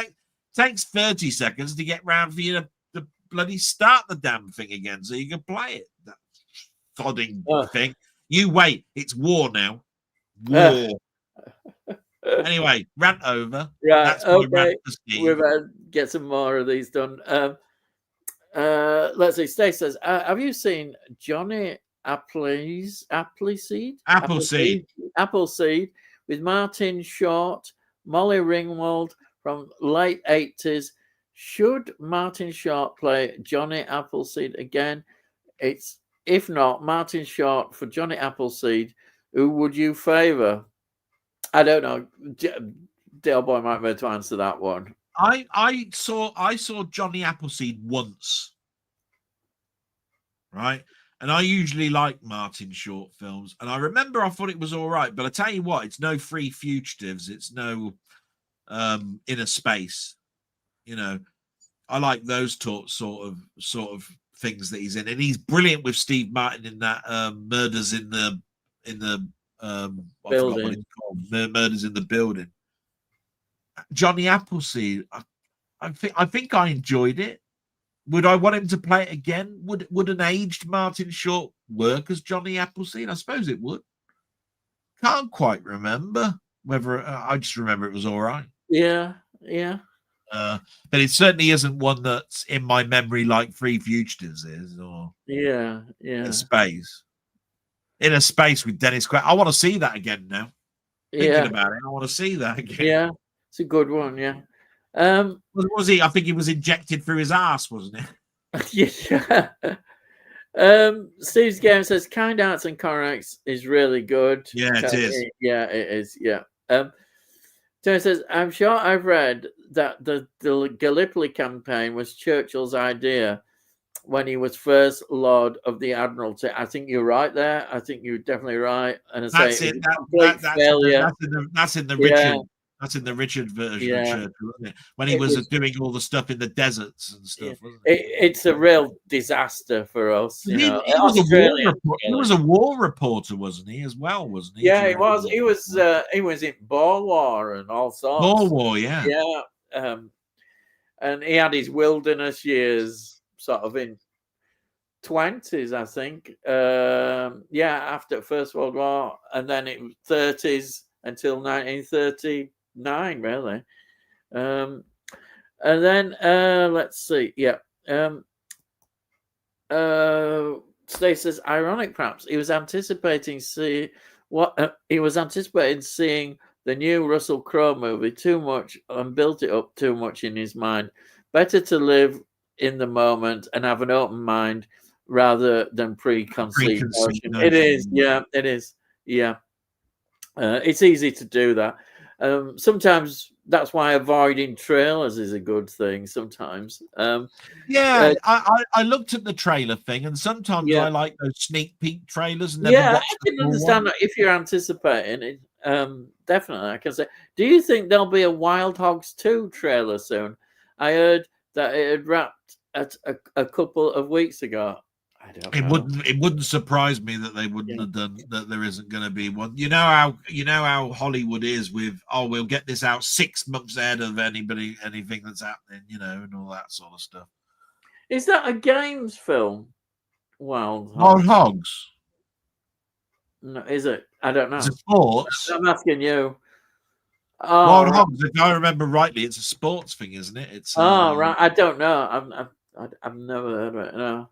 Takes 30 seconds to get round for you to bloody start the damn thing again so you can play it. That fodding thing. You wait. It's war now. War. Anyway, rant over. Right. That's my rant for Steve. We're about to get some more of these done. Let's see. Stacey says, have you seen Johnny Appleseed with Martin Short, Molly Ringwald from late 80s? Should Martin Short play Johnny Appleseed again? It's if not Martin Short for Johnny Appleseed. Who would you favour? I don't know. Delboy might be able to answer that one. I saw Johnny Appleseed once, right? And I usually like Martin Short films. And I remember I thought it was all right. But I tell you what, it's no Three Fugitives. It's no Inner Space. You know, I like those sort of things that he's in. And he's brilliant with Steve Martin in that Murders in the I forgot what it's called. Murders in the Building. Johnny Appleseed, I think I enjoyed it. Would I want him to play it again? Would an aged Martin Short work as Johnny Appleseed? I suppose it would. Can't quite remember whether I just remember it was all right. Yeah. But it certainly isn't one that's in my memory like Three Fugitives is, or In Space. Inner Space with Dennis Quaid. I want to see that again now. Thinking about it, I want to see that again. Yeah, it's a good one. Yeah. Was he? I think he was injected through his ass, wasn't it? Yeah. Steve's Game says Kind Arts and Correx is really good. Yeah, it is. Yeah, it is. Yeah. Tony says, I'm sure I've read that the Gallipoli campaign was Churchill's idea when he was first Lord of the Admiralty. I think you're right there. I think you're definitely right. And that's it. That's in the Richard. That's in the Richard version of Churchill, isn't it? When he was doing all the stuff in the deserts and stuff. Wasn't it? It's a real disaster for us. He was a war reporter, wasn't he? As well, wasn't he? Yeah, he was. He was in Boer War and all sorts. Boer War, yeah. Yeah. And he had his wilderness years sort of in 20s, I think. After First World War, and then it was 30s until 1930. 9 really, and then let's see. Stacey says, ironic perhaps he was anticipating seeing the new Russell Crowe movie too much and built it up too much in his mind. Better to live in the moment and have an open mind rather than preconceived notion. It is. It's easy to do that. Sometimes that's why avoiding trailers is a good thing. Sometimes, I looked at the trailer thing, and sometimes I like those sneak peek trailers. And I can understand that if you're anticipating it. Definitely, I can say. Do you think there'll be a Wild Hogs 2 trailer soon? I heard that it had wrapped at a couple of weeks ago. It wouldn't surprise me that they wouldn't have done that. There isn't going to be one. You know how Hollywood is with we'll get this out 6 months ahead of anything that's happening, and all that sort of stuff. Is that a games film? Wild Hogs. No, is it? I don't know. It's a sports. I'm asking you. Wild Hogs. If I remember rightly, it's a sports thing, isn't it? It's right. I don't know. I've never heard of it. No.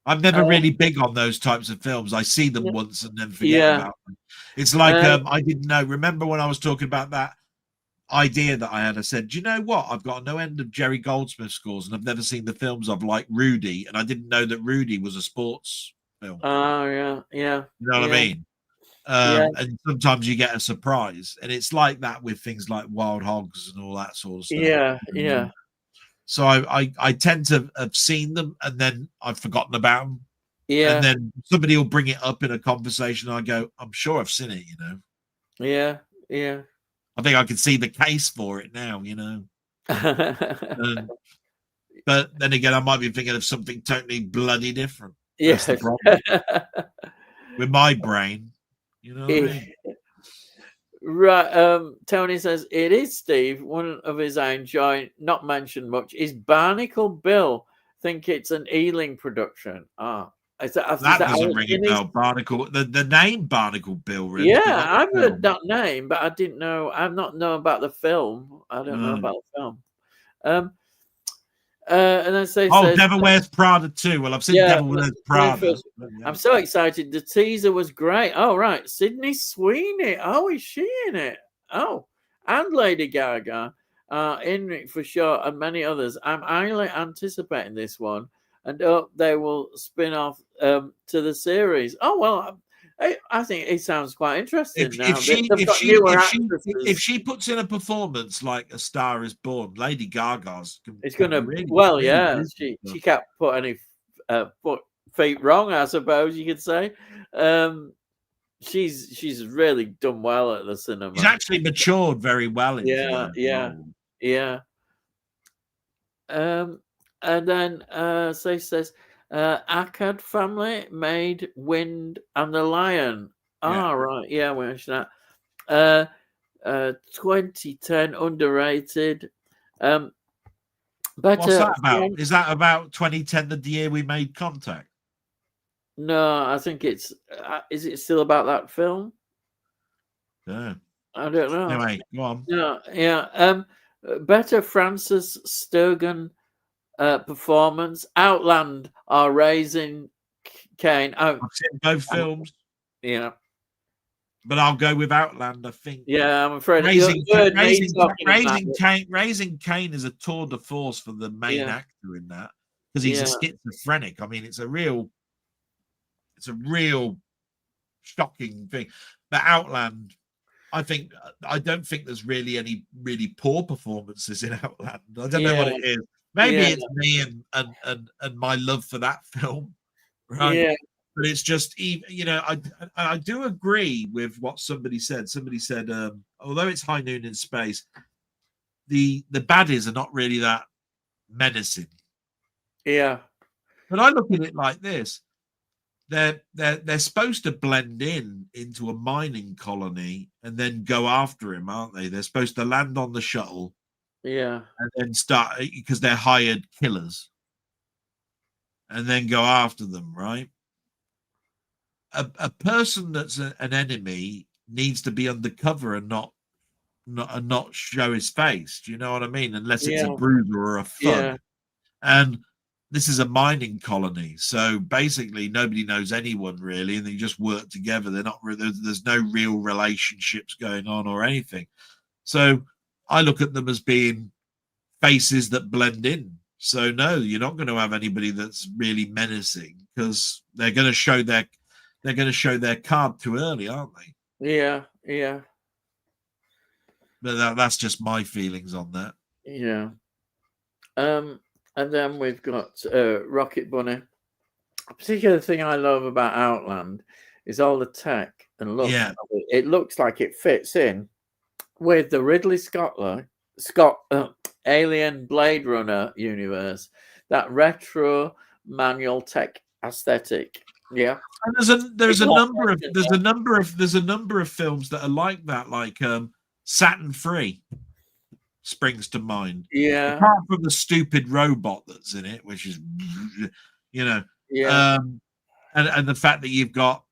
I'm never really big on those types of films. I see them once and then forget about them. It's like I didn't know. Remember when I was talking about that idea that I had. I said, do you know what? I've got no end of Jerry Goldsmith scores, and I've never seen the films of, like Rudy, and I didn't know that Rudy was a sports film. Oh, yeah, yeah. You know what I mean? Yeah. And sometimes you get a surprise, and it's like that with things like Wild Hogs and all that sort of stuff. Yeah. So I tend to have seen them, and then I've forgotten about them. Yeah. And then somebody will bring it up in a conversation. And I go, I'm sure I've seen it, Yeah. I think I can see the case for it now, but then again, I might be thinking of something totally bloody different. That's the problem with my brain. You know what I mean? Right. Tony says it is Steve. One of his I enjoy, not mentioned much, is Barnacle Bill. Think it's an Ealing production. That doesn't ring a bell. Barnacle, the name Barnacle Bill, really. Yeah, I've heard that name, but I didn't know. I've not known about the film. I don't know about the film. And then says, Devil Wears Prada too. Well, I've seen Devil Wears Prada. I'm so excited. The teaser was great. Oh, right. Sydney Sweeney. Oh, is she in it? Oh, and Lady Gaga in it for sure, and many others. I'm highly anticipating this one, and they will spin off to the series. Oh, well, I think it sounds quite interesting now. If she puts in a performance like A Star Is Born, Lady Gaga's it's going to really she can't put any feet wrong, I suppose you could say. She's really done well at the cinema. She's actually matured very well. Yeah. And then says. Akkad family made Wind and the Lion. Right. Yeah, we mentioned that. 2010 underrated. What's that about? Is that about 2010, the year we made contact? No, I think it's. Is it still about that film? Yeah. I don't know. Anyway, go on. Yeah. Better Francis Sturgeon performance. Outland are Raising Cain. I've seen both films. Yeah. But I'll go with Outland, I think. Yeah, I'm afraid Raising Cain is a tour de force for the main actor in that, because he's a schizophrenic. I mean, it's a real shocking thing. But Outland, I don't think there's really any really poor performances in Outland. I don't know what it is. Maybe it's me and my love for that film, right? Yeah. But it's just, I do agree with what somebody said. Somebody said, although it's High Noon in Space, the baddies are not really that menacing. Yeah. But I look at it like this: they're supposed to blend into a mining colony and then go after him, aren't they? They're supposed to land on the shuttle. Yeah. And then start, because they're hired killers, and then go after them, right? A person that's an enemy needs to be undercover and not show his face. Do you know what I mean? Unless it's a bruiser or a thug. Yeah. And this is a mining colony, so basically nobody knows anyone really, and they just work together. They're not. There's no real relationships going on or anything. So I look at them as being faces that blend in. So no, you're not going to have anybody that's really menacing, because they're going to show their card too early, aren't they? Yeah. But that's just my feelings on that. Yeah. And then we've got Rocket Bunny. A particular thing I love about Outland is all the tech and look. Yeah. It looks like it fits in with the Ridley Scott Alien Blade Runner universe, that retro manual tech aesthetic. Yeah, and there's a number of films that are like that, like Saturn 3 springs to mind. Yeah, apart from the stupid robot that's in it, which is, and the fact that you've got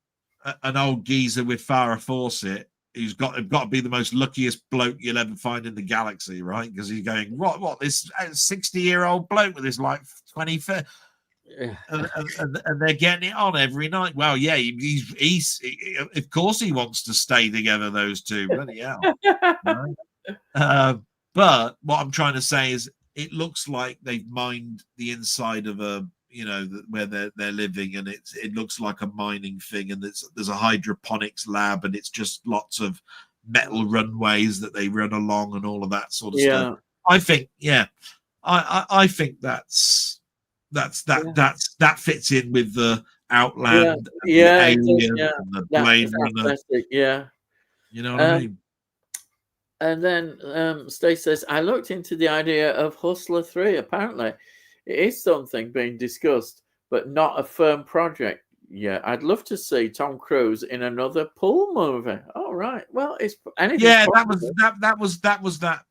an old geezer with Farrah Fawcett, who's got to be the most luckiest bloke you'll ever find in the galaxy, right? Because he's going, what this 60-year-old bloke with his like 25, and they're getting it on every night. Well, yeah, he's of course he wants to stay together, those two. Bloody hell. Right? But what I'm trying to say is, it looks like they've mined the inside of a, where they're living, and it looks like a mining thing, and there's a hydroponics lab, and it's just lots of metal runways that they run along and all of that sort of stuff. I think, I think that fits in with the Outland, and the Alien, and the Blade Runner. Yeah. You know what I mean? And then Stacey says, I looked into the idea of Hustler 3. Apparently, it is something being discussed, but not a firm project yet. I'd love to see Tom Cruise in another pool movie. All right. Well, it's anything. Yeah, that was that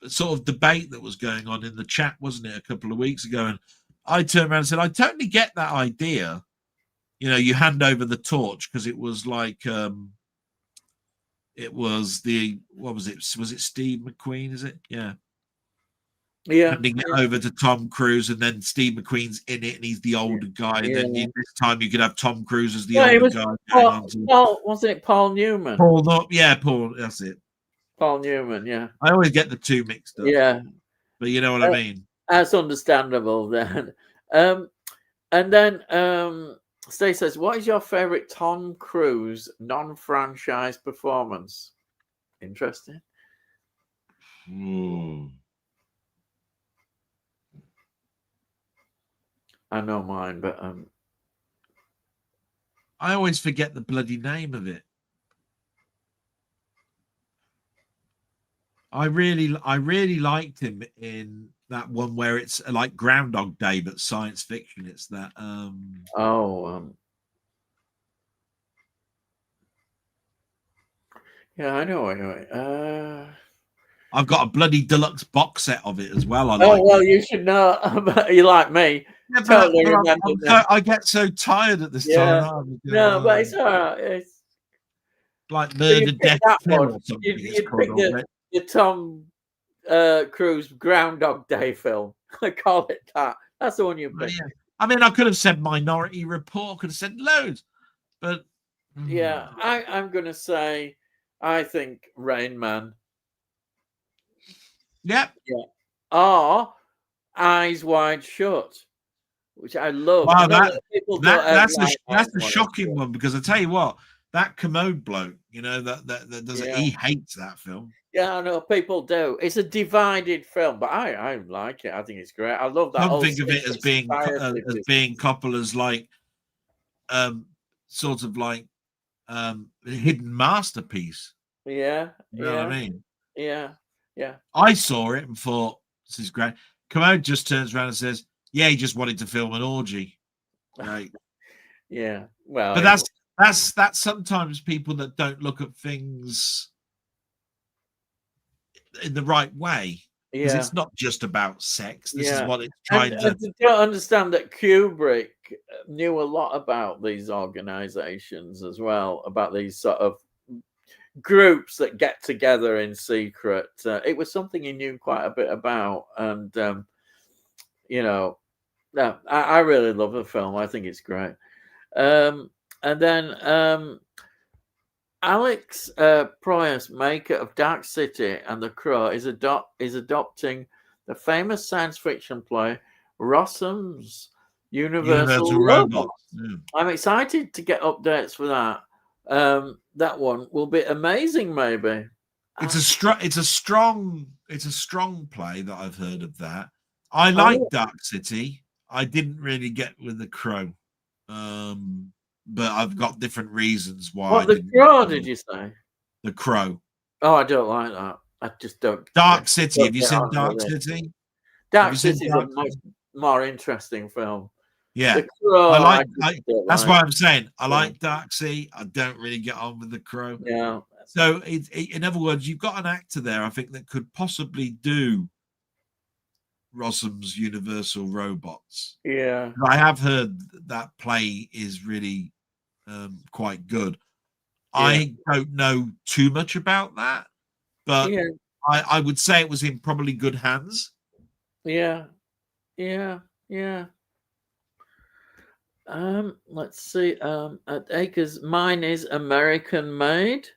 sort of debate that was going on in the chat, wasn't it, a couple of weeks ago? And I turned around and said, I totally get that idea. You hand over the torch, because it was like it was what was it? Was it Steve McQueen? Is it? Yeah. Handing it over to Tom Cruise, and then Steve McQueen's in it, and he's the older guy. And then this time you could have Tom Cruise as the older guy. Wasn't it Paul Newman? Paul, Paul. That's it. Paul Newman. Yeah. I always get the two mixed up. Yeah. But you know what I mean. That's understandable then. And then Stacey says, what is your favorite Tom Cruise non-franchise performance? Interesting. I know mine, but I always forget the bloody name of it. I really liked him in that one where it's like Groundhog Day, but science fiction. It's that yeah, I know. Anyway, I've got a bloody deluxe box set of it as well. Well, you should know. You like me. Yeah, I get so tired at this time. No, but it's all right. It's like Murder, Death, or something. You'd pick the Tom Cruise Groundhog Day film. I call it that. That's the one you pick. Yeah. I mean, I could have said Minority Report. Could have said loads, but yeah, I'm gonna say, I think Rain Man. Yep. Yeah. Or Eyes Wide Shut, which I love. Wow, that's a shocking one, because I tell you what, that Commode bloke, that does it. He hates that film. Yeah, I know people do. It's a divided film, but I like it. I think it's great. I love that. Don't think of it as being Coppola's like sort of like a hidden masterpiece. Yeah. You know what I mean? Yeah. I saw it and thought, this is great. Commode just turns around and says, yeah, he just wanted to film an orgy. Right. Yeah. Well, but that's sometimes people that don't look at things in the right way. Because it's not just about sex. This is what it's trying to. You don't understand that Kubrick knew a lot about these organizations as well, about these sort of groups that get together in secret. It was something he knew quite a bit about, and I really love the film. I think it's great. And then Alex Proyas, maker of Dark City and The Crow, is adopting the famous science fiction play Rossum's Universal Robots. Yeah. I'm excited to get updates for that. That one will be amazing. Maybe it's a strong play that I've heard of that. I like Dark City. I didn't really get with The Crow, but I've got different reasons why. What, The Crow? Did you say The Crow? Oh, I don't like that. I just don't. Dark City. Have you seen Dark City? Dark City is a much more interesting film. Yeah, Crow, that's why I'm saying I like Dark City. I don't really get on with The Crow. Yeah. So, in other words, you've got an actor there, I think, that could possibly do Rossum's Universal Robots. Yeah, I have heard that play is really quite good. Yeah. I don't know too much about that, but I would say it was in probably good hands. Yeah. Let's see. At Acres, mine is American made,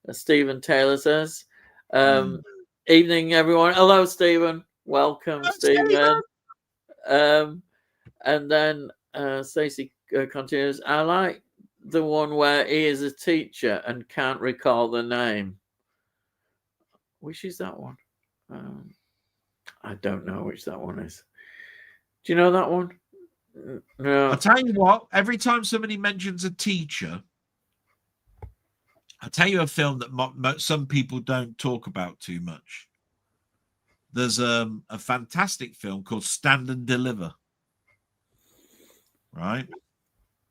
as Stephen Taylor says. evening, everyone. Hello, Stephen. Welcome, Stephen. And then Stacey continues. I like the one where he is a teacher and can't recall the name. Which is that one? I don't know which that one is. Do you know that one? No. I'll tell you what, every time somebody mentions a teacher, I'll tell you a film that some people don't talk about too much. There's a fantastic film called Stand and Deliver. Right?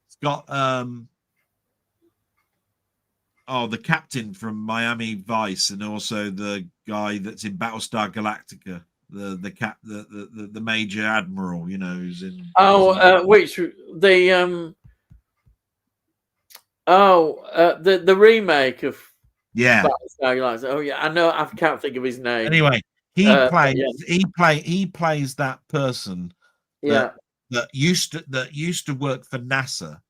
It's got the captain from Miami Vice, and also the guy that's in Battlestar Galactica, the major admiral, you know, who's in. Which the the remake of Battlestar Galactica. Oh yeah, I know. I can't think of his name. Anyway, he plays that person that used to work for NASA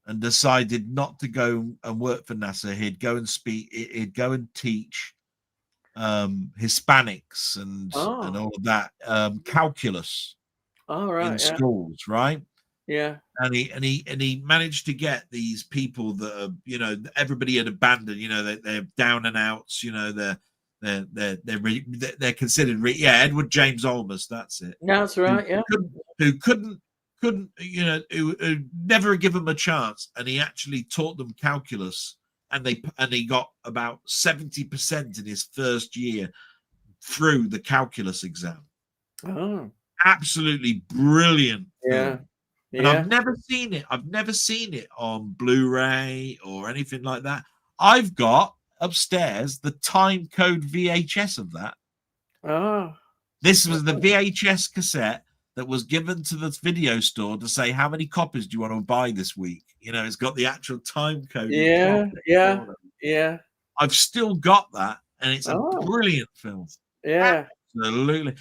and decided not to go and work for NASA. He'd go and teach Hispanics and all of that calculus in schools, right? Yeah. And he managed to get these people that are, you know, everybody had abandoned, you know, they're down and outs, you know, they're considered Edward James Olmos, that's it. That's right. Who couldn't you know, who never give them a chance, and he actually taught them calculus, and he got about 70% in his first year through the calculus exam. Absolutely brilliant film. And I've never seen it. I've never seen it on Blu-ray or anything like that. I've got upstairs the time code VHS of that. This was the VHS cassette that was given to the video store to say, how many copies do you want to buy this week? You know, it's got the actual time code. Yeah. I've still got that, and it's a brilliant film. Yeah. Absolutely.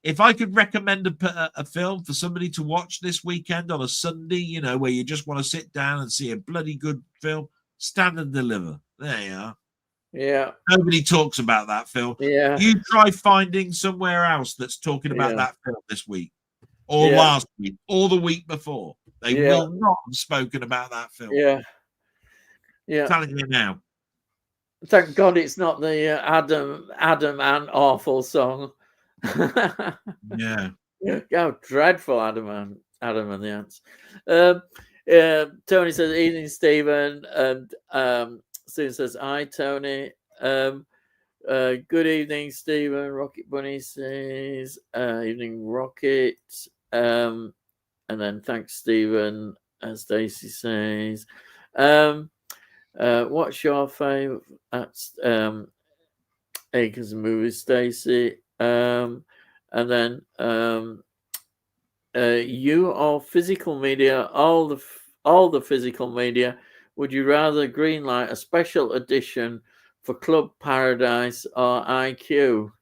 If I could recommend a film for somebody to watch this weekend on a Sunday, you know, where you just want to sit down and see a bloody good film, Stand and Deliver. There you are. Yeah. Nobody talks about that film. Yeah. You try finding somewhere else that's talking about that film this week, or last week, or the week before. They will not have spoken about that film. Yeah. I'm telling you now. Thank God it's not the Adam and Awful song. Yeah. How dreadful, Adam and the Ants. Tony says, evening, Stephen. And Stephen says, hi, Tony. Good evening, Stephen. Rocket Bunny says, evening, Rocket. And then thanks, Stephen. As Stacey says, what's your favorite Acres and Movies, Stacey? And then you or physical media, all the physical media, would you rather greenlight a special edition for Club Paradise or IQ?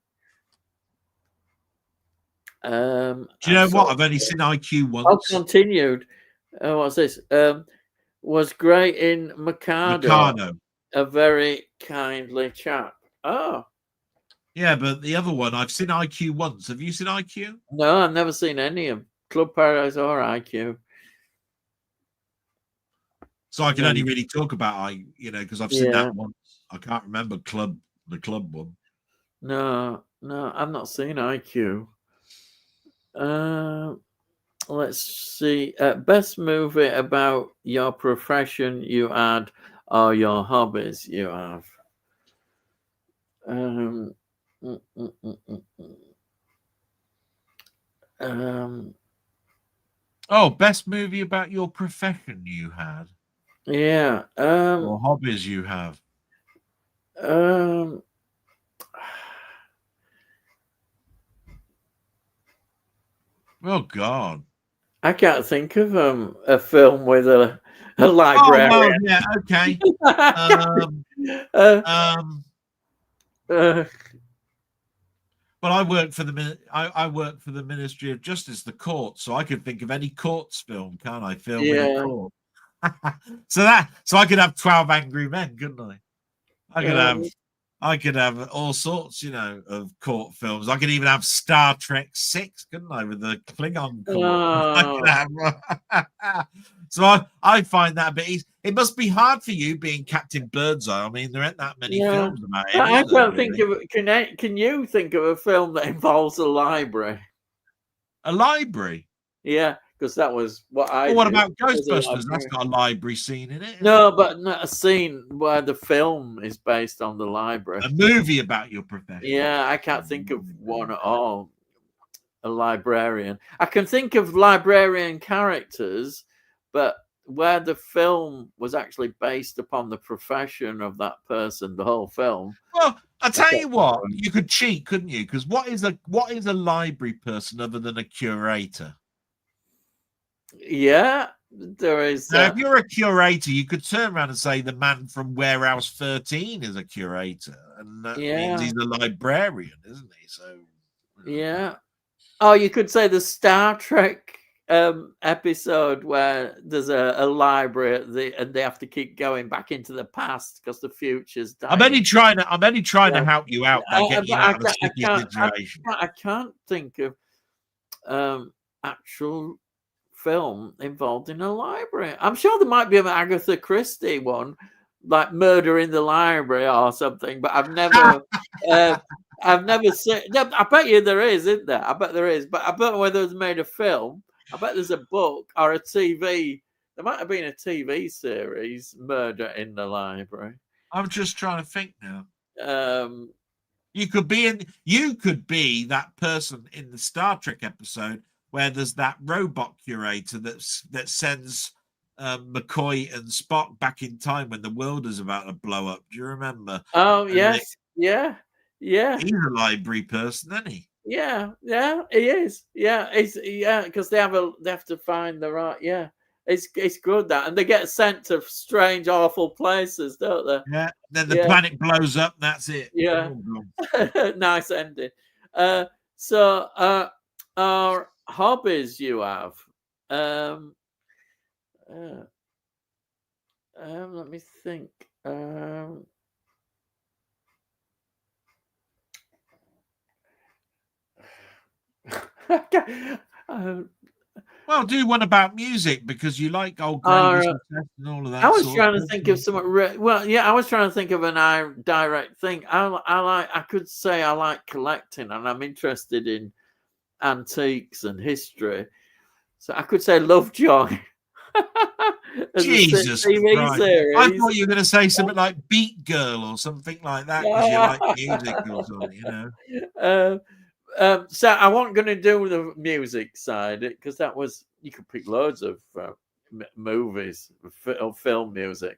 Do you know what? I've only seen IQ once. Continued. What's this? Was great in Mikado. A very kindly chap. Oh. Yeah, but the other one, I've seen IQ once. Have you seen IQ? No, I've never seen any of Club Paradise or IQ. So I can only really talk about because I've seen that once. I can't remember the club one. No, I've not seen IQ. Let's see. Best movie about your profession you had or your hobbies you have. Best movie about your profession you had. Yeah. Or hobbies you have. Oh God. I can't think of a film with a librarian. Oh, well, yeah, okay. But I work for the Ministry of Justice, the court, so I could think of any courts film, can't I? Film in a court. So I could have 12 Angry Men, couldn't I? I could have I could have all sorts, of court films. I could even have Star Trek 6, couldn't I, with the Klingon court? So I find that a bit easy. It must be hard for you being Captain Birdseye. I mean, there ain't that many films about him. I can't think of. Can you think of a film that involves a library? A library? Yeah, because that was what I. Well, what about Ghostbusters? That's got a library scene in it. No, but not a scene where the film is based on the library. A movie about your profession. Yeah, I can't think of one at all. A librarian. I can think of librarian characters, but where the film was actually based upon the profession of that person, the whole film. Well, I tell you what, you could cheat, couldn't you? Because what is a library person other than a curator? Yeah, there is. Now, if you're a curator, you could turn around and say the man from Warehouse 13 is a curator, and that means he's a librarian, isn't he? So yeah. Oh, you could say the Star Trek episode where there's a library and they have to keep going back into the past because the future's dying. I'm only trying to help you out by getting you out of a sticky situation. I can't think of actual film involved in a library. I'm sure there might be an Agatha Christie one, like Murder in the Library or something, but I've never seen. No, I bet you there is, isn't there? I bet there is, but I don't know whether it's made a film. I bet there's a book or a TV. There might have been a TV series, Murder in the Library. I'm just trying to think now. You could be that person in the Star Trek episode where there's that robot curator that sends McCoy and Spock back in time when the world is about to blow up. Do you remember? Oh, yes. Yeah. He's a library person, isn't he? Yeah, he is. Yeah, because they have to find the right. Yeah, it's good that, and they get sent to strange, awful places, don't they? Yeah. Then the planet blows up. And that's it. Yeah. Nice ending. So, our hobbies you have. Let me think. Well, do one about music because you like old Graves and all of that. I was trying to think of something. I was trying to think of an direct thing. I could say I like collecting, and I'm interested in antiques and history. So I could say Lovejoy. Jesus Christ. Series. I thought you were going to say something like Beat Girl or something like that because you like music or something, So I wasn't going to do the music side because that was, you could pick loads of movies, film music.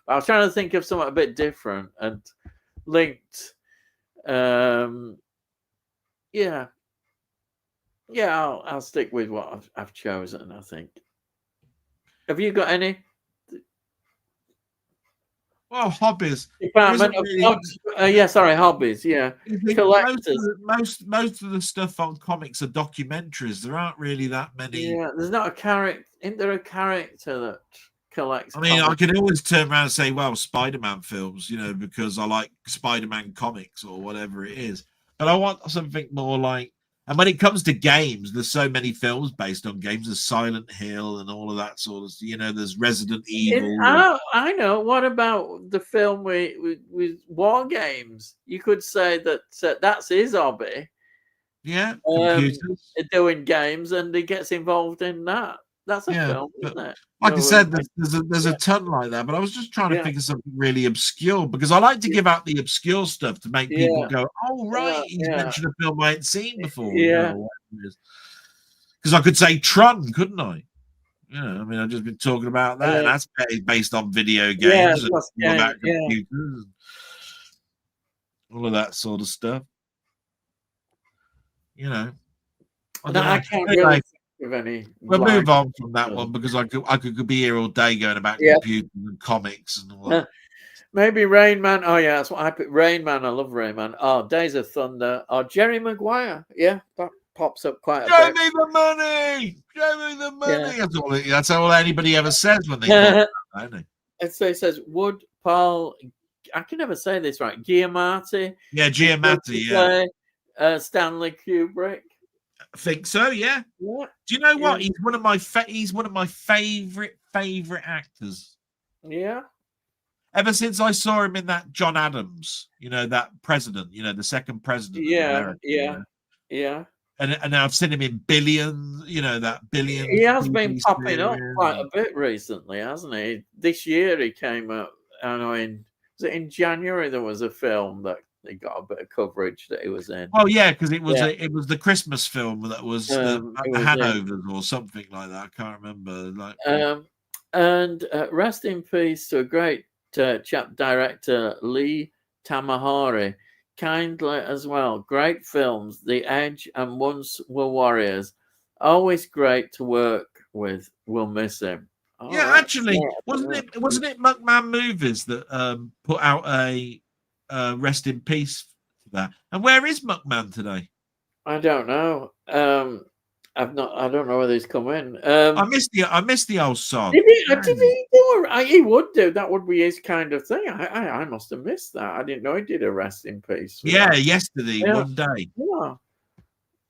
But I was trying to think of something a bit different and linked. I'll stick with what I've chosen, I think. Have you got any? Well, hobbies. Hobbies. Yeah, most of the stuff on comics are documentaries. There aren't really that many. Yeah, there's not a character. Isn't there a character that collects? I mean, comics? I could always turn around and say, well, Spider-Man films, because I like Spider-Man comics or whatever it is. But I want something more like. And when it comes to games, there's so many films based on games. There's Silent Hill and all of that sort of, there's Resident Evil. I know. What about the film with war games? You could say that that's his hobby. Yeah, computers. Doing games, and he gets involved in that. That's a film, isn't it? Like I said, there's a ton like that, but I was just trying to think of something really obscure because I like to give out the obscure stuff to make people go, "Oh, right, he's mentioned a film I hadn't seen before." Yeah, because I could say Tron, couldn't I? I mean, I've just been talking about that. And that's based on video games and all about computers, and all of that sort of stuff. I can't really. We'll move on from that one because I could be here all day going about computers and comics and all that. Maybe Rain Man. Oh yeah, that's what I picked. Rain Man. I love Rain Man. Oh, Days of Thunder. Oh, Jerry Maguire. Yeah, that pops up quite a bit. Show me the money. Show me the money. That's all anybody ever says when they talk about that, isn't it? And so it says, would Paul I can never say this right. Giamatti. Yeah, Giamatti. Yeah, Stanley Kubrick. I think so. Yeah. Yeah. Do you know what? He's one of my favorite actors. Yeah. Ever since I saw him in that John Adams, that president, the second president of America. Yeah. And I've seen him in Billions, that Billions. He has been TV popping up series. quite a bit recently, hasn't he? This year he came up, I know, was it in January there was a film that he got a bit of coverage that he was in. Oh yeah, because it was the Christmas film that was the Hanovers or something like that. I can't remember. And rest in peace to a great chap director, Lee Tamahori. Kindly as well. Great films, The Edge and Once Were Warriors. Always great to work with. We'll miss him. Actually, wasn't it McMahon Movies that put out a rest in peace for that? And where is McMahon today? I don't know. I don't know whether he's come in. I missed the old song. Did he do he would do. That would be his kind of thing. I must have missed that. I didn't know he did a rest in peace. Yesterday, one day. Yeah.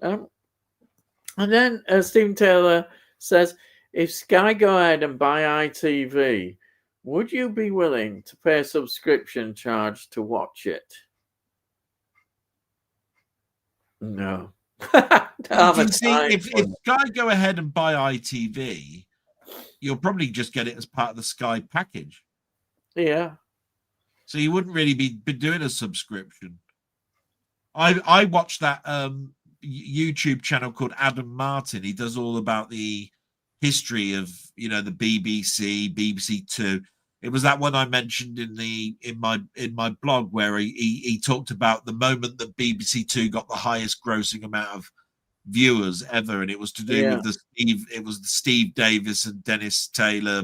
And then Stephen Taylor says, if Sky go ahead and buy ITV, would you be willing to pay a subscription charge to watch it? No. You see, if Sky go ahead and buy ITV, you'll probably just get it as part of the Sky package. Yeah. So you wouldn't really be doing a subscription. I watched that YouTube channel called Adam Martin. He does all about the history of the BBC, BBC Two. It was that one I mentioned in my blog where he talked about the moment that BBC Two got the highest grossing amount of viewers ever, and it was to do with the Steve Davis and Dennis Taylor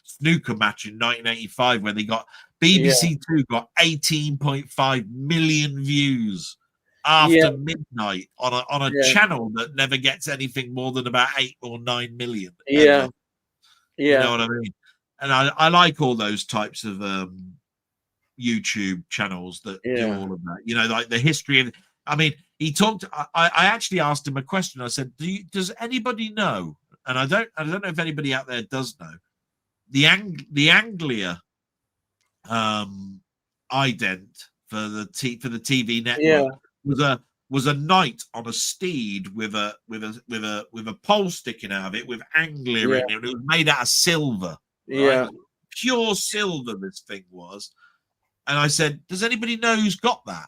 snooker match in 1985 when they got BBC Two got 18.5 million views after midnight on a channel that never gets anything more than about 8 or 9 million. You know what I mean? And I like all those types of YouTube channels that do all of that. Like the history of. I mean, he talked. I actually asked him a question. I said, "Does anybody know?" And I don't know if anybody out there does know. The Anglia ident for the TV network was a knight on a steed with a pole sticking out of it with Anglia in it. It was made out of silver. Right? Pure silver this thing was. And I said, does anybody know who's got that?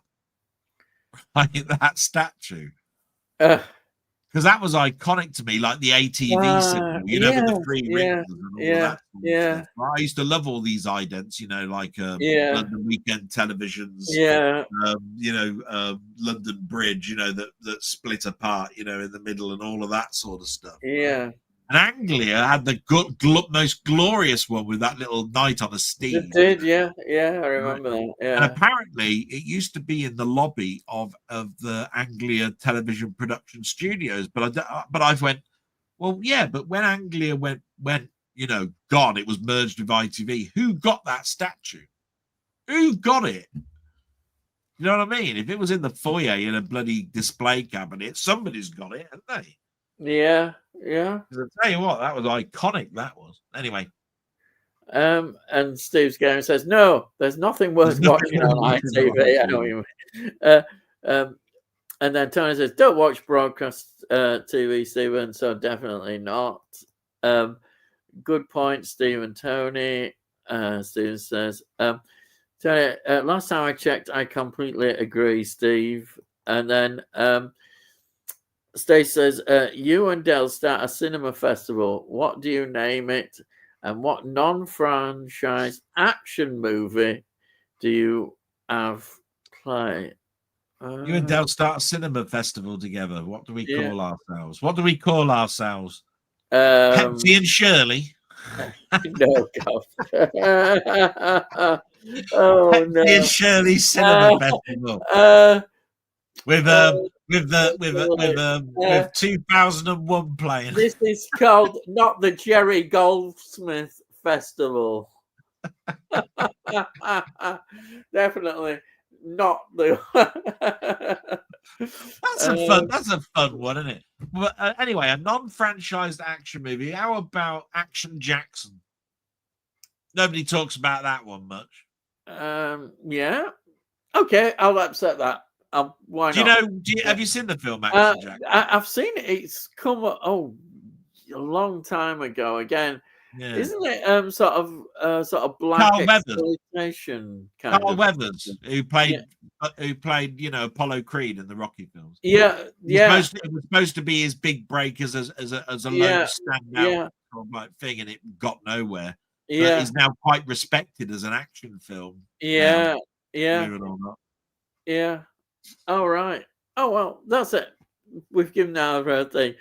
Like that statue. Because that was iconic to me, like the ATV symbol, with the 3 rings and all that. Stuff. I used to love all these idents, like London Weekend Televisions, London Bridge, that split apart, in the middle and all of that sort of stuff. Yeah. And Anglia had the most glorious one with that little knight on a steed. It did, yeah, I remember that. Yeah. And apparently, it used to be in the lobby of the Anglia television production studios. But I went, well, yeah, but when Anglia went, gone, it was merged with ITV. Who got that statue? Who got it? You know what I mean? If it was in the foyer in a bloody display cabinet, somebody's got it, haven't they? Yeah. I tell you what, that was iconic. That was anyway. And Steve's game says, "No, there's nothing worth watching on ITV." I know what you mean. And then Tony says, "Don't watch broadcast TV, Stephen." So definitely not. Good point, Steve and Tony. Steve says, "Tony, last time I checked, I completely agree, Steve." And then Stacey says, you and Del start a cinema festival. What do you name it? And what non-franchise action movie do you have play? You and Del start a cinema festival together. What do we call ourselves? Pepsi and Shirley. No, God. Pepsi and Shirley Cinema Festival. With 2001 playing. This is called not the Jerry Goldsmith Festival. Definitely not the. That's a fun one, isn't it? But anyway, a non-franchised action movie. How about Action Jackson? Nobody talks about that one much. Yeah. Okay, I'll accept that. Why not? Have you seen the film Action Jackson? I've seen it. It's come a long time ago. Again, isn't it sort of black Carl exploitation kind Carl of? Weathers, who played Apollo Creed in the Rocky films. Yeah, it was supposed to be his big break as a lone standout sort of like thing, and it got nowhere. Yeah, but he's now quite respected as an action film. Yeah, now, yeah, believe it or not. Yeah. All right. Oh well, that's it. We've given our thing.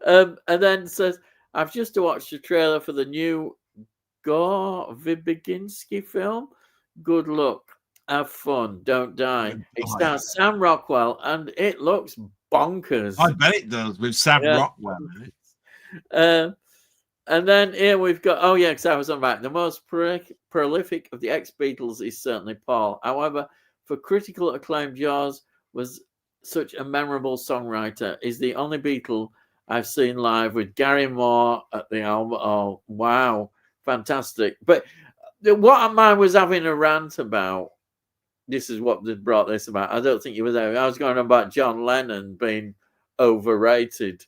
And then says, I've just watched the trailer for the new Gore Verbinski film. Good luck. Have fun. Don't die. It stars Sam Rockwell and it looks bonkers. I bet it does with Sam Rockwell in it. And then here we've got, because I was on back. The most prolific of the ex-Beatles is certainly Paul. However, for critical acclaim, Jaws was such a memorable songwriter. Is the only Beatle I've seen live with Gary Moore at the album. Oh, wow. Fantastic. But what I was having a rant about, this is what brought this about. I don't think you were there. I was going on about John Lennon being overrated.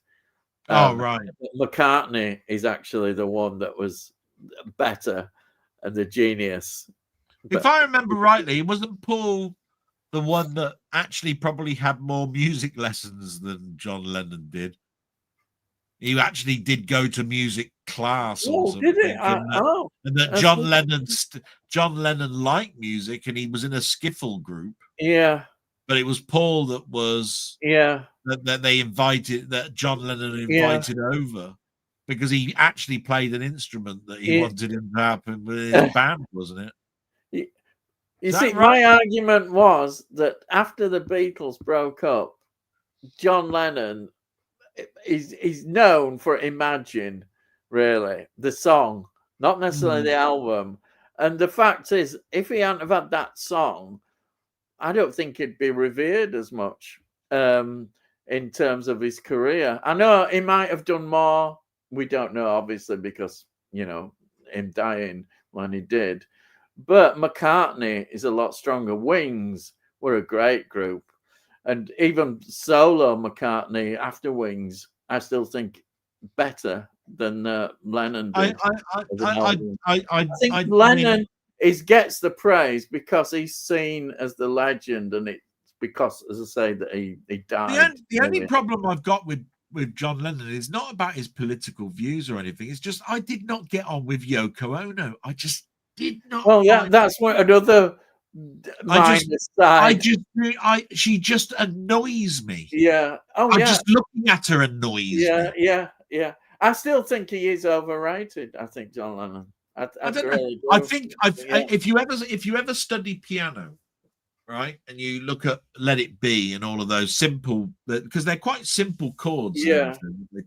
Right. McCartney is actually the one that was better and the genius. If I remember rightly, wasn't Paul the one that actually probably had more music lessons than John Lennon did? He actually did go to music class or something. Did it? And that John Lennon liked music, and he was in a skiffle group. Yeah. But it was Paul that was that John Lennon invited over, because he actually played an instrument that he wanted him to happen with his band, wasn't it? You see, my argument was that after the Beatles broke up, John Lennon is known for Imagine, really, the song, not necessarily the album. And the fact is, if he hadn't have had that song, I don't think he'd be revered as much in terms of his career. I know he might have done more. We don't know, obviously, because, him dying when he did. But McCartney is a lot stronger. Wings were a great group. And even solo McCartney after Wings, I still think better than Lennon did. I think Lennon gets the praise because he's seen as the legend, and it's because, as I say, that he died. The only problem I've got with John Lennon is not about his political views or anything. It's just I did not get on with Yoko Ono. I just did not. Well, yeah, that's what another. She just annoys me. Yeah. Just looking at her annoys me. Yeah. I still think he is overrated. I think John Lennon. I don't know. I think if you ever study piano, right, and you look at Let It Be and all of those simple, because they're quite simple chords they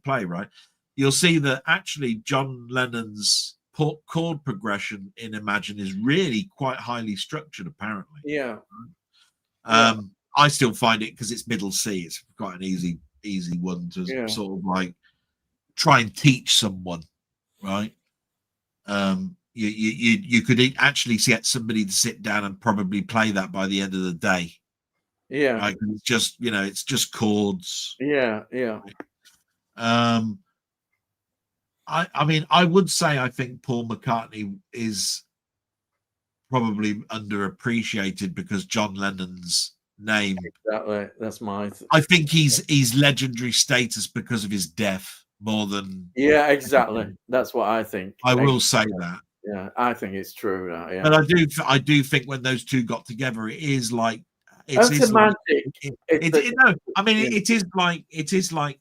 play, right, you'll see that actually John Lennon's chord progression in Imagine is really quite highly structured, apparently. I still find it, because it's middle C, it's quite an easy one to sort of like try and teach someone, right? You could actually get somebody to sit down and probably play that by the end of the day. Right? It's just it's just chords. I mean, I would say I think Paul McCartney is probably underappreciated because John Lennon's name. Exactly, that's my. I think he's legendary status because of his death more than. Yeah, exactly. That's what I think. I will say that. Yeah, I think it's true. Yeah. But I do think when those two got together, it is like it's semantic. It is like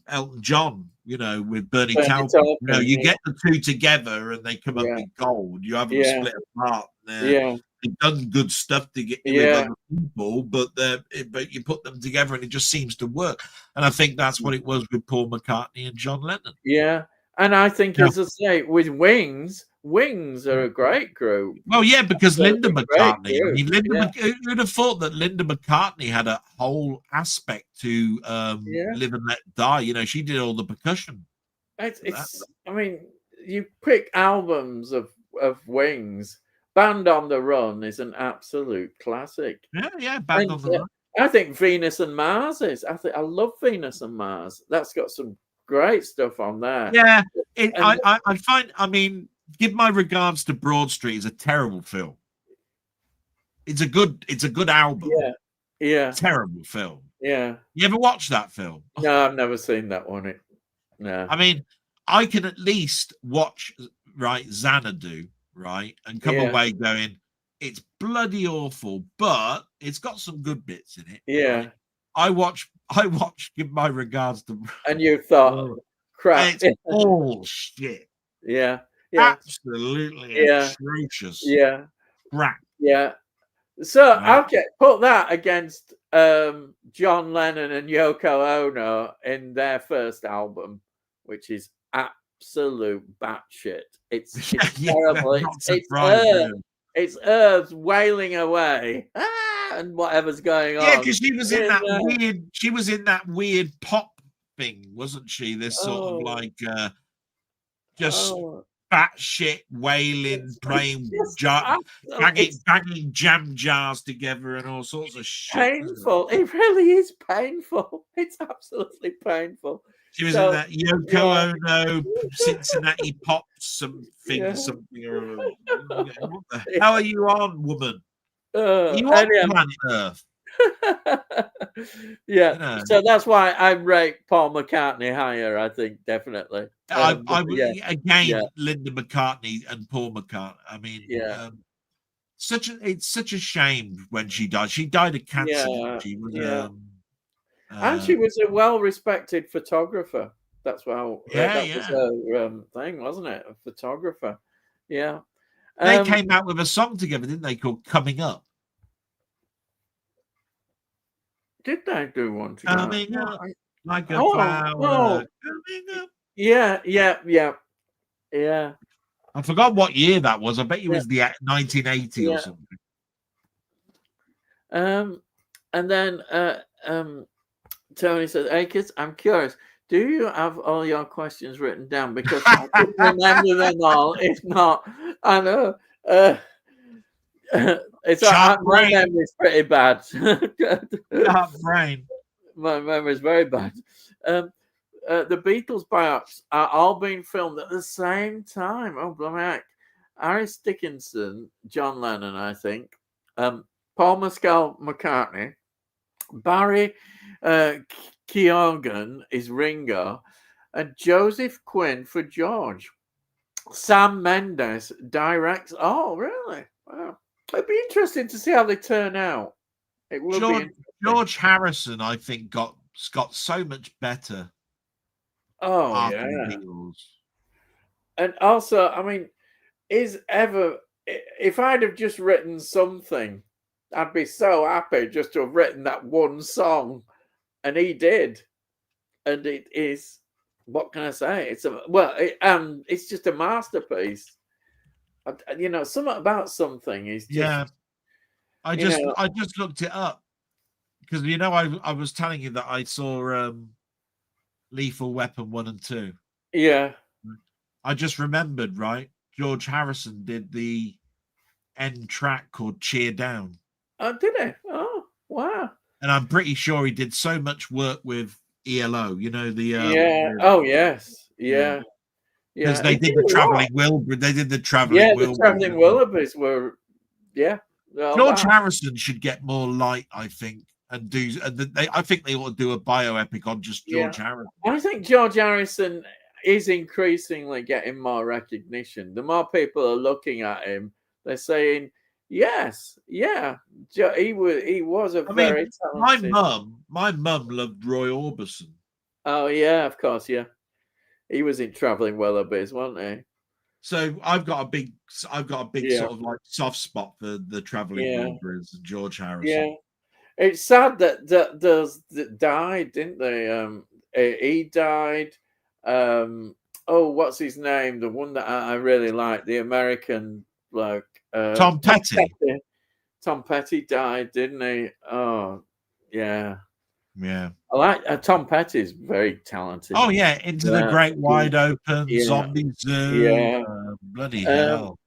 Elton John, with Bernie Taupin. You get the two together and they come up with gold. You haven't split apart. They've done good stuff to get with other people, but you put them together and it just seems to work. And I think that's what it was with Paul McCartney and John Lennon. Yeah. And I think, as I say, with Wings, Wings are a great group. Well, yeah, because Linda McCartney. I mean, Who'd have thought that Linda McCartney had a whole aspect to Live and Let Die. You know, she did all the percussion. It's I mean, you pick albums of Wings. Band on the Run is an absolute classic. Yeah, Band on the Run. I think Venus and Mars is. I love Venus and Mars. That's got some great stuff on there. Yeah, I find. I mean, Give My Regards to Broad Street is a terrible film. It's a good album. Yeah. Terrible film. Yeah. You ever watch that film? No, I've never seen that one. No. I mean, I can at least watch Xanadu, right, and come away going, it's bloody awful, but it's got some good bits in it. Yeah. Right? I watched Give My Regards to, and you thought, crap, it's all shit. Yeah. Absolutely atrocious. Yeah. Crap. Yeah. So I'll put that against John Lennon and Yoko Ono in their first album, which is absolute batshit. It's terrible. It's Herbs wailing away, and whatever's going on. Yeah, because she was in that weird. She was in that weird pop thing, wasn't she? This sort of like just batshit wailing, playing, banging jam jars together, and all sorts of shit. Painful. It really is painful. It's absolutely painful. She was in that Yoko Ono Cincinnati pop something or other. What the hell are you on, woman? Are you on planet Earth? So that's why I rate Paul McCartney higher. I think definitely. Linda McCartney and Paul McCartney. I mean, it's such a shame when she died. She died of cancer. She was, and she was a well-respected photographer. That's why that was her thing, wasn't it? A photographer. Yeah. They came out with a song together, didn't they? Called "Coming Up." Did they do one together? Coming up like a flower. Coming up. Yeah. I forgot what year that was. I bet it was the 1980 or something. And then Tony says, "Hey kids, I'm curious. Do you have all your questions written down? Because I can't remember them all. If not, I know it's my memory's pretty bad. Brain. My memory's very bad. The Beatles biopics are all being filmed at the same time. Oh, bloody heck. Aris Dickinson, John Lennon, I think. Paul Mescal McCartney. Barry Keoghan is Ringo. And Joseph Quinn for George. Sam Mendes directs. Oh, really? Wow. It'd be interesting to see how they turn out. It will be George Harrison, I think, got so much better. Oh, yeah. And also, I mean, if I'd have just written something, I'd be so happy just to have written that one song. And he did. And it is, what can I say? It's just a masterpiece. Something about something is just. I just looked it up because I was telling you that I saw Lethal Weapon 1 and 2. Yeah. I just remembered, right? George Harrison did the end track called Cheer Down. Oh, did he? Oh, wow. And I'm pretty sure he did so much work with ELO, Oh, yes. Yeah. Because they did the Traveling Wilburys. They did the Traveling Wilburys. The Traveling Wilburys were, George Harrison should get more light, I think, and do. I think they ought to do a bioepic on just George Harrison. I think George Harrison is increasingly getting more recognition. The more people are looking at him, they're saying, "Yes, he was a very talented." My mum loved Roy Orbison. Oh yeah, of course, yeah. He was in Traveling Wilburys, wasn't he? So I've got a big sort of like soft spot for the Traveling Wilburys and George Harrison. Yeah, it's sad that those that died, didn't they? He died. what's his name? The one that I really like, the American bloke. Tom Petty. Tom Petty died, didn't he? Oh, yeah. Yeah. I like Tom Petty is very talented. Oh yeah, Into the Great Wide Open, Zombie Zoo, bloody hell.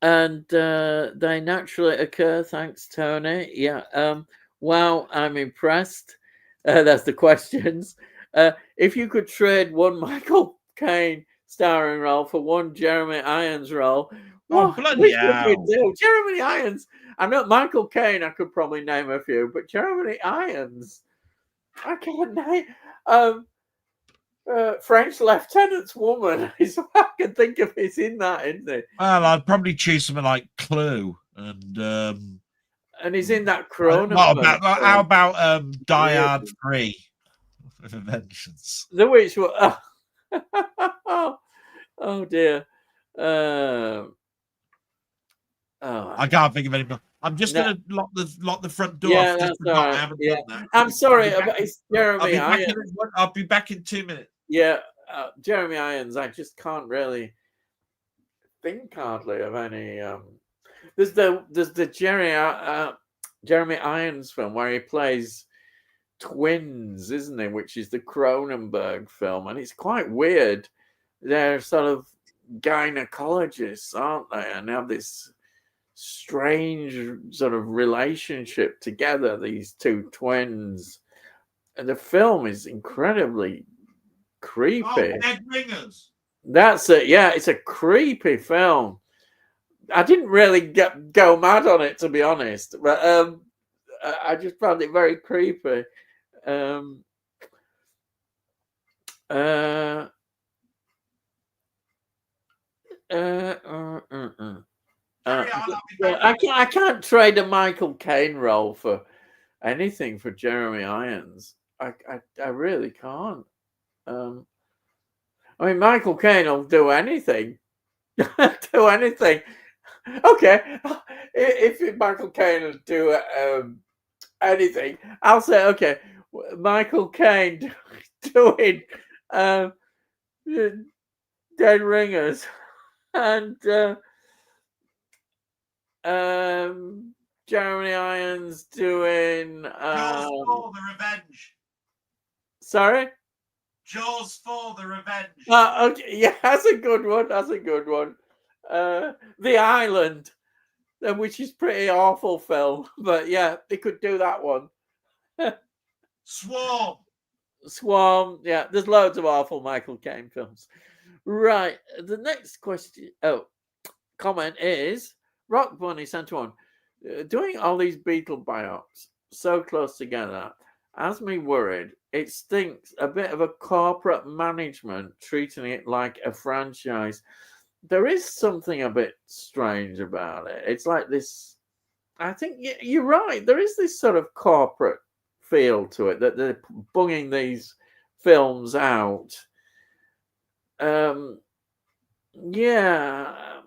And they naturally occur. Thanks, Tony. Yeah. Wow, I'm impressed. That's the questions. If you could trade one Michael Caine starring role for one Jeremy Irons role, which would you do? Jeremy Irons. I know Michael Caine. I could probably name a few, but Jeremy Irons, I can't name. French Lieutenant's Woman. I can think of it's in that, isn't it? Well, I'd probably choose something like Clue, and he's in that Cronenberg. How about Die Hard 3 with a Vengeance? The which one? Oh dear. I can't think of any. I'm just going to lock the front door. Yeah, that's all right. I haven't done that. I'm sorry, it's Jeremy Irons. I'll be back in 2 minutes. Yeah, Jeremy Irons. I just can't really think hardly of any. There's the Jeremy Irons film where he plays twins, isn't he? Which is the Cronenberg film, and it's quite weird. They're sort of gynecologists, aren't they? And they have this strange sort of relationship together, these two twins. And the film is incredibly creepy. Dead Ringers. That's it. Yeah, it's a creepy film. I didn't really go mad on it, to be honest, but I just found it very creepy. I can't trade a Michael Caine role for anything for Jeremy Irons. I really can't. I mean, Michael Caine will do anything. Do anything. Okay, if Michael Caine will do anything, I'll say okay. Michael Caine doing Dead Ringers and Jeremy Irons doing Jaws 4: The Revenge. Sorry? Jaws 4: The Revenge. Okay, yeah, that's a good one. That's a good one. The Island, which is pretty awful film, but yeah, they could do that one. Swarm. Yeah, there's loads of awful Michael Caine films. Right. The next question. Comment is Rock Bunny sent one. Doing all these Beatle biops so close together has me worried. It stinks a bit of a corporate management treating it like a franchise. There is something a bit strange about it. It's like this. I think you're right. There is this sort of corporate feel to it that they're bunging these films out. Yeah,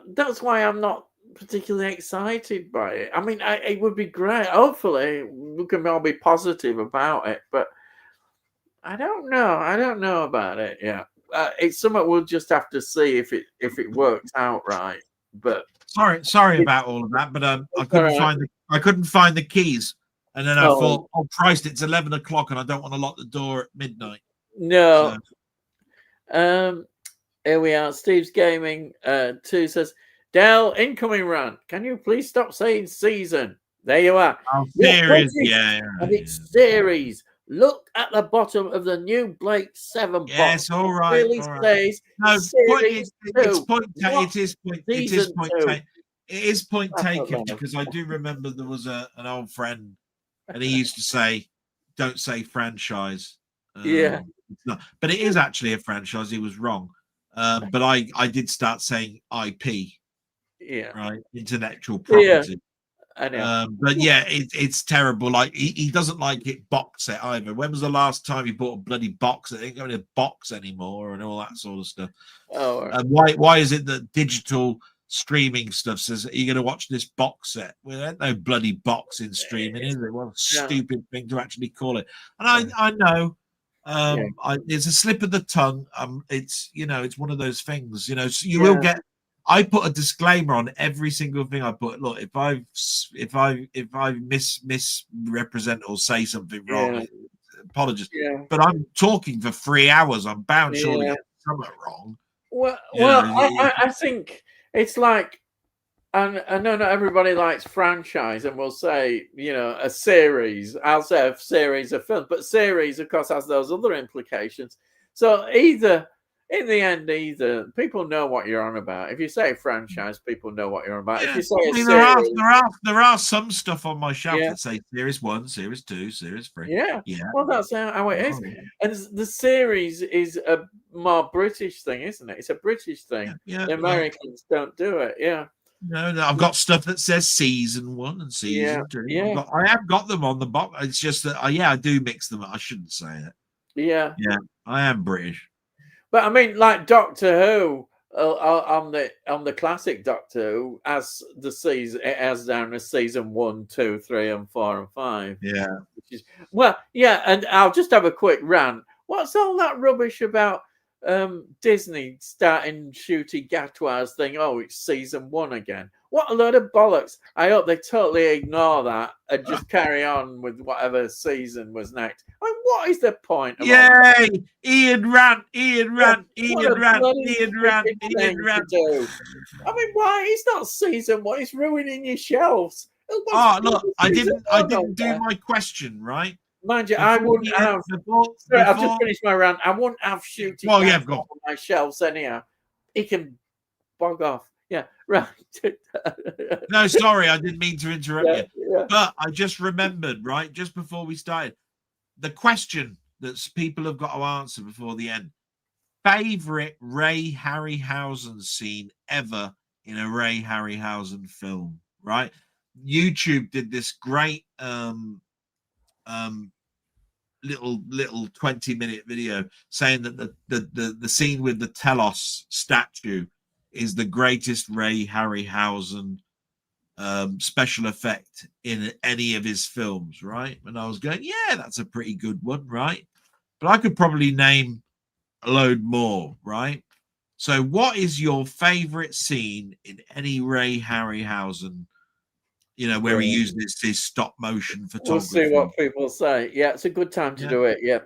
that's why I'm not particularly excited by it. I mean, it would be great. Hopefully, we can all be positive about it, but I don't know. I don't know about it. Yeah, it's something we'll just have to see if it works out right. But sorry about all of that, but I couldn't find the keys, and then I thought, oh Christ, it's 11 o'clock, and I don't want to lock the door at midnight. No. So. Here we are. Steve's Gaming 2 says, Del, incoming rant. Can you please stop saying season? There you are. Series, yeah. And it's series. Look at the bottom of the new Blake 7 box. Yes, all right. It really says it is point taken because I do remember there was an old friend and he used to say, don't say franchise. Yeah. It's not, but it is actually a franchise. He was wrong. But I did start saying IP. Yeah. Right. Intellectual property. Yeah. I know. But yeah, it's terrible. Like he doesn't like it box set either. When was the last time he bought a bloody box? They ain't going to box anymore and all that sort of stuff. Oh. Right. And why is it that digital streaming stuff says you're going to watch this box set? Well, there ain't no bloody box in streaming, is it? What a stupid thing to actually call it. And I know It's a slip of the tongue. It's it's one of those things. So you will get. I put a disclaimer on every single thing I put. Look, if I misrepresent or say something wrong, apologies. But I'm talking for 3 hours. I'm bound surely to get something wrong. Well, I think it's like, and I know not everybody likes franchise, and we'll say, a series. I'll say a series of films, but series, of course, has those other implications. So in the end, people know what you're on about. If you say franchise, people know what you're on about. If you say series, there are some stuff on my shelf that say series 1, series 2, series 3. Yeah. Well, that's how it is. And the series is a more British thing, isn't it? It's a British thing. The Americans don't do it. Yeah. No, I've got stuff that says season 1 and season 2. Yeah. I have got them on the box. It's just that I do mix them. I shouldn't say it. Yeah. I am British. But I mean, like Doctor Who, on the classic Doctor Who, as the season, it has down as season 1, 2, 3, and 4 and 5. Yeah. Which is, and I'll just have a quick rant. What's all that rubbish about Disney starting Ncuti Gatwa's thing? Oh, it's season 1 again. What a load of bollocks. I hope they totally ignore that and just carry on with whatever seaon was next. I mean, what is the point of Yay! Ian rant. I mean, why? It's not season 1. It's ruining your shelves. Look, I didn't do my question right. Mind you, I wouldn't have. I've just finished my rant. I wouldn't have Ncuti on my shelves anyhow. He can bog off. Yeah, right. No, sorry, I didn't mean to interrupt you. But I just remembered, right, just before we started, the question that people have got to answer before the end. Favorite Ray Harryhausen scene ever in a Ray Harryhausen film, right? YouTube did this great little 20-minute video saying that the scene with the Telos statue is the greatest Ray Harryhausen special effect in any of his films, right? And I was going, that's a pretty good one, right? But I could probably name a load more, right? So what is your favorite scene in any Ray Harryhausen, where he uses his stop motion photography? We'll see what people say. Yeah, it's a good time to do it. Yeah.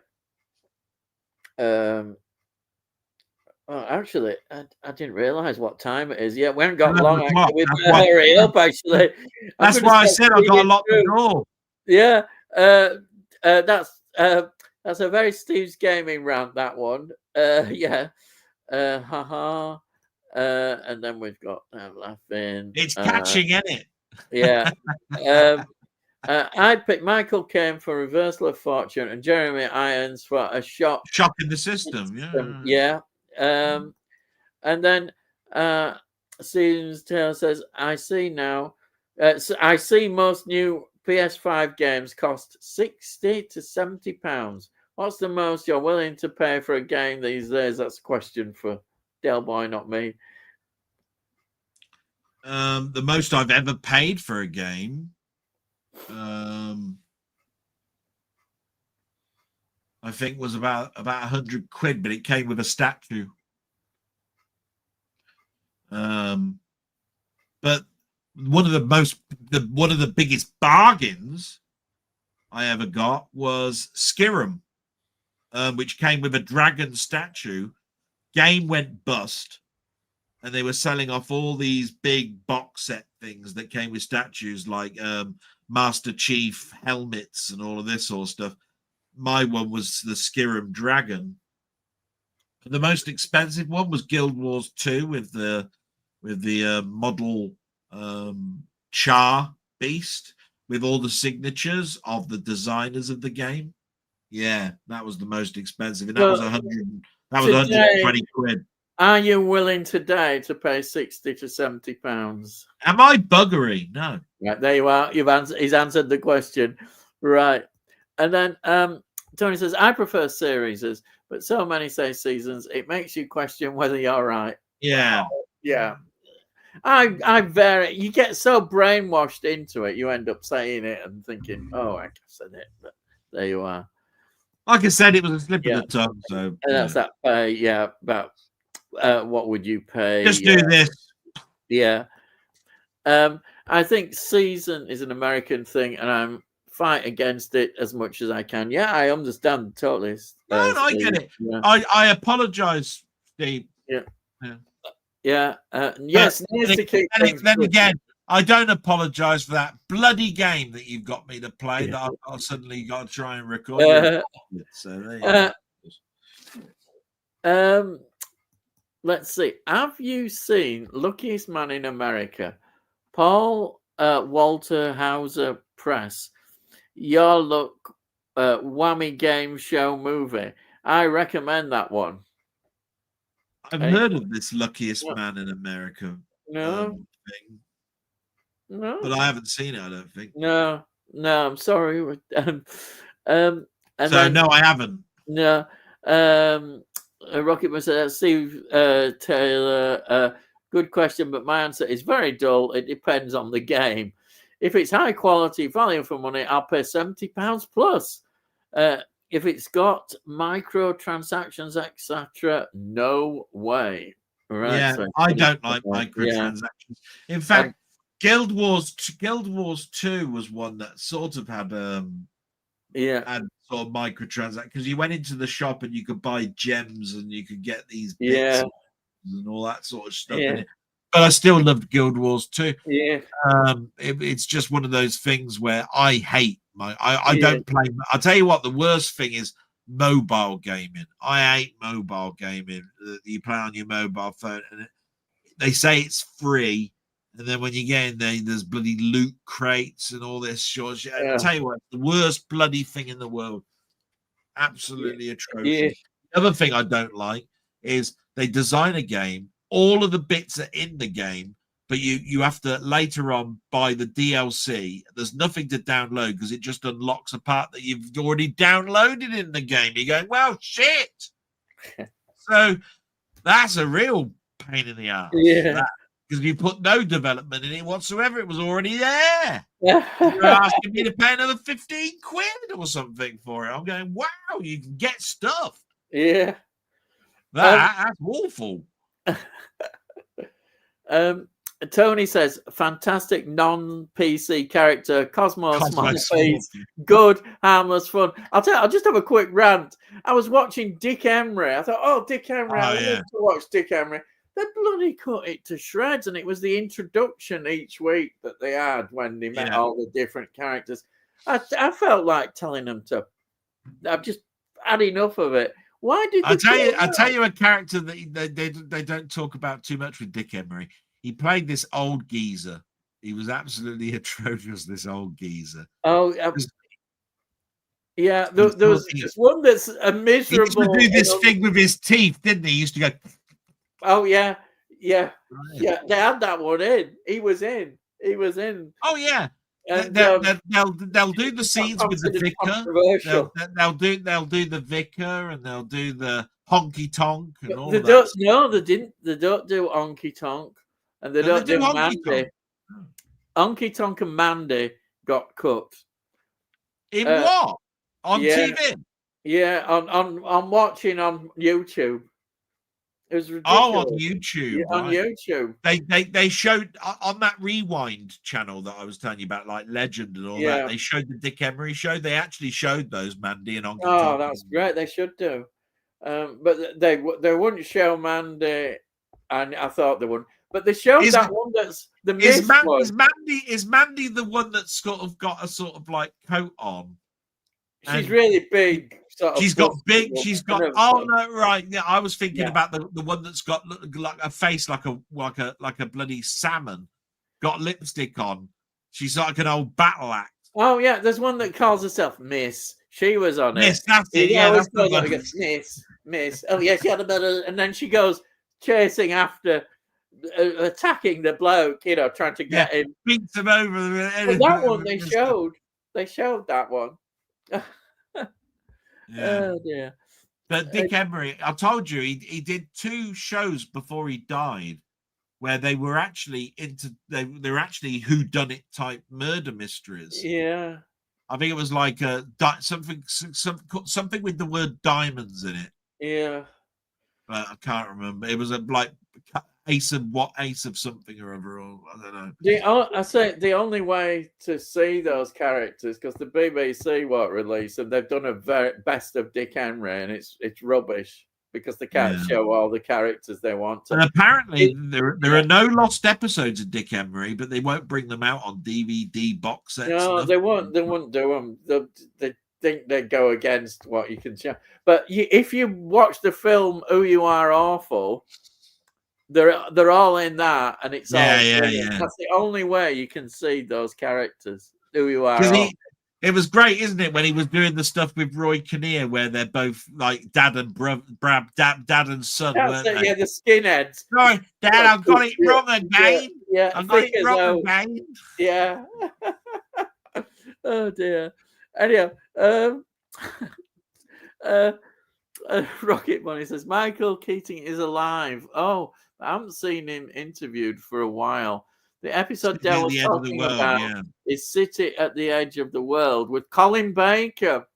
Actually, I didn't realize what time it is. Yeah, we haven't got long. Actually, we better hurry up. Actually, that's why I said I've got a lot to go. Yeah, that's a very Steve's Gaming rant. That one. Haha. And then we've got laughing. It's catching, isn't it? Yeah. I'd pick Michael Caine for Reversal of Fortune and Jeremy Irons for a shock in the system. Yeah. And then Stevens Taylor says, I see now. I see most new PS5 games cost £60 to £70. What's the most you're willing to pay for a game these days? That's a question for Delboy, not me. The most I've ever paid for a game, I think was about 100 quid, but it came with a statue. But one of the biggest bargains I ever got was Skyrim, which came with a dragon statue. Game went bust, and they were selling off all these big box set things that came with statues like Master Chief helmets and all of this sort of stuff. My one was the Skyrim Dragon. The most expensive one was Guild Wars 2 with the model Char beast with all the signatures of the designers of the game. Yeah, that was the most expensive, and that was 120 quid. Are you willing today to pay £60 to £70? Am I buggery? No. Right, there you are. He's answered the question. Right. And then Tony says, I prefer series, but so many say seasons. It makes you question whether you're right. Yeah. Yeah. I vary. You get so brainwashed into it, you end up saying it and thinking, oh, I said it. But there you are. Like I said, it was a slip of the tongue. So and that's that. About what would you pay? Just do this. Yeah. I think season is an American thing, and I'm fight against it as much as I can. Yeah, I understand totally. No, I get it. Yeah. I apologize, Steve. Yes. Then again, I don't apologize for that bloody game that you've got me to play that I've suddenly got to try and record. So there you go. Let's see. Have you seen Luckiest Man in America? Paul Walter Hauser Press. Your Luck Whammy Game Show movie. I recommend that one. I've heard of this Luckiest Man in America thing. No, but I haven't seen it. I don't think. No, I'm sorry. No, I haven't. No. Rocket said, Steve Taylor. Good question, but my answer is very dull. It depends on the game. If it's high quality, value for money, I'll pay £70 plus. If it's got microtransactions, etc., no way. Right? Yeah, so I don't like microtransactions. Yeah. In fact, Guild Wars 2 was one that sort of had had sort of microtransactions, because you went into the shop and you could buy gems and you could get these bits and all that sort of stuff in it. But I still loved Guild Wars 2. Yeah. It's just one of those things where I hate I don't play. I'll tell you what, the worst thing is mobile gaming. I hate mobile gaming that you play on your mobile phone, and they say it's free, and then when you get in there's bloody loot crates and all this short shit. I'll tell you what, the worst bloody thing in the world. Absolutely atrocious. The other thing I don't like is they design a game, all of the bits are in the game, but you have to later on buy the DLC. There's nothing to download because it just unlocks a part that you've already downloaded in the game. You're going, well, shit. So that's a real pain in the ass. Yeah. Because you put no development in it whatsoever. It was already there. You're asking me to pay another 15 quid or something for it. I'm going, wow, you can get stuff. Yeah. That's awful. Tony says, fantastic non-PC character, Cosmos my face, good, harmless fun. I'll just have a quick rant. I was watching Dick Emery. I thought, Dick Emery, I love to watch Dick Emery. They bloody cut it to shreds, and it was the introduction each week that they had when they met all the different characters. I felt like telling them I've just had enough of it. Why did I tell you a character that they don't talk about too much with Dick Emery. He played this old geezer. He was absolutely atrocious, this old geezer. Oh, yeah. There was one that's a miserable. He used to do this thing with his teeth, didn't he? He used to go. Oh, yeah. Right. Yeah. They had that one in. He was in. Oh, yeah. And, they'll do the scenes with the vicar. They'll do the vicar, and they'll do the honky tonk and all that. No, they didn't. They don't do honky tonk, and they don't do Mandy. Honky tonk and Mandy got cut. In what? On TV? Yeah, on watching on YouTube. It was ridiculous. Oh, on YouTube. Yeah, on YouTube. They showed on that Rewind channel that I was telling you about, like Legend and all that. They showed the Dick Emery show. They actually showed those Mandy and Honky Tonk. Oh, that's great. They should do. But they wouldn't show Mandy, and I thought they wouldn't. But they showed that one that's the is Mandy the one that's sort of got a sort of like coat on? She's really big. She's got big. She's got. Oh no, right. Yeah, I was thinking about the one that's got like a face like a bloody salmon, got lipstick on. She's like an old battle axe. Oh yeah, there's one that calls herself Miss. She was on it. Miss, that's it. Yeah, that's the one. Miss. Oh yeah, she had a better. And then she goes chasing after, attacking the bloke. Trying to get him. Beats him over. That one they showed. They showed that one. Yeah. Oh dear. But Dick Emery, I told you, he did 2 shows before he died, where they were actually they were actually whodunit type murder mysteries. Yeah. I think it was like something with the word diamonds in it. Yeah. But I can't remember. It was like ace of something or other, or I don't know. I say the only way to see those characters, because the BBC won't release them. They've done a very best of Dick Henry, and it's rubbish because they can't show all the characters they want to. And apparently there are no lost episodes of Dick Emery, but they won't bring them out on DVD box sets. No, they won't. They won't do them. They think they go against what you can show. But if you watch the film "Who You Are Awful," they're all in that, and it's all brilliant. That's the only way you can see those characters. Who You Are Awful. It was great, isn't it, when he was doing the stuff with Roy Kinnear, where they're both like dad and dad and son. That's it, yeah, the skinheads. Sorry, Dad, I've got it wrong again. Yeah, I've got it wrong again. Yeah. Oh dear. Anyway, Rocket Money says Michael Keating is alive. Oh, I haven't seen him interviewed for a while. The episode Del was talking about is City at the Edge of the World with Colin Baker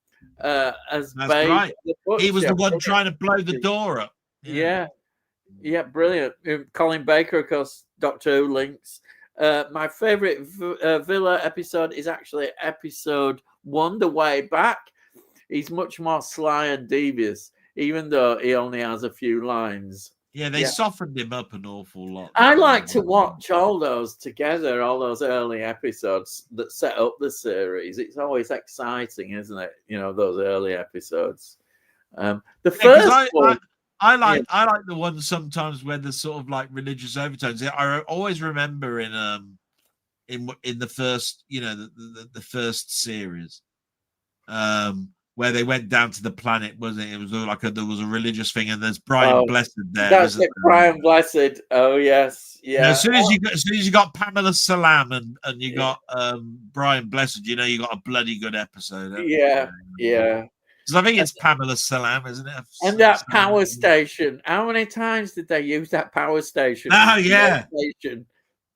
as That's Babe. Right. He was the one trying to blow the door up. Yeah, brilliant. Colin Baker, of course, Doctor Who links. My favourite Villa episode is actually episode 1, The Way Back. He's much more sly and devious, even though he only has a few lines. Yeah, they softened him up an awful lot. I like to watch all those together, all those early episodes that set up the series. It's always exciting, isn't it? You know, those early episodes. The first one, I like the ones sometimes where there's sort of like religious overtones. I always remember in the first, you know, the first series, where they went down to the planet, wasn't it? It was like there was a religious thing, and there's Brian Blessed there. That's it, Brian Blessed. Oh yes, yeah. As soon as you got Pamela Salam and you got Brian Blessed, you know you got a bloody good episode. Yeah. Because I think it's Pamela Salam, isn't it? And that power station. How many times did they use that power station? Oh yeah.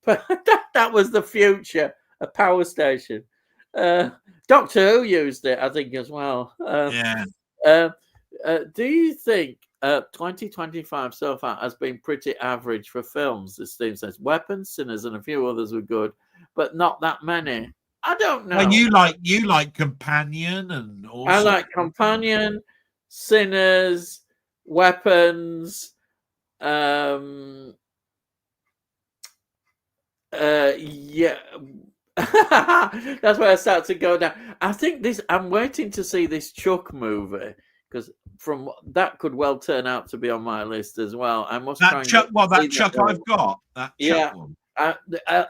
But that was the future. A power station. Doctor Who used it, I think, as well. Do you think 2025 so far has been pretty average for films? As Steve says, Weapons, Sinners, and a few others were good, but not that many. I don't know. Well, you like Companion and also... I like Companion, Sinners, Weapons. Yeah. That's where I start to go down. I think I'm waiting to see this Chuck movie, because from that could well turn out to be on my list as well. I must that Chuck. Well, that Chuck I've got. That Chuck one.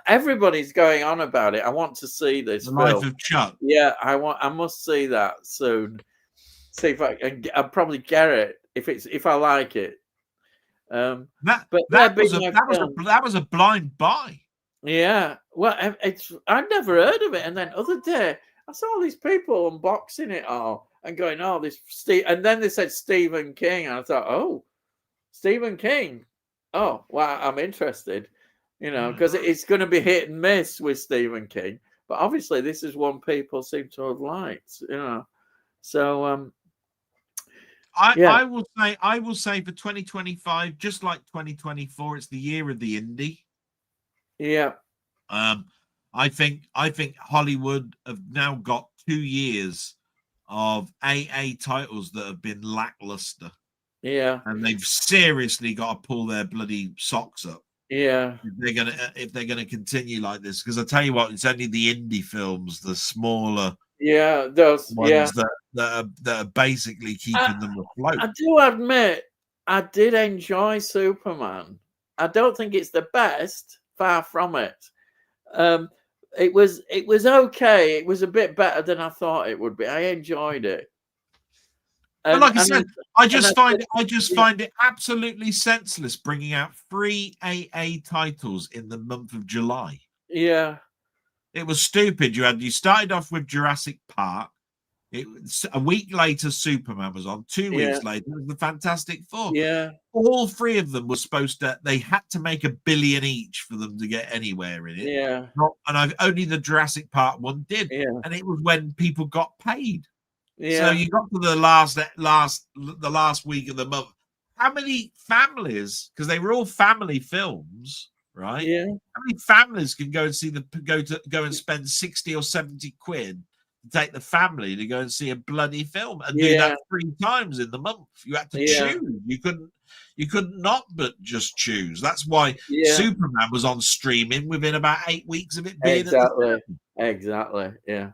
Everybody's going on about it. I want to see this. The Life of Chuck. Yeah, I must see that soon. See if I can. I'll probably get it if I like it. That was a blind buy. Yeah, well, I'd never heard of it, and then other day I saw these people unboxing it all and going, "Oh, this Steve," and then they said Stephen King, and I thought, "Oh, Stephen King. Oh, well, I'm interested." You know, because it's going to be hit and miss with Stephen King, but obviously this is one people seem to have liked. You know, so I will say for 2025, just like 2024, it's the year of the indie. Yeah. I think Hollywood have now got 2 years of AA titles that have been lackluster. Yeah. And they've seriously got to pull their bloody socks up. Yeah. If they're gonna continue like this. Because I tell you what, it's only the indie films, the smaller those ones that are basically keeping them afloat. I do admit I did enjoy Superman. I don't think it's the best. Far from it. It was okay. It was a bit better than I thought it would be. I enjoyed it. But like I said, I just find it absolutely senseless bringing out 3 AA titles in the month of July. Yeah, it was stupid. You started off with Jurassic Park, A week later, Superman was on. 2 weeks Yeah. later, it was the Fantastic Four. Yeah. All three of them were supposed to. They had to make $1 billion each for them to get anywhere in it. Yeah. Only the Jurassic Park one did. Yeah. And it was when people got paid. Yeah. So you got to the last week of the month. How many families? Because they were all family films, right? Yeah. How many families can go and see go and spend 60 or 70 quid to take the family to go and see a bloody film and do that 3 times in the month? You had to choose. You couldn't not but just choose. That's why Superman was on streaming within about 8 weeks of it being exactly. Yeah.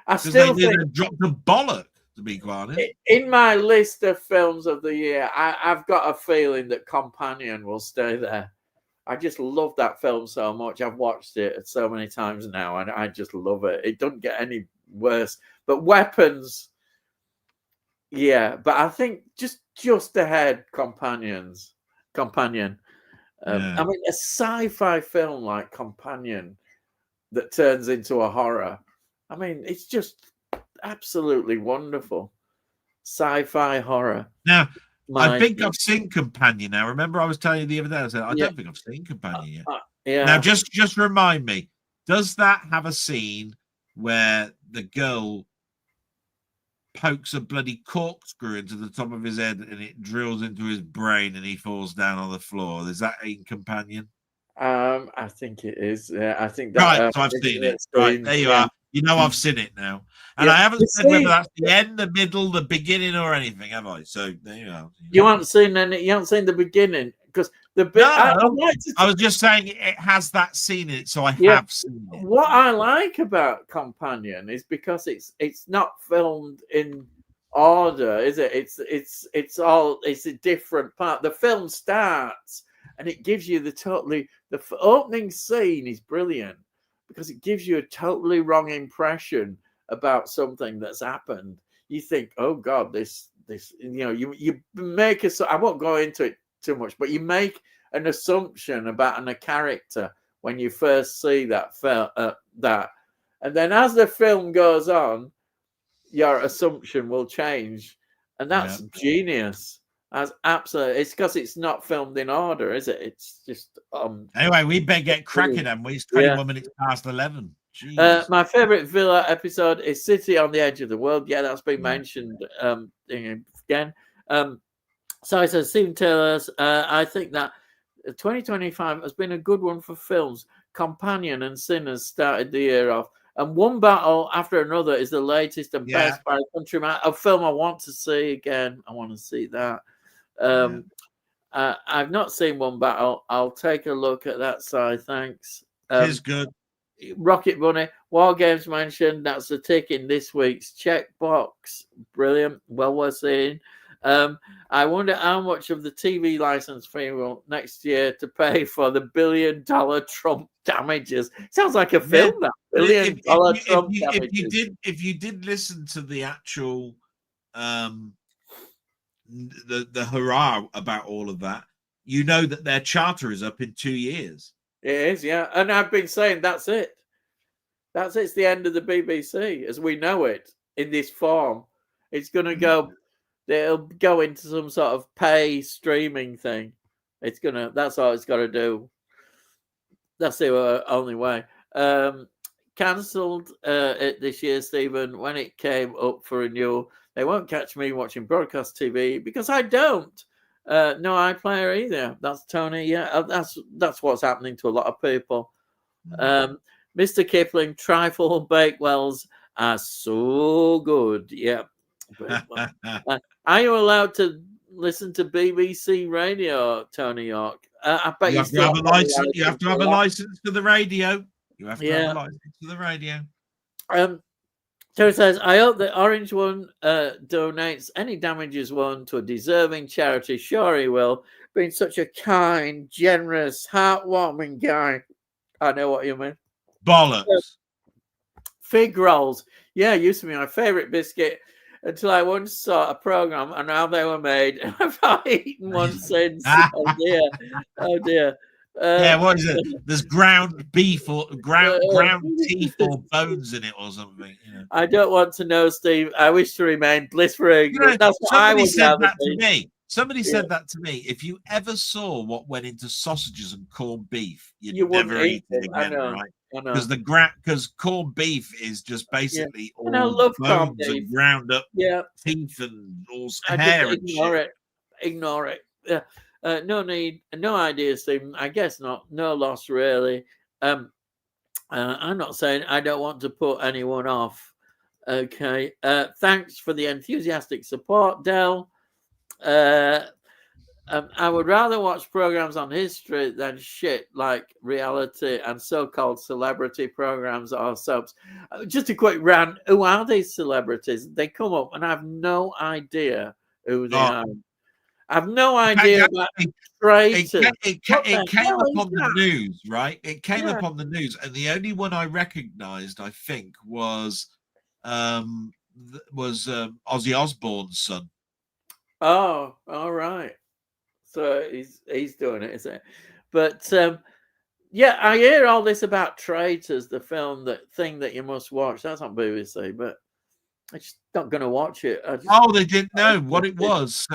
I still think they dropped a bollock, to be quite honest. In my list of films of the year, I've got a feeling that Companion will stay there. I just love that film so much. I've watched it so many times now, and I just love it. It doesn't get any worse. But Weapons, but I think just ahead, Companion. I mean, a sci-fi film like Companion that turns into a horror. I mean, it's just absolutely wonderful. Sci-fi horror. Now, I think I've seen Companion now. Remember, I was telling you the other day, I said, I don't think I've seen Companion yet. Now, just remind me, does that have a scene where the girl pokes a bloody corkscrew into the top of his head and it drills into his brain and he falls down on the floor? Is that in Companion? I think it is. I think that. Right, so I've seen it. Right, there you are. You know I've seen it now. And I haven't said whether that's the end, the middle, the beginning, or anything, have I? So there you go. You haven't seen the beginning because the bit. I was just saying it has that scene in it, so I have seen it. What I like about Companion is because it's not filmed in order, is it? It's a different part. The film starts and it gives you the opening scene is brilliant because it gives you a totally wrong impression about something that's happened. You think, oh God, this you make I won't go into it too much, but you make an assumption about a character when you first see that, and then as the film goes on, your assumption will change, and that's genius. That's absolutely. It's because it's not filmed in order, is it? It's just. Anyway, we better get cracking, and it's 21 minutes past 11. My favorite Villa episode is City on the Edge of the World. Yeah, that's been mentioned again. So it says Stephen Taylor's. I think that 2025 has been a good one for films. Companion and Sinners started the year off, and One Battle After Another is the latest and best by a countryman. A film I want to see again. I want to see that. I've not seen One Battle. I'll take a look at that side. Thanks. It's good. Rocket Bunny, War Games mentioned. That's the tick in this week's checkbox. Brilliant. Well worth seeing. I wonder how much of the TV license fee will next year to pay for the $1 billion Trump damages. Sounds like a film. That $1 billion Trump damages. If you did listen to the actual the hurrah about all of that, you know that their charter is up in 2 years. It is, yeah. And I've been saying that's it. It's the end of the BBC as we know it in this form. It's going to go. It'll go into some sort of pay streaming thing. That's all it's got to do. That's the only way. Cancelled it this year, Stephen, when it came up for renewal. They won't catch me watching broadcast TV because I don't. No iPlayer either. That's Tony. Yeah, that's what's happening to a lot of people. Mr. Kipling, trifle bakewells are so good. Yeah. Are you allowed to listen to BBC radio, Tony York? I bet you have to have a license. You have to have a license to the radio. You have to have a license to the radio. Terry says, I hope that Orange One donates any damages won to a deserving charity. Sure he will. Being such a kind, generous, heartwarming guy. I know what you mean. Bollocks. Fig rolls. Yeah, used to be my favourite biscuit until I once saw a programme and how they were made. I've not eaten one since. Oh dear. What is it? There's ground beef or ground teeth or bones in it or something. You know. I don't want to know, Steve. I wish to remain blissful. That's what I would said rather that be. to me. Somebody said that to me. If you ever saw what went into sausages and corned beef, you'd never eat it again, right? Because corned beef is just basically all bones and ground up teeth and all hair and shit. Ignore it. Yeah. No need, no idea, Stephen. I guess not. No loss, really. I'm not saying I don't want to put anyone off. Okay. Thanks for the enthusiastic support, Del. I would rather watch programs on history than shit like reality and so-called celebrity programs or soaps. Just a quick rant. Who are these celebrities? They come up and I have no idea who they are. I have no idea about traitors. It came up on the news, right? It came up on the news, and the only one I recognized, I think, was Ozzy Osbourne's son. Oh, all right. So he's doing it, isn't it? But yeah, I hear all this about Traitors, the film, that thing that you must watch. That's on BBC, but I'm just not going to watch it. They didn't know what it was.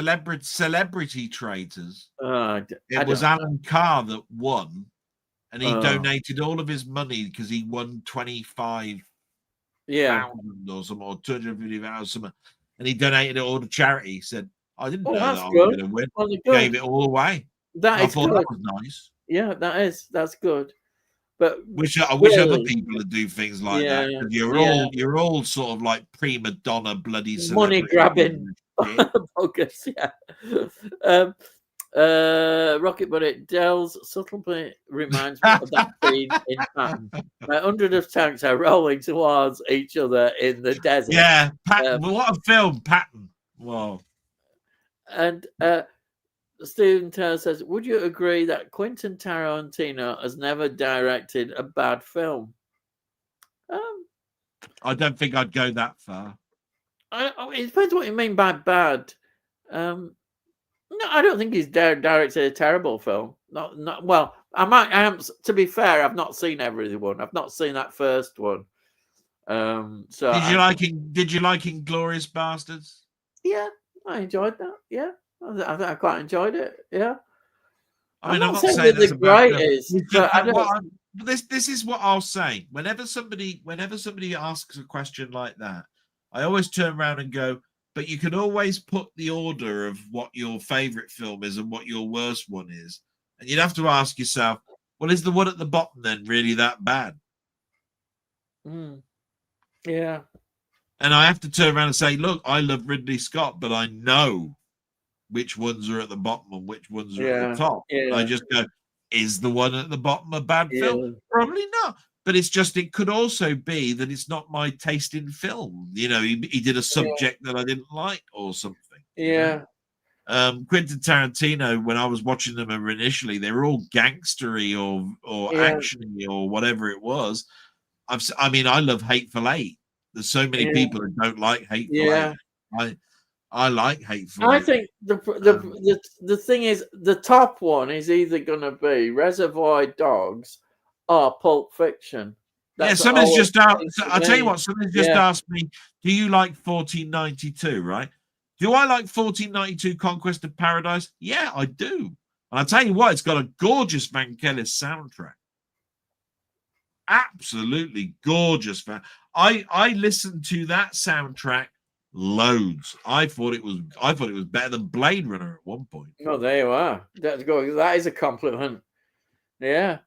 Celebrity Traitors. It was Alan Carr that won, and he donated all of his money because he won 25,000 or some, or 250,000, and he donated it all to charity. He said, I didn't know that I was going to win. Gave it all away. I thought that was nice. Yeah, that's good. But I wish other people would do things like that. You're all sort of like prima donna, bloody money grabbing focus. Yeah. Rocket Buddy, Dell's subtlety reminds me of that scene in Patton. Hundreds of tanks are rolling towards each other in the desert. Yeah, Patton. What a film, Patton. Wow. And Stephen Taylor says, would you agree that Quentin Tarantino has never directed a bad film? I don't think I'd go that far. It depends what you mean by bad. No, I don't think he's directed a terrible film. Not well. I am. To be fair, I've not seen everyone. I've not seen that first one. So did you like Inglourious Bastards? Yeah, I enjoyed that. Yeah, I quite enjoyed it. Yeah. I'm not saying it's the greatest, but this is what I'll say. Whenever somebody asks a question like that, I always turn around and go, but you can always put the order of what your favorite film is and what your worst one is. And you'd have to ask yourself, well, is the one at the bottom then really that bad? Yeah. And I have to turn around and say, look, I love Ridley Scott, but I know which ones are at the bottom and which ones are at the top. Yeah. I just go, is the one at the bottom a bad film? Probably not. But it's just, it could also be that it's not my taste in film. You know, he did a subject that I didn't like or something. Yeah. Quentin Tarantino, when I was watching them initially, they were all gangstery or actiony or whatever it was. I love Hateful Eight. There's so many people who don't like Hateful Eight. I like Hateful Eight. I think the thing is, the top one is either going to be Reservoir Dogs or Pulp Fiction. Somebody's just asked. I'll tell you what. Somebody's just asked me, "Do you like 1492?" Right? Do I like 1492 Conquest of Paradise? Yeah, I do. And I'll tell you what, it's got a gorgeous Vangelis soundtrack. Absolutely gorgeous. I listened to that soundtrack loads. I thought it was better than Blade Runner at one point. Oh, there you are. That's good. That is a compliment. Yeah.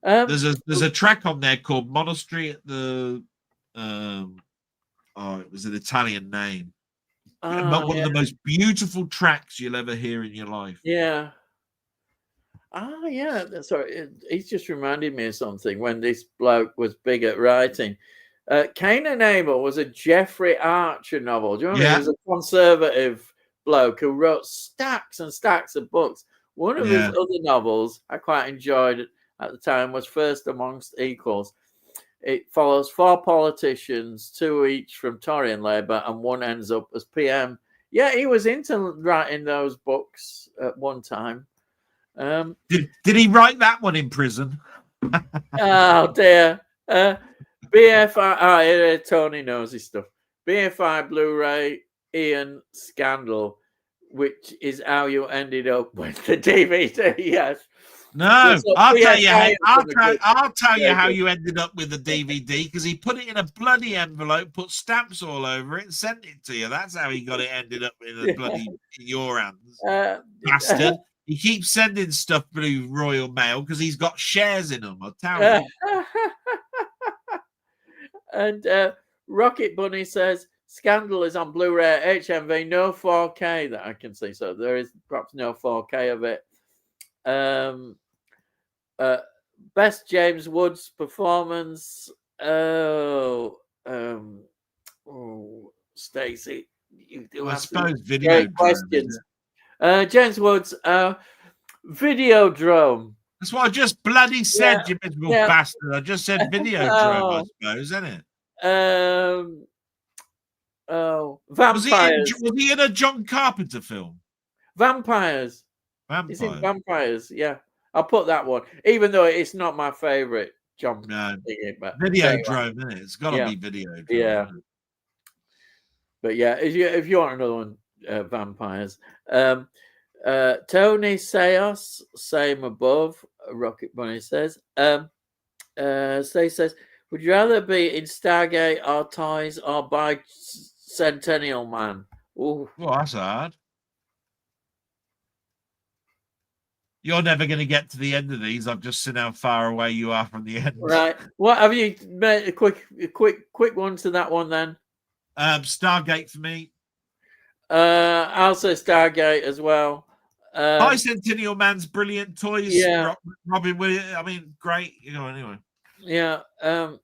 There's a track on there called Monastery at the it was an Italian name. One of the most beautiful tracks you'll ever hear in your life. Yeah. Yeah. Sorry, he's just reminded me of something when this bloke was big at writing. Cain and Abel was a Jeffrey Archer novel. Do you remember? He was a conservative bloke who wrote stacks and stacks of books. One of his other novels I quite enjoyed at the time was First Amongst Equals. It follows 4 politicians, 2 each from Tory and Labour, and one ends up as PM. Yeah, he was into writing those books at one time. Did he write that one in prison? Oh dear. BFI. Oh, Tony knows his stuff. BFI Blu-ray Ian Scandal, which is how you ended up with the DVD. Yes. No, So I'll tell BFI you. I'll tell you how you ended up with the DVD, because he put it in a bloody envelope, put stamps all over it, and sent it to you. That's how he got it ended up in a bloody in your hands, bastard. He keeps sending stuff through Royal Mail because he's got shares in them. I'll tell you. And Rocket Bunny says Scandal is on Blu-ray HMV, no 4K that I can see. So there is perhaps no 4K of it. Best James Woods performance. Oh, Stacey, I suppose video questions. James Woods, Videodrome. That's what I just bloody said, you miserable bastard. I just said Videodrome, I suppose, isn't it? Vampires. Was he in a John Carpenter film? Vampires. He's in Vampires, yeah. I'll put that one, even though it's not my favorite John. No, Videodrome, isn't it? It's got to be Videodrome. Yeah. But yeah, if you want another one, Vampires. Tony Seos, same above. Rocket Bunny says. Stay says, would you rather be in Stargate or Toys or Bicentennial Man? Ooh. Well, that's hard. You're never going to get to the end of these. I've just seen how far away you are from the end. Right. What have you made a quick one to that one then? Stargate for me. I'll say Stargate as well. Bicentennial Man's brilliant. Toys. Yeah. Robin Williams. I mean, great. Anyway. Yeah. And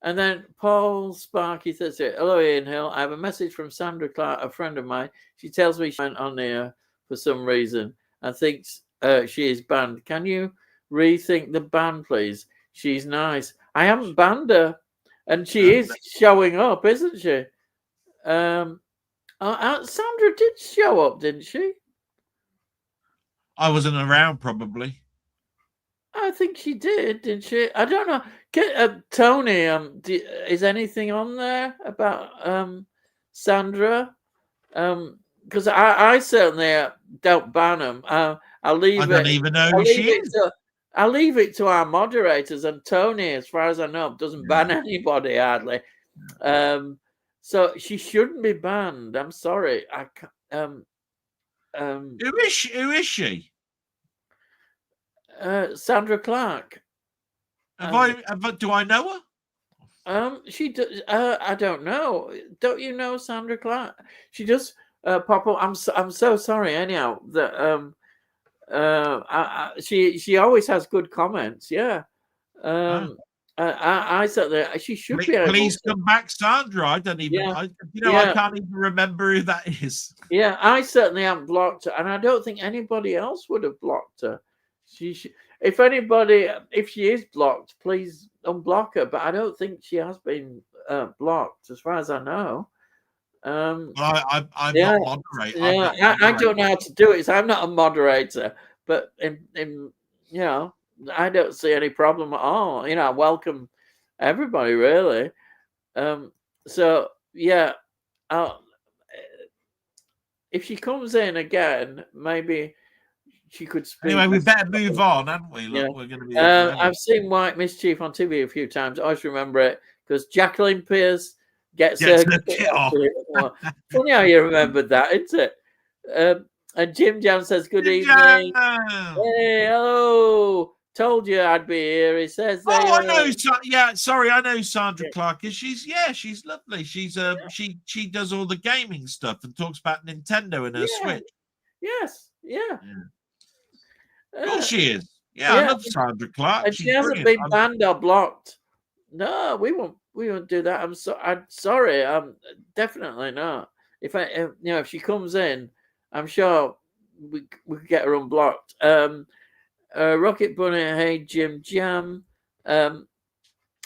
then Paul Sparky says here, hello, Ian Hill. I have a message from Sandra Clark, a friend of mine. She tells me she went on here for some reason and thinks she is banned. Can you rethink the ban, please? She's nice. I haven't banned her, and she is showing up, isn't she? Sandra did show up, didn't she? I wasn't around, probably. I think she didn't she? I don't know. Tony, is anything on there about Sandra? Because I certainly don't ban them. I'll leave it. I don't even know who she is. I'll leave it to our moderators, and Tony, as far as I know, doesn't ban anybody hardly. So she shouldn't be banned. I'm sorry. I can't. Who is she? Sandra Clark. Do I know her? She does. I don't know. Don't you know Sandra Clark? She does pop up. I'm so sorry. Anyhow, that she always has good comments. Yeah. I certainly she should be able Please come back, Sandra. I don't even. I can't even remember who that is. Yeah, I certainly haven't blocked her, and I don't think anybody else would have blocked her. If she is blocked, please unblock her. But I don't think she has been blocked, as far as I know. I'm not moderator. Yeah, I don't know how to do it. So I'm not a moderator, but in I don't see any problem at all. I welcome everybody really. So yeah, if she comes in again, maybe she could speak. Anyway, we better move on, haven't we? Look, we're going to be. I've seen White Mischief on TV a few times. I always remember it because Jacqueline Pierce gets her kit off. Funny how you remembered that, isn't it? And Jim Jam says, "Good evening." Hey, hello. Told you I'd be here. He says, I know. Sorry, I know Sandra Clark. She's lovely. She's she does all the gaming stuff and talks about Nintendo and her Switch. Yes, yeah. Of course she is. I love Sandra Clark. And she hasn't been banned or blocked. No, we won't do that. I'm sorry. Definitely not. If she comes in, I'm sure we could get her unblocked. Rocket Bunny, hey Jim Jam, and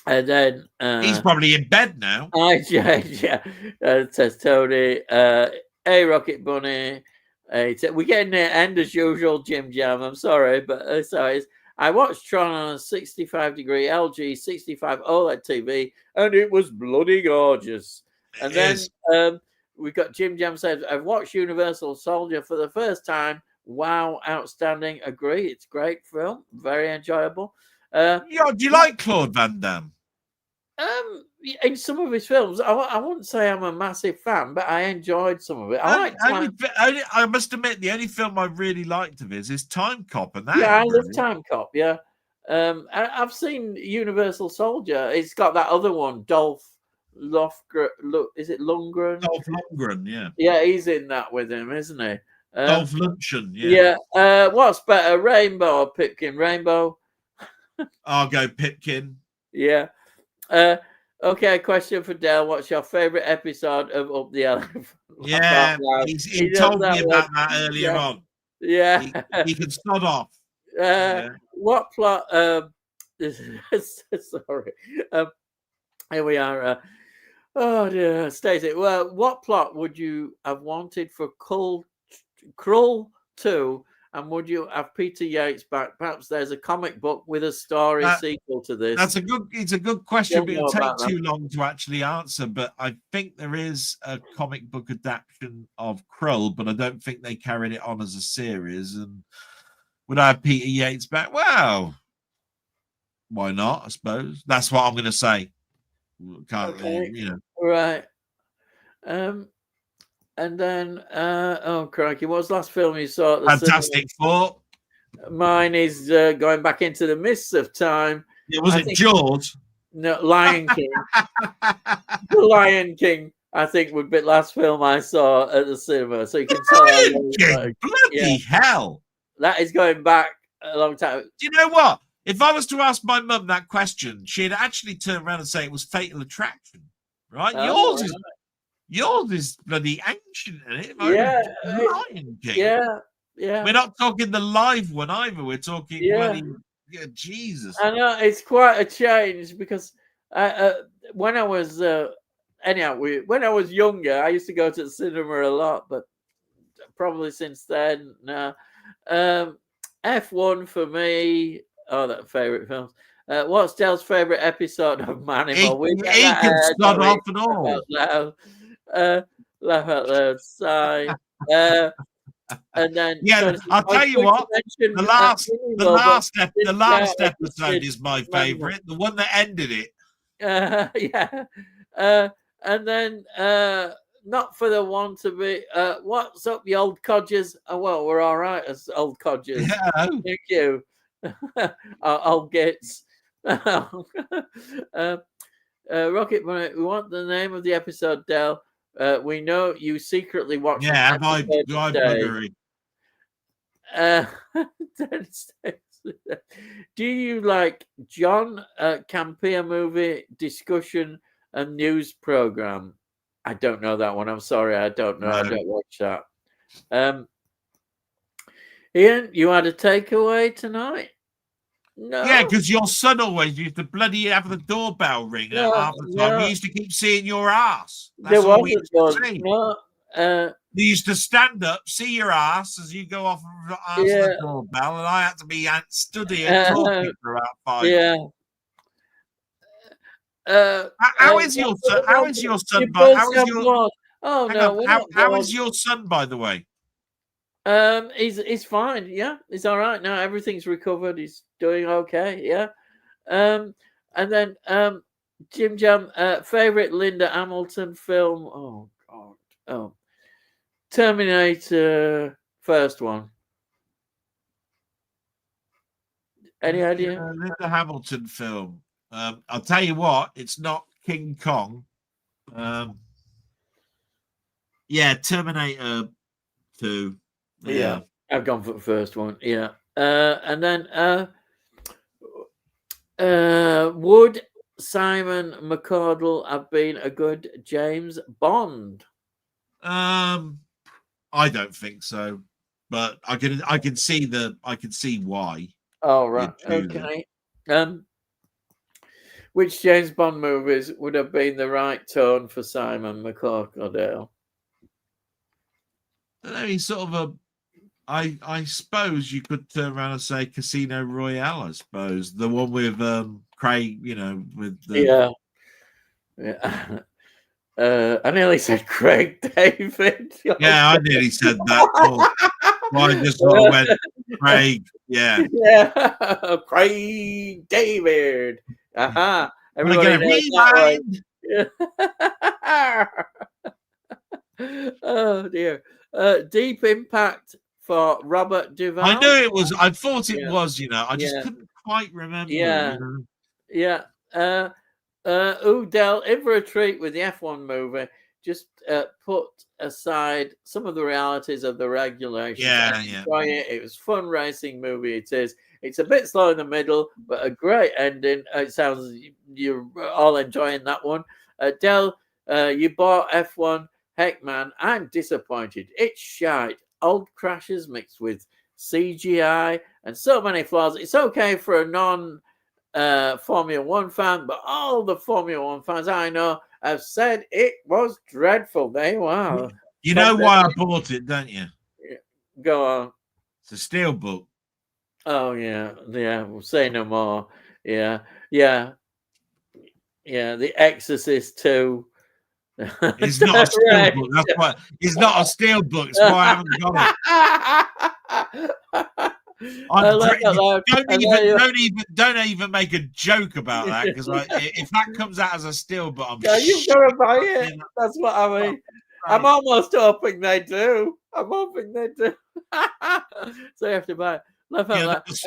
then he's probably in bed now. Says Tony. Hey Rocket Bunny, We're getting the end as usual, Jim Jam. I'm sorry, but sorry. I watched Tron on a 65-degree LG 65 OLED TV, and it was bloody gorgeous. And then we got Jim Jam said, I've watched Universal Soldier for the first time. Wow, outstanding. Agree. It's a great film. Very enjoyable. Do you like Claude Van Damme? In some of his films, I wouldn't say I'm a massive fan, but I enjoyed some of it. I must admit, the only film I really liked of his is Time Cop, and that I love Time Cop. Yeah, I've seen Universal Soldier. It's got that other one, Dolph Lundgren. Is it Lundgren? Dolph Lundgren, yeah. Yeah, he's in that with him, isn't he? Dolph Lundgren, yeah. Yeah. What's better, Rainbow or Pipkin? Rainbow. I'll go Pipkin. Yeah. Okay, question for Dale. What's your favorite episode of Up the Elephant? Yeah, he told me about that earlier on. Yeah. He can start off. What plot? Sorry. Here we are. Oh dear, Stacey. Well, what plot would you have wanted for Krull 2? And would you have Peter Yates back? Perhaps there's a comic book with a story sequel to this. It's a good question, but it'll take too long to actually answer. But I think there is a comic book adaptation of Krull, but I don't think they carried it on as a series. And would I have Peter Yates back? Well, why not? I suppose that's what I'm going to say. Right. And then, oh crikey, what was the last film you saw? Fantastic Four. Mine is going back into the mists of time. Was it Jaws? No, Lion King. The Lion King, I think, would be the last film I saw at the cinema. So you can tell. Lion King, bloody hell! That is going back a long time. Do you know what? If I was to ask my mum that question, she'd actually turn around and say it was Fatal Attraction, right? Yours is bloody ancient, isn't it? Lion King. Yeah. We're not talking the live one either. We're talking bloody Jesus. I know it's quite a change because when I was when I was younger, I used to go to the cinema a lot, but probably since then, no. F1 for me. Oh, that favorite films. What's Dale's favorite episode of Manimal? He can start off and all. Laugh out loud, sigh. And then I'll tell you what. The last episode is my favorite. The one that ended it. And then not for the one to be. What's up, you old codgers? Oh well, we're all right as old codgers. Yeah. Thank you, old gits. Rocket Bonnet, we want the name of the episode, Del. We know you secretly watch. Yeah, I buggery. Do you like John Campea movie discussion and news program? I don't know that one. I'm sorry, I don't know. No. I don't watch that. Ian, you had a takeaway tonight? No. Yeah, because your son always used to bloody have the doorbell ring half the time. We used to keep seeing your ass. That's all we used to see. You used to stand up, see your ass as you go off and answer the doorbell, and I had to be stood here talking for about 5 minutes. How is your son? How is your son? How is your son, by the way? He's fine. Yeah, he's all right now. Everything's recovered. He's doing okay. Yeah. And then Jim Jam, favorite Linda Hamilton film. Oh God. Oh, Terminator, first one. Any idea? Linda Hamilton film. I'll tell you what. It's not King Kong. Terminator 2. Yeah, I've gone for the first one. Yeah, and then would Simon McCardle have been a good James Bond? I don't think so, but I can see why. Oh right, okay. Which James Bond movies would have been the right tone for Simon McCardle? know. He's sort of I suppose you could turn around and say Casino Royale. I suppose the one with Craig. With the yeah. I nearly said Craig David. Yeah, I nearly said that. Well, I just sort of went Craig. Yeah. Yeah. Craig David. Uh-huh. Everybody knows rewind. that one. Oh dear. Deep Impact for Robert Duvall. I knew it was. I thought it was. I just couldn't quite remember. Yeah. Udell, in for a treat with the F1 movie. Just put aside some of the realities of the regulations. Yeah. Enjoy it. It was fun racing movie. It is. It's a bit slow in the middle, but a great ending. It sounds you're all enjoying that one. Del, you bought F1. Heck, man, I'm disappointed. It's shite. Old crashes mixed with CGI and so many flaws. It's okay for a non Formula One fan, but all the Formula One fans I know have said it was dreadful. There you are. You know why I bought it, don't you? Go on. It's a steelbook. Oh yeah. We'll say no more. Yeah. The Exorcist 2. It's not a steelbook. That's why it's not a steelbook. It's why I haven't got it. Don't even make a joke about that, because if that comes out as a steelbook, you've got to buy it. That's what I mean. I'm almost hoping they do. So you have to buy it.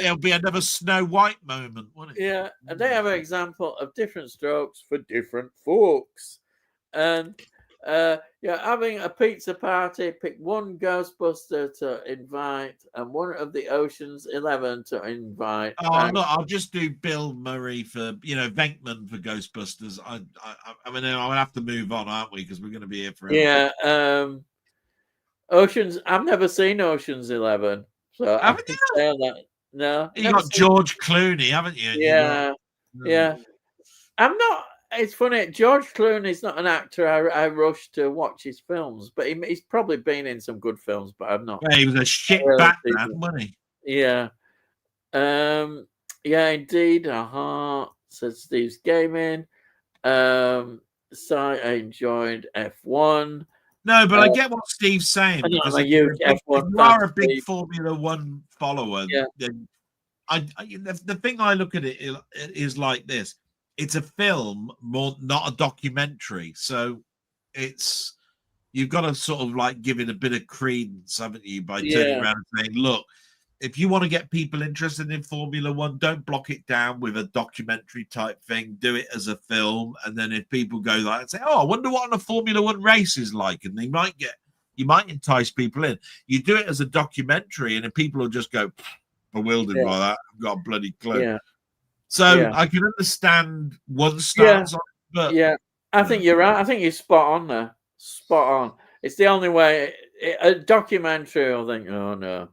It'll be another Snow White moment, won't it? Yeah, and they have an example of different strokes for different folks. And having a pizza party, pick one Ghostbuster to invite and one of the Ocean's 11 to invite. Look, I'll just do Bill Murray for Venkman for Ghostbusters. I mean, I'll have to move on, aren't we? Because we're going to be here forever. Yeah. Ocean's. I've never seen Ocean's 11, so haven't you? Say that. No, you got George Clooney, haven't you? Yeah. I'm not. It's funny. George Clooney's not an actor I rush to watch his films, but he's probably been in some good films, but I've not. Yeah, he was a shit Batman, wasn't he? Yeah. Yeah, indeed. Said Steve's Gaming. So I enjoyed F1. No, but I get what Steve's saying, because if you are a big Formula One follower, then the thing I look at it is like this. It's a film, not a documentary. So you've got to sort of like give it a bit of credence, haven't you, by turning around and saying, look, if you want to get people interested in Formula One, don't block it down with a documentary type thing. Do it as a film. And then if people go like and say, I wonder what a Formula One race is like, and you might entice people in. You do it as a documentary, and then people will just go bewildered by that. I've got a bloody clue. Yeah. So I can understand one stance, but I think you're right. I think you're spot on there. Spot on. It's the only way. A documentary, I think, oh no,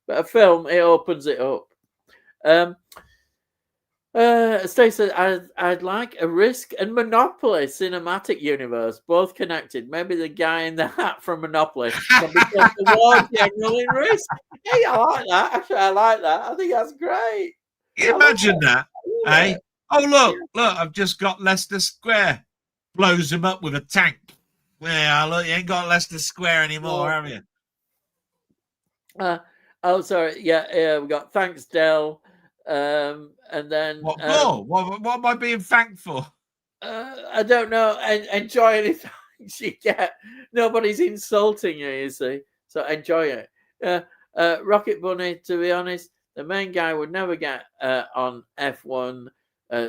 but a film, it opens it up. Stacey, I'd like a Risk and Monopoly cinematic universe, both connected. Maybe the guy in the hat from Monopoly can become the war general in Risk. Hey, I like that. Actually, I like that. I think that's great. Imagine that. Hey, look, I've just got Leicester Square. Blows him up with a tank. Yeah, look, you ain't got Leicester Square anymore, have you? Sorry. Yeah, we got thanks, Del. And then what for? What am I being thanked for? I don't know. Enjoy anything you get. Nobody's insulting you see. So enjoy it. Rocket Bunny, to be honest, the main guy would never get on F1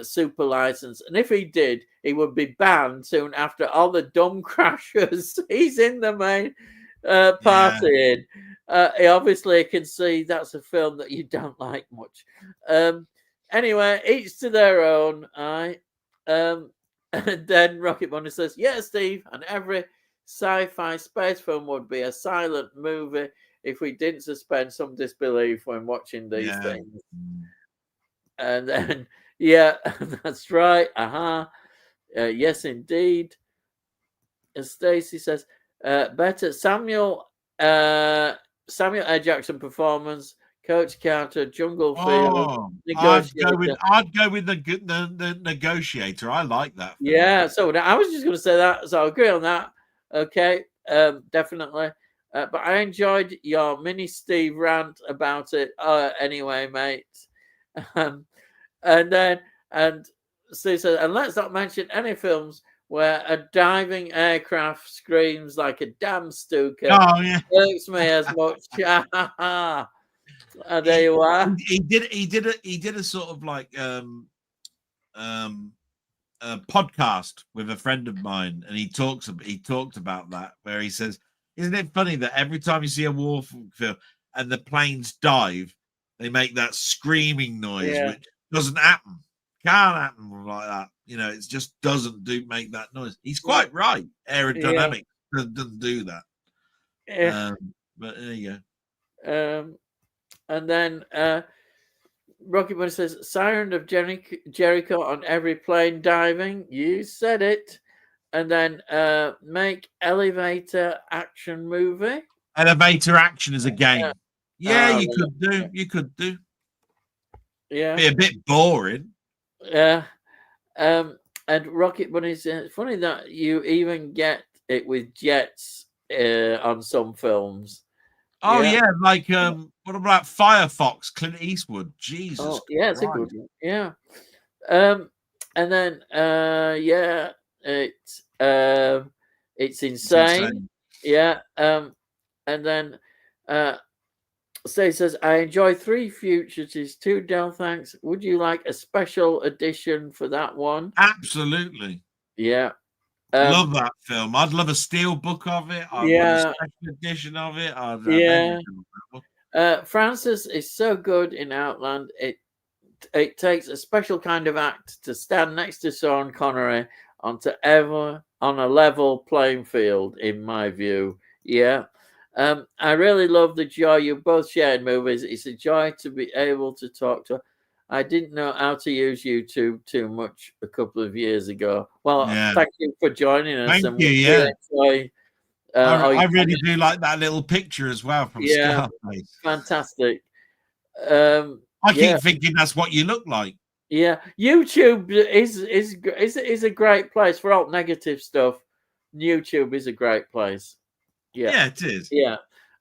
super license, and if he did, he would be banned soon after all the dumb crashes he's in the main partying. He obviously can see that's a film that you don't like much. Anyway, each to their own. And then Rocket Bunny says, "Yeah, Steve, and every sci-fi space film would be a silent movie if we didn't suspend some disbelief when watching these things." And then, that's right. Yes, indeed. As Stacey says, better Samuel Samuel L. Jackson performance, Coach Carter, Jungle Fever, Oh, Negotiator. I'd go with the Negotiator. I like that film. Yeah, so I was just going to say that, so I agree on that. Okay, definitely. But I enjoyed your mini Steve rant about it. Anyway, mate. And Steve says, and let's not mention any films where a diving aircraft screams like a damn Stuka. Oh yeah, Irks me as much. There you are. He did a sort of like a podcast with a friend of mine, and he talked about that, where he says, "Isn't it funny that every time you see a war film and the planes dive, they make that screaming noise, which doesn't happen, can't happen like that. You know, it just doesn't make that noise." He's quite right. Aerodynamics doesn't do that. But there you go. And then Rocky Bunny says, "Siren of Jericho on every plane diving." You said it. And then make elevator action movie. Elevator action is a game. You could do. Yeah. Be a bit boring. Yeah. And Rocket Bunny says, it's funny that you even get it with jets on some films. Oh yeah, like what about Firefox, Clint Eastwood? Jesus. Oh, yeah, it's a good one. Yeah. And then it's insane. Yeah. And then Stay says, I enjoy 3 Fugitives, 2 Del Thanks. Would you like a special edition for that one? Absolutely. Yeah. Love that film. I'd love a steel book of it. I'd love a special edition of it. Francis is so good in Outland. It takes a special kind of act to stand next to Sean Connery on a level playing field, in my view. Yeah. I really love the joy you both share in movies. It's a joy to be able to talk to. I didn't know how to use YouTube too much a couple of years ago. Well, thank you for joining us. Thank you. Yeah. Enjoy, I really do like that little picture as well from Scarface. Fantastic. I keep thinking that's what you look like. Yeah, YouTube is a great place for all negative stuff. YouTube is a great place. Yeah, it is. Yeah.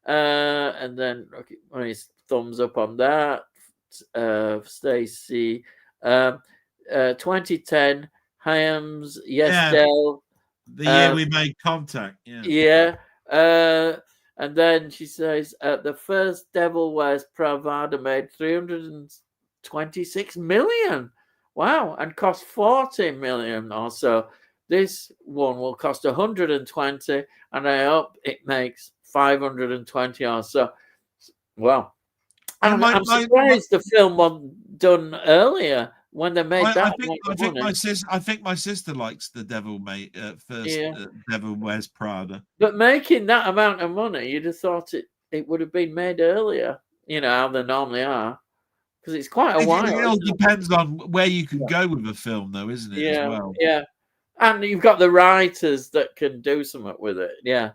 And then his thumbs up on that. Stacy. 2010, Hyams, Del. The year we made contact. Yeah. Yeah. And then she says, the first Devil Wears Prada made 326 million. Wow. And cost 40 million or so. This one will cost 120, and I hope it makes 520 or so. Well, I'm surprised the film wasn't done earlier when they made that. I think my sister likes the Devil Devil Wears Prada. But making that amount of money, you'd have thought it would have been made earlier. You know how they normally are, because it's quite a while. It all depends on where you can go with a film, though, isn't it? Yeah, as well? Yeah. And you've got the writers that can do something with it. Yeah.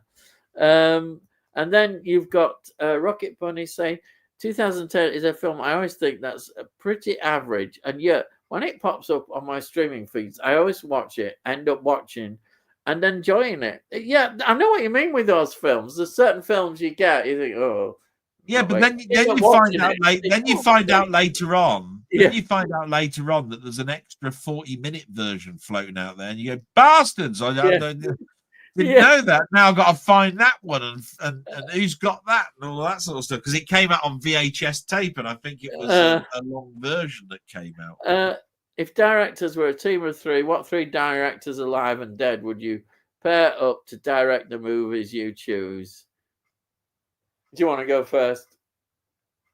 And then you've got Rocket Bunny saying 2010 is a film I always think that's pretty average. And yet when it pops up on my streaming feeds, I always watch it, end up watching and enjoying it. Yeah, I know what you mean with those films. There's certain films you get, you think, oh. Yeah, but then you find out later. Then you find out later on. Then you find out later on that there's an extra 40-minute version floating out there, and you go, bastards! I didn't know that. Now I've got to find that one, and who's got that, and all that sort of stuff, because it came out on VHS tape, and I think it was a long version that came out. If directors were a team of 3, what 3 directors, alive and dead, would you pair up to direct the movies you choose? Do you want to go first?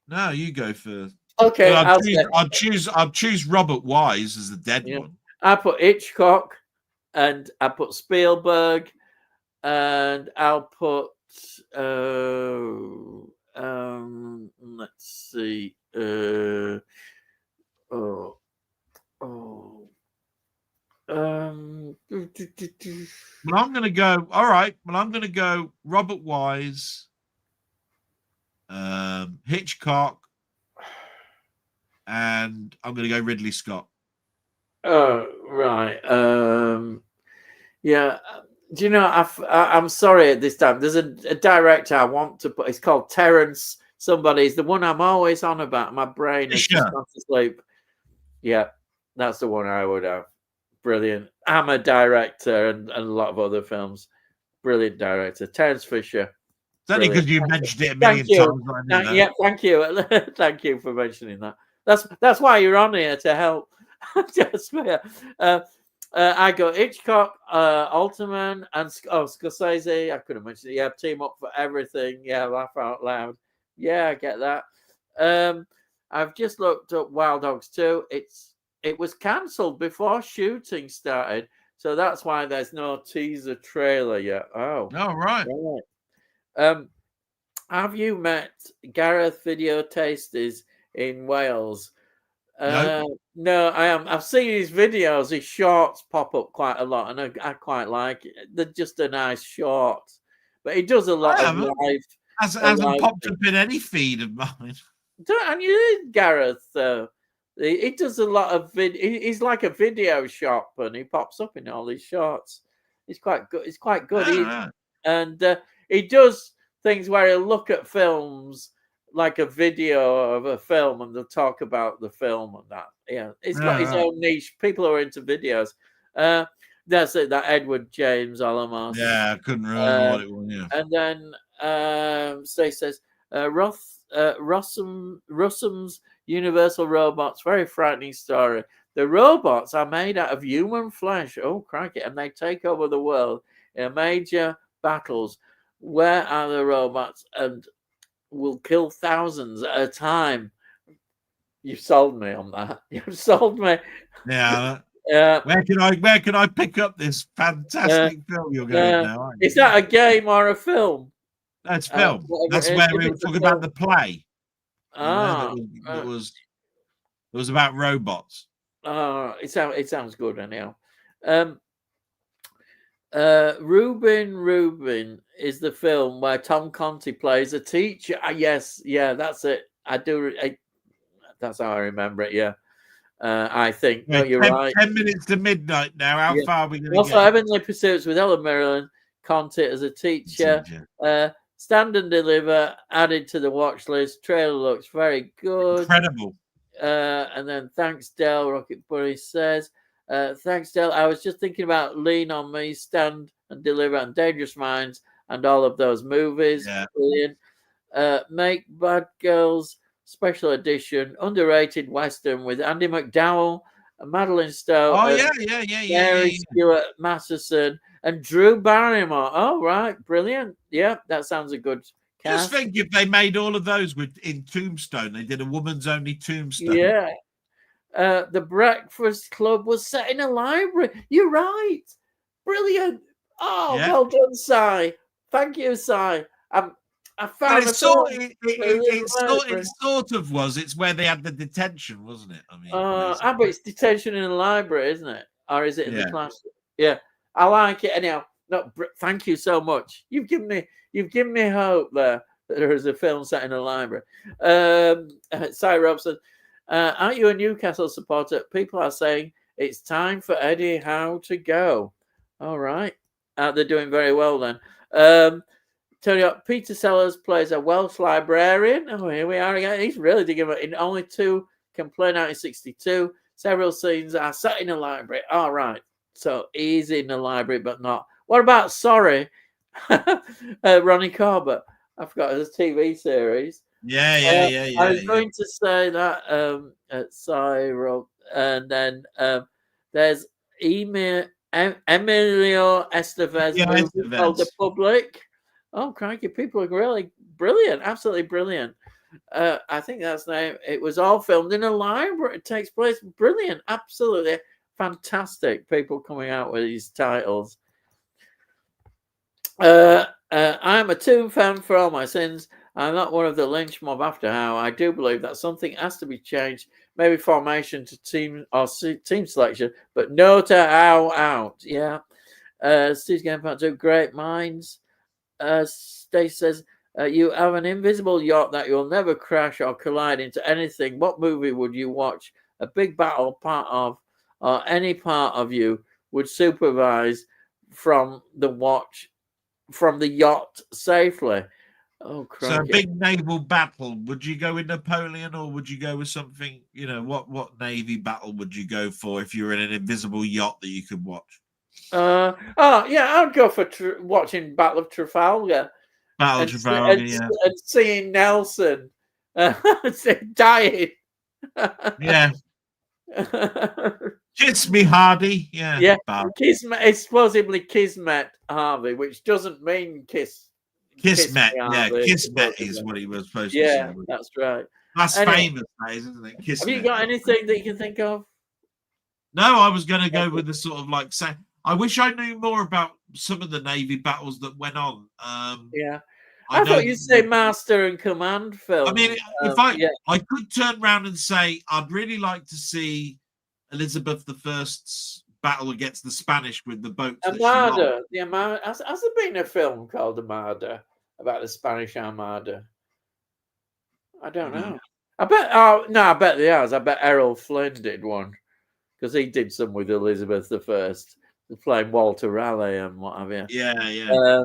No, you go first. Okay, I'll choose Robert Wise as the dead one. I put Hitchcock, and I put Spielberg, and I'll put let's see. Well, I'm going to go. All right. Well, I'm going to go Robert Wise, Hitchcock, and I'm going to go Ridley Scott. Oh, right. Yeah. Do you know, I'm sorry at this time. There's a director I want to put. It's called Terrence somebody. He's the one I'm always on about. My brain has just gone to sleep. Yeah, that's the one I would have. Brilliant. I'm a director and a lot of other films. Brilliant director. Terrence Fisher. It's only because you mentioned it a million times. Yeah, thank you. Thank you for mentioning that. That's why you're on here, to help. Just I got Hitchcock, Altman, and Scorsese. I could have mentioned it. Yeah, Team Up for Everything. Yeah, laugh out loud. Yeah, I get that. I've just looked up Wild Dogs 2. It was cancelled before shooting started, so that's why there's no teaser trailer yet. Oh, right. Have you met Gareth Video Tasties in Wales? No, I am. I've seen his videos. His shorts pop up quite a lot, and I quite like it. They're just a nice short, but he does a lot of live. Hasn't popped up in any feed of mine. And you did, Gareth. He does a lot of He's like a video shop, and he pops up in all these shorts. He's quite good. He's quite good. And he does things where he'll look at films like a video of a film, and they'll talk about the film and that. Yeah, he's got his own niche. People who are into videos. That's it. That Edward James Olamos. Yeah, I couldn't remember what it was. Yeah. And then Stacey says Rossum's Universal Robots. Very frightening story. The robots are made out of human flesh. Oh, crikey! And they take over the world in major battles. Where are the robots? And will kill thousands at a time. You've sold me on that. You've sold me. Yeah. Where can I pick up this fantastic film you're going now? Is that a game or a film? That's film. That's where we were talking about the play. It was about robots. It sounds good anyhow. Reuben is the film where Tom Conti plays a teacher. Yes, yeah, that's it. That's how I remember it. Yeah, I think. Yeah, no, you're right. 10 minutes to midnight now. How far are we going to Also, Heavenly Pursuits with Ellen Mirren, Conti as a teacher. Stand and Deliver added to the watch list. Trailer looks very good. Incredible. And then Thanks Del, Rocket Bunny says, thanks Del. I was just thinking about Lean on Me, Stand and Deliver, and Dangerous Minds, and all of those movies. Yeah. Brilliant. Make Bad Girls Special Edition, underrated Western with Andy McDowell, Madeline Stowe. Mary Stuart Masterson, and Drew Barrymore. Oh, right. Brilliant. Yeah, that sounds a good cast. Just think if they made all of those in Tombstone, they did a woman's only Tombstone. Yeah. The Breakfast Club was set in a library. You're right. Brilliant. Oh, well done, Si. Thank you, Si. I found it sort of was. It's where they had the detention, wasn't it? I mean, but it's detention in a library, isn't it? Or is it in the classroom? Yeah, I like it. Anyhow, thank you so much. You've given me hope there that there is a film set in a library. Si Robson, aren't you a Newcastle supporter? People are saying it's time for Eddie Howe to go. All right, they're doing very well then. Tony, Peter Sellers plays a Welsh librarian. Oh, here we are again. He's really digging it. In only 2 can play 1962. Several scenes are set in a library. All right. So he's in the library, but not. What about Sorry? Ronnie Corbett. I forgot his TV series. Yeah. I was going to say that at Cyril. And then there's Emilio Estevez called The Public. Oh, crikey, people are really brilliant, absolutely brilliant. I think that's the name. It was all filmed in a library. It takes place. Brilliant, absolutely fantastic. People coming out with these titles. I'm a Tomb fan for all my sins. I'm not one of the lynch mob after How. I do believe that something has to be changed. Maybe formation to team or team selection, but no to How out. Yeah. Steve's Game Part 2, Great Minds. Stace says, You have an invisible yacht that you'll never crash or collide into anything. What movie would you watch a big battle part of, or any part of you would supervise from the yacht safely? Oh, So a crikey. big naval battle. Would you go with Napoleon, or would you go with something? What navy battle would you go for if you were in an invisible yacht that you could watch? I'd go for watching Battle of Trafalgar Battle of and Trafalgar, yeah. seeing Nelson dying. Yeah. Kiss me, Hardy. Yeah. Yeah, explosively Kismet Harvey, which doesn't mean kiss Kismet. me, Yeah, Harvey. Kismet is what he was supposed to Yeah, say. that's right. That's Anyway, famous, isn't it? Kismet. have you got anything that you can think of? No, I was going to go with the sort of like say. I wish I knew more about some of the navy battles that went on. Yeah, I thought know. you'd say Master and Command film. I mean, if I could turn around and say I'd really like to see Elizabeth I's battle against the Spanish with the boats. Armada. The Armada. Has there been a film called Armada about the Spanish Armada? I don't know. I bet. Oh no, I bet there has. I bet Errol Flynn did one because he did some with Elizabeth I, playing Walter Raleigh and what have you. Yeah, yeah.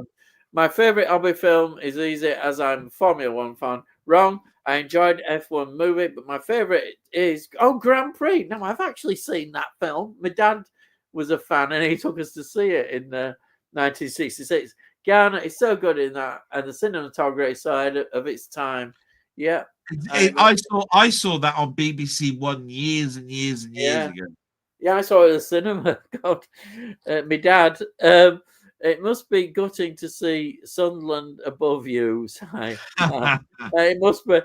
My favourite hobby film is easy as I'm a Formula One fan. Wrong. I enjoyed F1 movie, but my favourite is Grand Prix. No, I've actually seen that film. My dad was a fan, and he took us to see it in 1966. Garner is so good in that, and the cinematography side of its time. Yeah, I saw that on BBC One years and years and years ago. Yeah, I saw it at the cinema. God, my dad. It must be gutting to see Sunderland above you, Si. It must be.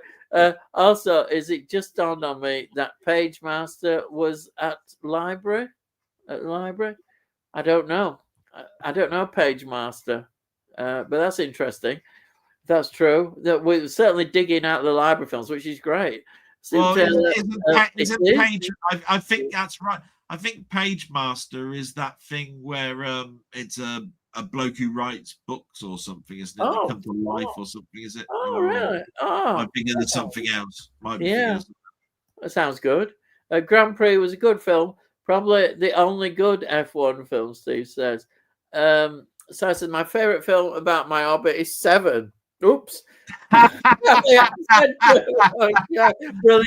Also, is it just dawned on me that Page Master was at library? At library? I don't know. I don't know Page Master, but that's interesting. That's true. That we're certainly digging out the library films, which is great. Well, isn't Page? I think that's right. I think Page Master is that thing where it's a bloke who writes books or something, isn't it? That come to life or something, is it? Oh, really? Oh, might be into something else. That sounds good. Grand Prix was a good film. Probably the only good F1 film, Steve says. So I said, my favourite film about my hobby is Seven. Oops. Brilliant.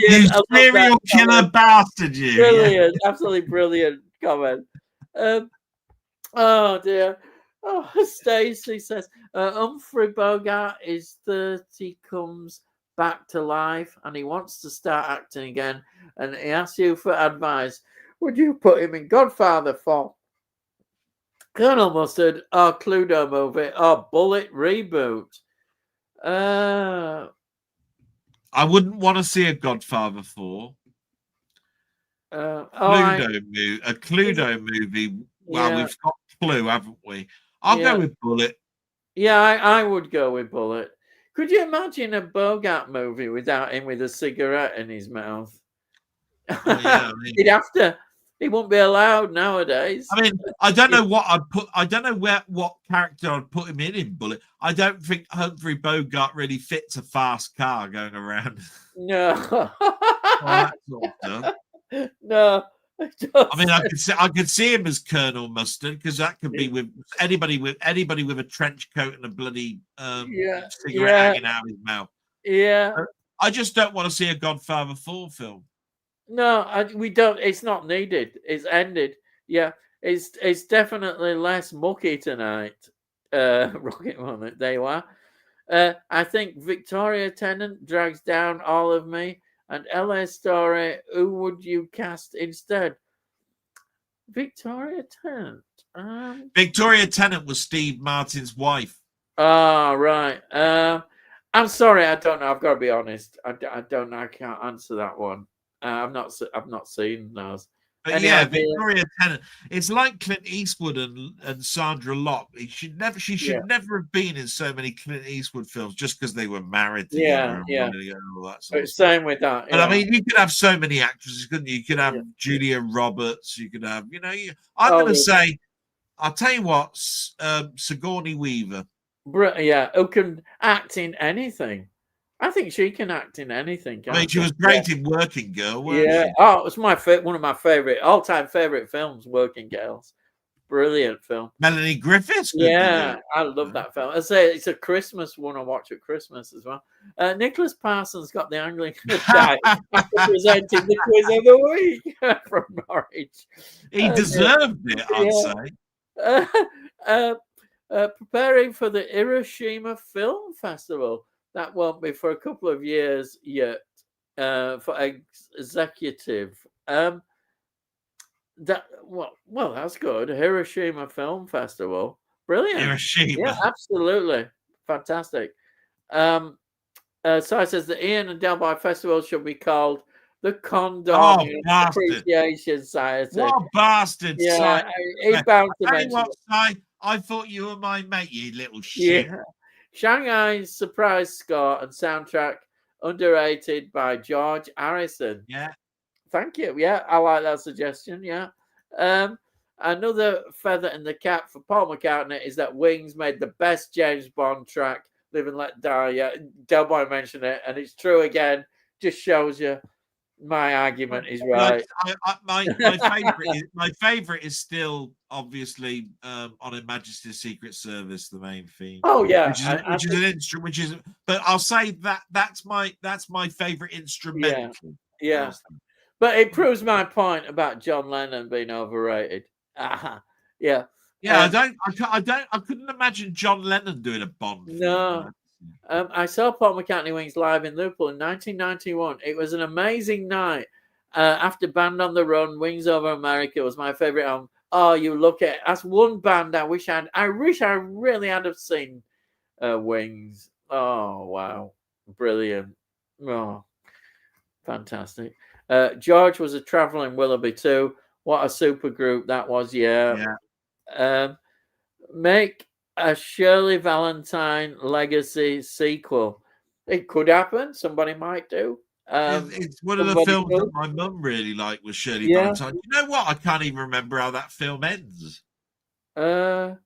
You serial killer bastard, you. Brilliant. Yeah. Absolutely brilliant comment. Oh, dear. Oh, Stacey says, Humphrey Bogart is 30, comes back to life, and he wants to start acting again, and he asks you for advice. Would you put him in Godfather 4, Colonel Mustard, or Cluedo movie, or Bullet reboot? I wouldn't want to see a Godfather 4. A Cluedo movie. Well, we've got Clue, haven't we? I'll go with Bullet. Yeah, I would go with Bullet. Could you imagine a Bogart movie without him with a cigarette in his mouth? Oh, yeah, he'd have to. He won't be allowed nowadays. I mean, I don't know what I'd put. I don't know what character I'd put him in Bullet. I don't think Humphrey Bogart really fits a fast car going around. No. No. I mean, I could see him as Colonel Mustard, because that could be with anybody with a trench coat and a bloody cigarette hanging out of his mouth. Yeah. I just don't want to see a Godfather 4 film. No, we don't. It's not needed. It's ended. Yeah, it's definitely less mucky tonight. Rocket One, there you are. I think Victoria Tennant drags down all of me. And LA Story, who would you cast instead? Victoria Tennant. Victoria Tennant was Steve Martin's wife. Oh, right. I'm sorry, I don't know. I've got to be honest. I don't know. I can't answer that one. I've not seen those. But Victoria Tennant. It's like Clint Eastwood and Sandra Locke. She should never have been in so many Clint Eastwood films just because they were married together. Same with that. But I mean, you could have so many actresses, couldn't you? You could have Julia Roberts. You could have, I'm going to say, I'll tell you what, Sigourney Weaver. Yeah, who can act in anything. I think she can act in anything, I mean, can't she she? was great in Working Girl, weren't Yeah. she? Oh, it's one of my favorite all-time favorite films, Working Girls. Brilliant film. Melanie Griffiths could be Yeah, doing. I love that film. I say it's a Christmas one I watch at Christmas as well. Nicholas Parsons got the Anglican die after presenting the quiz of the week from Norwich. He deserved it, I'd Yeah. say. Uh, preparing for the Hiroshima Film Festival. That won't be for a couple of years yet. For executive. Well, that's good. Hiroshima Film Festival, brilliant. Yeah, Hiroshima. absolutely fantastic. So it says the Ian and Delboy Festival should be called the Oh, Condom bastard. Appreciation Society. What a bastard, Yeah, Si. he bound to I tell you mention what, it. Si, I thought you were my mate, you little shit. Yeah. Shanghai's surprise score and soundtrack underrated by George Harrison. Yeah. Thank you. Yeah, I like that suggestion. Yeah. Another feather in the cap for Paul McCartney is that Wings made the best James Bond track, Live and Let Die. Yeah, Delboy mentioned it, and it's true again. Just shows you my argument is right. My favorite is still obviously on Her Majesty's Secret Service, the main theme. Oh yeah, which is an instrument. Which is, but I'll say that's my favorite instrumental. Yeah. But it proves my point about John Lennon being overrated. Yeah. Yeah, I couldn't imagine John Lennon doing a Bond film. No. I saw Paul McCartney Wings live in Liverpool in 1991. It was an amazing night. After Band on the Run, Wings Over America was my favorite album. Oh, you look at that's one band I wish I really had have seen Wings. Oh wow, brilliant. Oh, fantastic. George was a traveling Willoughby too. What a super group that was. Yeah. Make a Shirley Valentine legacy sequel. It could happen. Somebody might do. It's one of the films that my mum really liked was Shirley Valentine. You know what? I can't even remember how that film ends. Does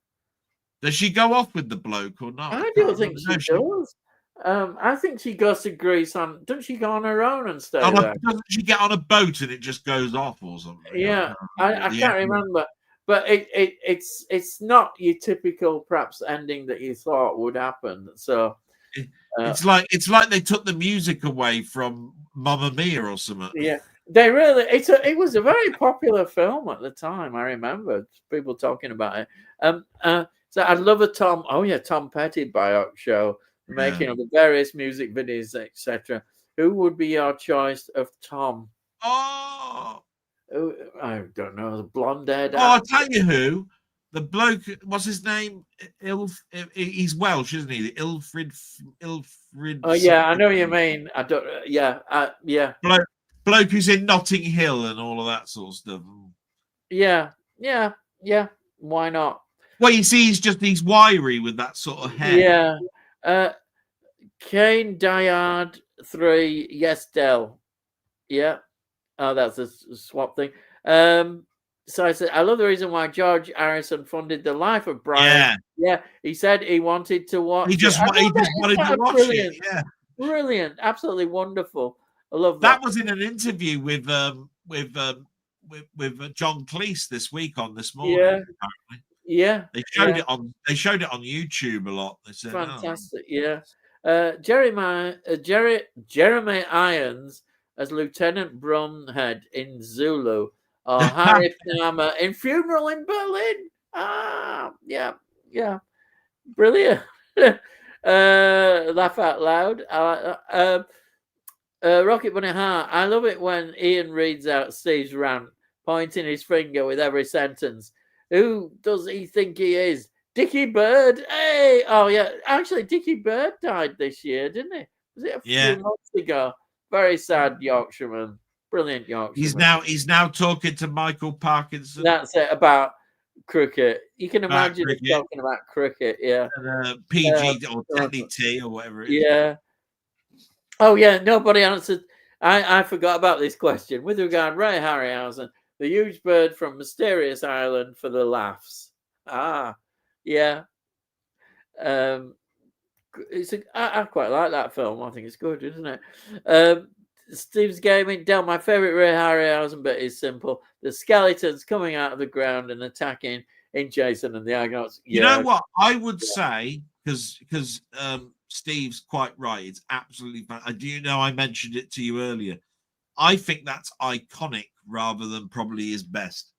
she go off with the bloke or not? I don't think she does. I think she goes to Greece doesn't she go on her own and stay there? Doesn't she get on a boat and it just goes off or something? Yeah, I can't remember. But it's not your typical perhaps ending that you thought would happen. So it's like they took the music away from Mamma Mia or something. Yeah, they really. It was a very popular film at the time. I remember people talking about it. So I'd love a Tom Petty biopic show, making of the various music videos, etc. Who would be your choice of Tom? Oh, I don't know. The blonde head. Oh, I'll tell you who. The bloke, what's his name? He's Welsh, isn't he? Ilfrid. Oh yeah, I know what you mean. I don't. Yeah, yeah. Bloke who's in Notting Hill and all of that sort of stuff. Yeah. Why not? Well, you see, he's wiry with that sort of hair. Yeah. Kane Dyard 3. Yes, Del. Yeah. Oh, that's a swap thing. So I said, I love the reason why George Harrison funded the life of Brian. Yeah. He said he wanted to watch. He just wanted to watch it. Yeah. Brilliant. Absolutely wonderful. I love that. That was in an interview with John Cleese this week on This Morning. Yeah. Apparently. Yeah. They showed it on. They showed it on YouTube a lot. They said, fantastic. Yeah. Jeremy Irons as Lieutenant Brumhead in Zulu. Harry Palmer in Funeral in Berlin. Yeah. Brilliant. Laugh out loud. Rocket Bunny Heart. I love it when Ian reads out Steve's rant, pointing his finger with every sentence. Who does he think he is? Dickie Bird. Hey! Oh, yeah. Actually, Dickie Bird died this year, didn't he? Was it a few months ago? Very sad Yorkshireman. Brilliant Yorkshireman. He's now talking to Michael Parkinson. That's it, about cricket. You can imagine him talking about cricket, yeah. And, PG or TNT or whatever it is. Yeah. Oh, yeah, nobody answered. I forgot about this question. With regard, Ray Harryhausen, the huge bird from Mysterious Island for the laughs. Yeah. I quite like that film. I think it's good, isn't it? Steve's Gaming, Del, my favorite Ray Harryhausen bit is simple. The skeletons coming out of the ground and attacking in Jason and the Argonauts. You know what? I would say, because Steve's quite right. It's absolutely fun. Do you know I mentioned it to you earlier? I think that's iconic rather than probably his best.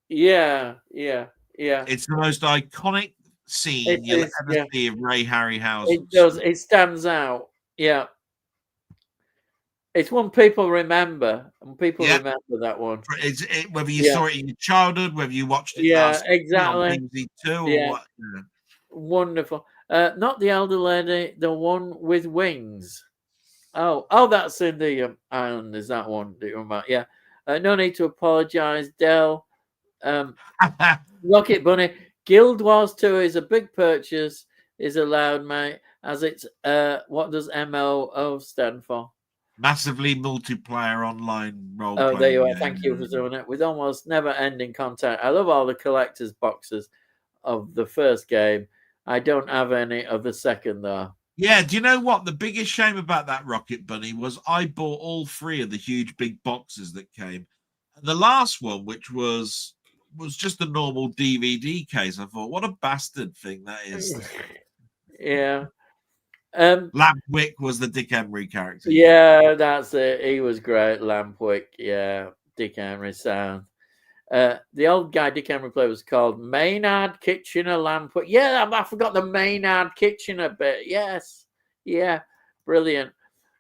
Yeah. It's the most iconic scene you'll ever see of Ray Harryhausen. It does. It stands out. Yeah. It's one people remember, and people remember that one. Whether you saw it in your childhood, whether you watched it exactly. on BBC Two or what. Yeah. Wonderful. Not the elder lady, the one with wings. Oh, that's in the island. Is that one that you're about? Yeah. No need to apologize, Del. Rocket Bunny. Guild Wars 2 is a big purchase. Is allowed, mate. As it's what does MOO stand for? Massively multiplayer online role. Oh, there you are. Thank you for doing it. With almost never-ending content. I love all the collector's boxes of the first game. I don't have any of the second, though. Yeah, do you know what? The biggest shame about that Rocket Bunny was I bought all 3 of the huge big boxes that came. And the last one, which was just a normal DVD case, I thought, what a bastard thing that is. Yeah. Lampwick was the Dick Emery character. Yeah, that's it. He was great, Lampwick. Yeah, Dick Emery sound. The old guy Dick Emery played was called Maynard Kitchener Lampwick. Yeah, I forgot the Maynard Kitchener bit. Yes. Yeah, brilliant.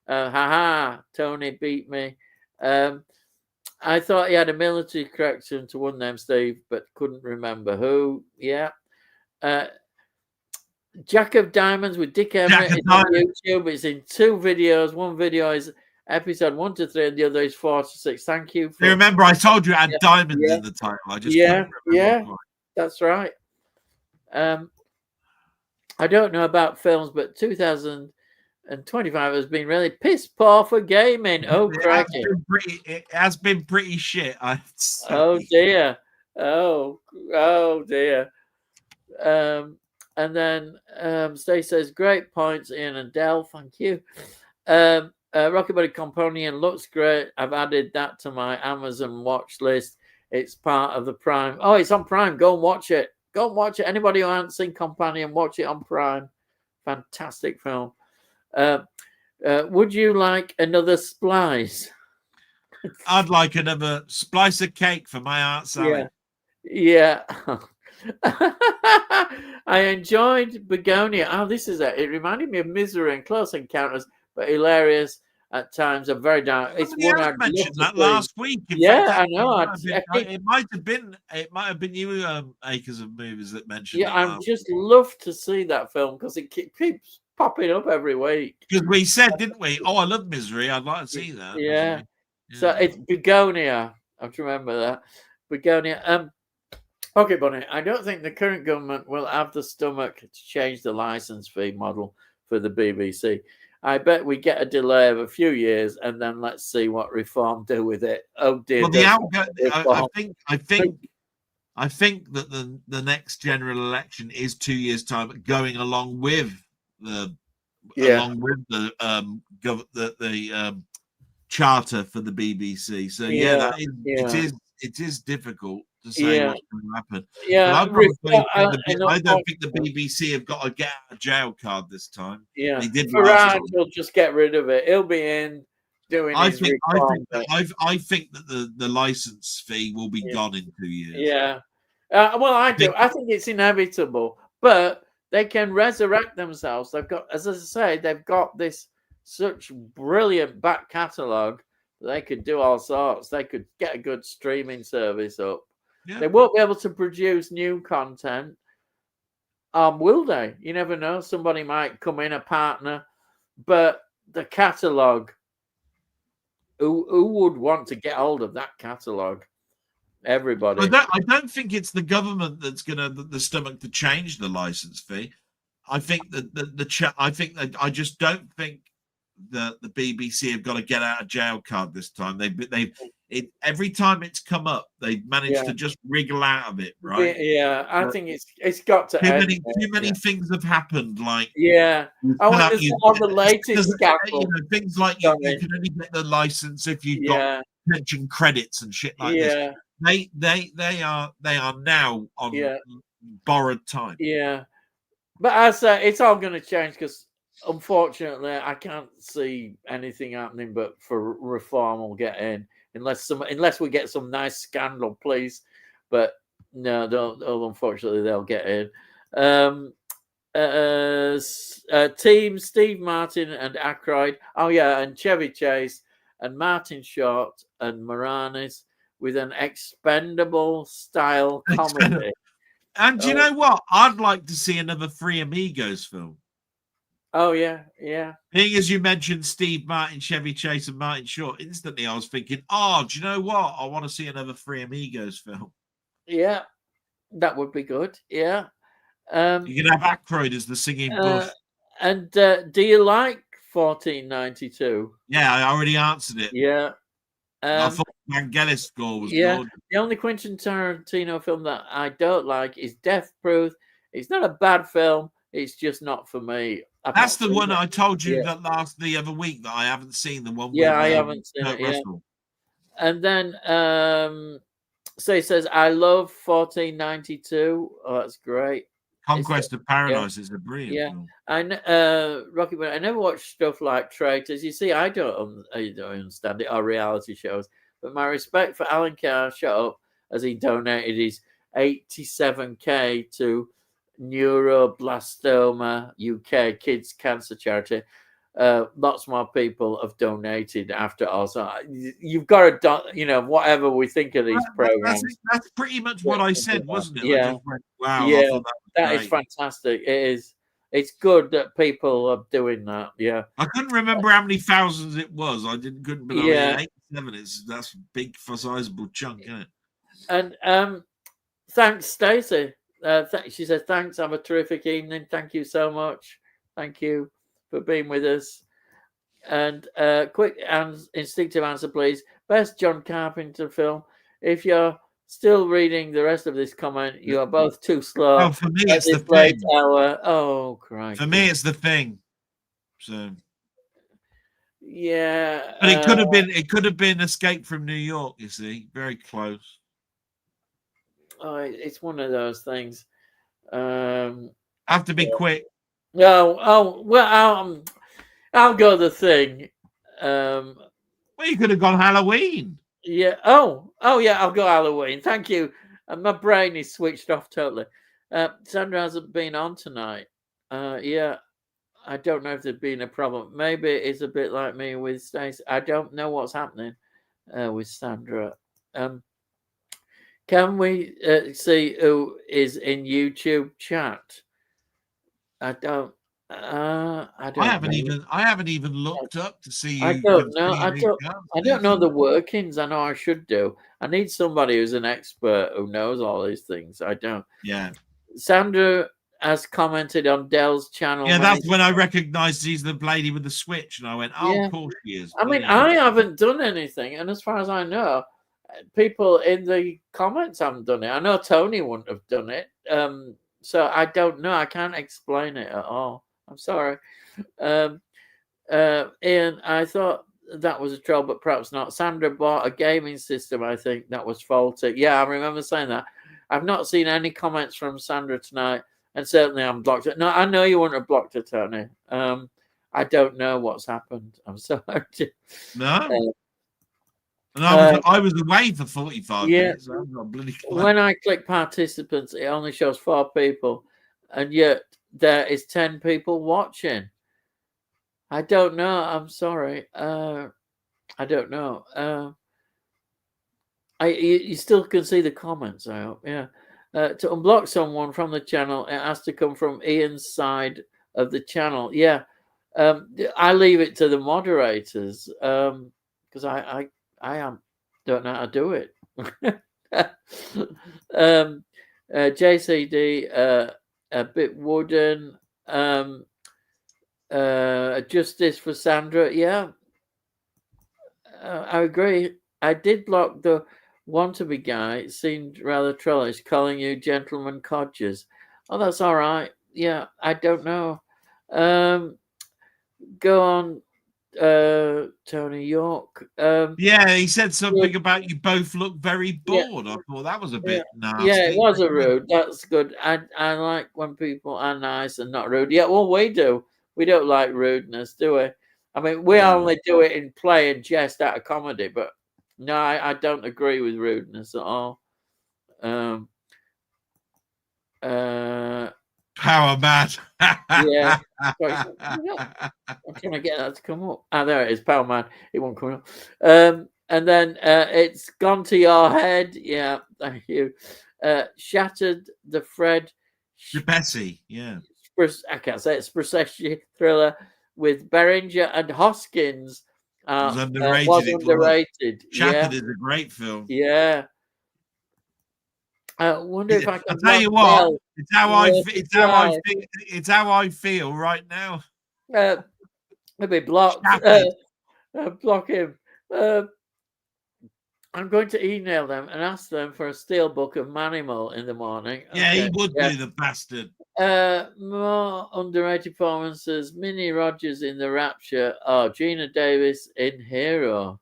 Tony beat me. I thought he had a military connection to one name, Steve, but couldn't remember who. Yeah. Jack of Diamonds with Dick Emery is on YouTube. It's in 2 videos. One video is episode 1 to 3, and the other is 4 to 6. Thank you. You remember I told you it had diamonds in the title. I just that's right. I don't know about films, but 2025 has been really piss poor for gaming. Oh, crikey. It has been pretty shit. Oh dear. Oh dear. And then Stay says, great points, Ian and Del. Thank you. Rocket Buddy Companion looks great. I've added that to my Amazon watch list. It's part of the Prime. Oh, it's on Prime. Go and watch it. Go and watch it. Anybody who hasn't seen Companion, watch it on Prime. Fantastic film. Would you like another splice? I'd like another slice of cake for my Aunt Sally. Yeah. I enjoyed Begonia. Oh, this is it. It reminded me of Misery and Close Encounters, but hilarious at times. A very dark. It's one I mentioned that last week. I know. It might have been you, Acres of Movies, that mentioned. Yeah, I'd just love to see that film because it keeps popping up every week. Because we said, didn't we? Oh, I love Misery. I'd like to see that. Yeah. So it's Begonia. I have to remember that. Begonia. Okay, Bunny, I don't think the current government will have the stomach to change the license fee model for the BBC. I bet we get a delay of a few years, and then let's see what reform do with it. Oh dear! Well, I think that the next general election is 2 years' time, going along with the charter for the BBC. So it is difficult to say what's going to happen. Yeah, I don't think the BBC have got a get out of jail card this time. Yeah, Farage will just get rid of it. He'll be in doing. I think that the license fee will be gone in 2 years. Yeah, well, I do. I think it's inevitable, but they can resurrect themselves. They've got, as I say, they've got this such brilliant back catalogue. They could do all sorts. They could get a good streaming service up. Yeah. They won't be able to produce new content. Will they? You never know. Somebody might come in, a partner. But the catalogue, who would want to get hold of that catalogue? Everybody. I don't think it's the government that's going to the stomach to change the license fee. I think that I just don't think that the BBC have got a get out of jail card this time. every time it's come up, they've managed to just wriggle out of it, right? Yeah, I think it's got to end. Too many things have happened, like Oh, and there's all the latest scandal. Things like you can only get the license if you've got pension credits and shit like this. They are now on borrowed time. Yeah, but I say it's all going to change because unfortunately I can't see anything happening but for reform will get in unless we get some nice scandal, please. But no, unfortunately they'll get in. Team Steve Martin and Aykroyd. Oh yeah, and Chevy Chase and Martin Short and Moranis with an expendable style comedy. And do you know what? I'd like to see another Three Amigos film. Oh yeah. Being as you mentioned Steve Martin, Chevy Chase, and Martin Short, instantly I was thinking, oh, do you know what? I want to see another Three Amigos film. Yeah, that would be good. Yeah. You can have Aykroyd as the singing bush. And do you like 1492? Yeah, I already answered it. Yeah. I thought Vangelis score was good. The only Quentin Tarantino film that I don't like is Death Proof. It's not a bad film. It's just not for me. That's the one I told you the other week that I haven't seen. The one. Yeah, I haven't seen it. Yeah. And then so he says, "I love 1492." Oh, that's great. Conquest of Paradise is a brilliant film. And Rocky, but I never watched stuff like Traitors. You see, I don't understand it, or reality shows. But my respect for Alan Carr shut up as he donated his 87k to Neuroblastoma UK Kids Cancer Charity. Lots more people have donated after also. You've got to, whatever we think of these programs. That's pretty much what I said, wasn't it? Yeah. I just went, wow. Yeah, that is fantastic. It is. It's good that people are doing that. Yeah. I couldn't remember how many thousands it was. Couldn't believe 87. That's big for a sizable chunk, isn't it? And thanks, Stacey. She says, thanks. Have a terrific evening. Thank you so much. Thank you for being with us. And quick and instinctive answer, please. Best John Carpenter film. If you're still reading the rest of this comment, you are both too slow. Oh, for me, it's The Thing. Oh, Christ. For me, it's The Thing. So. Yeah. But it could have been Escape from New York, you see. Very close. Oh, it's one of those things. Have to be quick. Well, I'll go The Thing. Well, you could have gone Halloween. Yeah. Oh, yeah. I'll go Halloween. Thank you. My brain is switched off totally. Sandra hasn't been on tonight. Yeah. I don't know if there's been a problem. Maybe it's a bit like me with Stacey. I don't know what's happening with Sandra. Can we see who is in YouTube chat? I haven't even looked up to see. I don't know. I don't know the workings. I know I should do. I need somebody who's an expert who knows all these things. I don't. Yeah. Sandra has commented on Dell's channel. Yeah, that's when I recognised he's the lady with the switch, and I went, "Oh, of course she is." I mean, I haven't done anything, and as far as I know, people in the comments haven't done it. I know Tony wouldn't have done it. So I don't know. I can't explain it at all. I'm sorry. Ian, I thought that was a troll, but perhaps not. Sandra bought a gaming system, I think that was faulty. Yeah, I remember saying that. I've not seen any comments from Sandra tonight, and certainly I'm blocked it. No, I know you wouldn't have blocked her, Tony. I don't know what's happened. I'm sorry. No. And I was away for 45 minutes. So I'm not bloody close. When I click participants, it only shows 4 people, and yet there is 10 people watching. I don't know. I'm sorry. I don't know. You still can see the comments, I hope. Yeah. To unblock someone from the channel, it has to come from Ian's side of the channel. Yeah. I leave it to the moderators because I don't know how to do it. JCD, a bit wooden. Justice for Sandra. Yeah, I agree. I did block the want-to-be guy. It seemed rather trollish, calling you gentleman codgers. Oh, that's all right. Yeah, I don't know. Go on, Tony York. Yeah, he said something Good. about you both look very Yeah, bored. I thought that was a yeah, bit yeah. It nasty. was a rude. That's good. I like when people are nice and not rude. Yeah, well, we do. We don't like rudeness, do we? I mean, we No. only do it in play and jest out of comedy, but no, I don't agree with rudeness at all. Um, uh, Power mad. yeah. Sorry, I'm trying to get that to come up. Ah, there it is, Power Man. It won't come up. And then it's gone to your head. Yeah, thank you. Shattered the Fred. Bessie, yeah. I can't say it's Sprosecci thriller with Berenger and Hoskins. Was Was underrated. It was. underrated. Shattered Yeah, is a great film. yeah. I wonder if I I can tell block you what, Bell. it's how it's how I feel right now. Maybe blocked. Shattered. Block him. I'm going to email them and ask them for a steelbook of Manimal in the morning. Yeah, Okay. he would Yeah. do, the bastard. More underrated performances. Minnie Rogers in The Rapture. Oh, Gina Davis in Hero.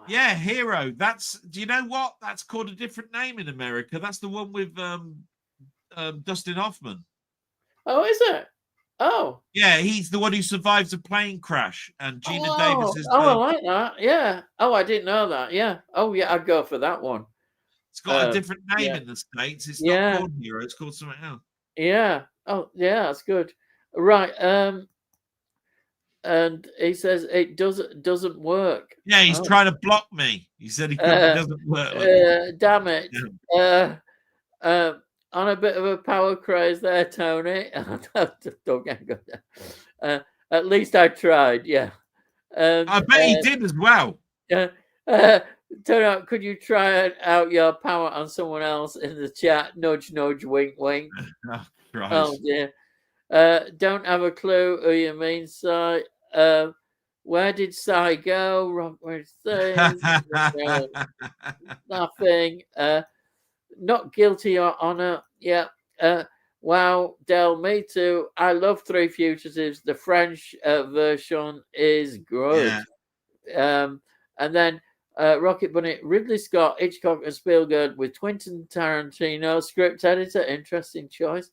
Yeah, Hero. That's. Do you know what? That's called a different name in America. That's the one with Dustin Hoffman. Oh, is it? Oh. Yeah, he's the one who survives a plane crash, and Gina Davis is I the. like that. Yeah. Oh, I didn't know that. Yeah. Oh, yeah. I'd go for that one. It's got a different name Yeah. in the States. It's not Yeah. called Hero. It's called something else. Yeah. Oh, yeah. That's good. Right. And he says it doesn't work. Yeah, he's trying to block me. He said he couldn't. It doesn't work. Damn it. On a bit of a power craze there, Tony. Don't get good. At least I tried. Yeah. I bet he did as well. Turn out, could you try out your power on someone else in the chat? Nudge, nudge, wink, wink. Oh, Christ. Oh dear. Don't have a clue who you mean, Si. Where did Si go? Where's things? Nothing. Not guilty or honor. Yeah. Wow, Del, me too. I love Three Fugitives. The French version is good. Yeah. And then Rocket Bunny, Ridley Scott, Hitchcock, and Spielberg with Quentin Tarantino, script editor. Interesting choice.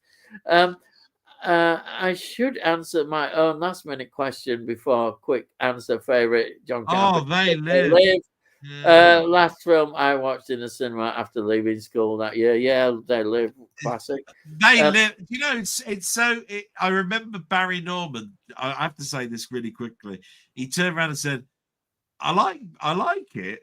I should answer my own last minute question before quick answer. Favorite John Carpenter. Oh, They Live. Yeah. Last film I watched in the cinema after leaving school that year. Yeah, They Live, classic. They Live. You know, it's so. I remember Barry Norman. I have to say this really quickly. He turned around and said, "I like it,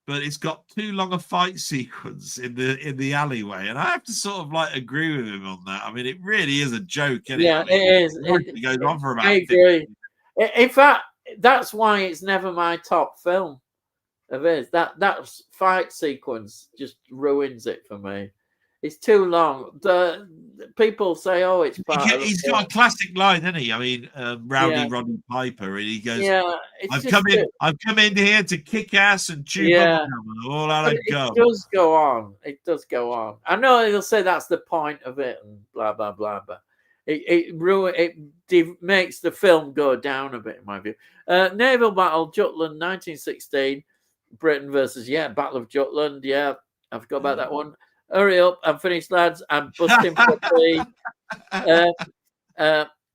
but it's got too long a fight sequence in the alleyway," and I have to sort of like agree with him on that. I mean, it really is a joke, isn't Yeah, it? it is. It goes on for about. I agree. In fact, that's why it's never my top film of his. That fight sequence just ruins it for me. It's too long. The people say, "Oh, it's part." He's got a classic line, hasn't he? I mean, Rowdy Roddy Piper, and he goes, "Yeah, I've come in here to kick ass and chew bubblegum and all out of gum." It does go on. It does go on. I know they'll say that's the point of it and blah blah blah, but it makes the film go down a bit in my view. Naval Battle, Jutland, 1916, Britain versus Battle of Jutland. Yeah, I forgot about that one. Hurry up and finish, lads. I'm busting for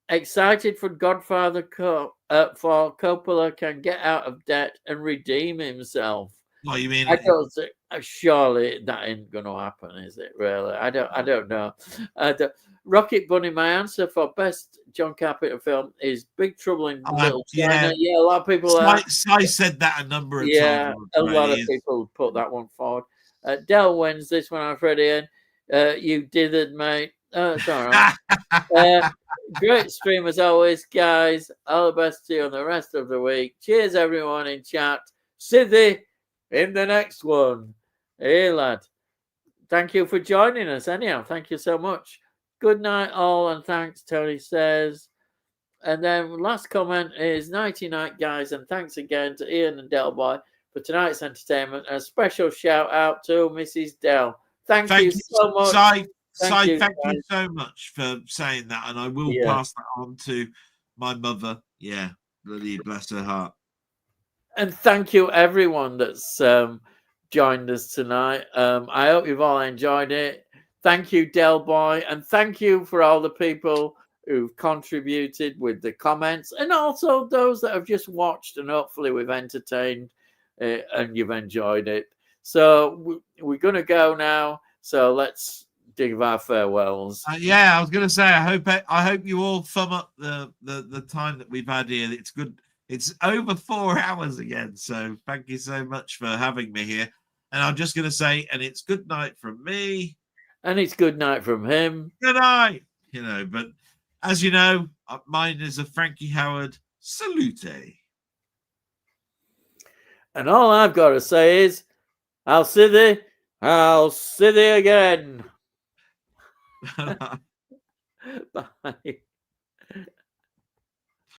excited for Godfather for Coppola can get out of debt and redeem himself. What you mean? I don't think, surely that ain't going to happen, is it? Really? I don't know. Rocket Bunny. My answer for best John Carpenter film is Big Trouble in Little China. Yeah, a lot of people. I said that a number of times. Yeah, a lot of people put that one forward. Del wins this one, I've read in. You did it, mate. It's all right. Great stream as always, guys. All the best to you on the rest of the week. Cheers, everyone in chat. Sithy in the next one. Hey, lad. Thank you for joining us. Anyhow, thank you so much. Good night, all, and thanks, Tony says. And then last comment is nighty night, guys, and thanks again to Ian and Delboy for tonight's entertainment. A special shout out to Mrs. Dell. Thank you so much. Thank you so much for saying that, and I will pass that on to my mother. Yeah, bloody bless her heart. And thank you everyone that's joined us tonight. I hope you've all enjoyed it. Thank you, Delboy, and thank you for all the people who've contributed with the comments, and also those that have just watched, and hopefully we've entertained and you've enjoyed it. So we're going to go now. So let's give our farewells. I was going to say, I hope you all thumb up the time that we've had here. It's good. It's over 4 hours again. So thank you so much for having me here. And I'm just going to say, and it's good night from me. And it's good night from him. Good night. But as you know, mine is a Frankie Howard salute. And all I've got to say is, I'll see thee again.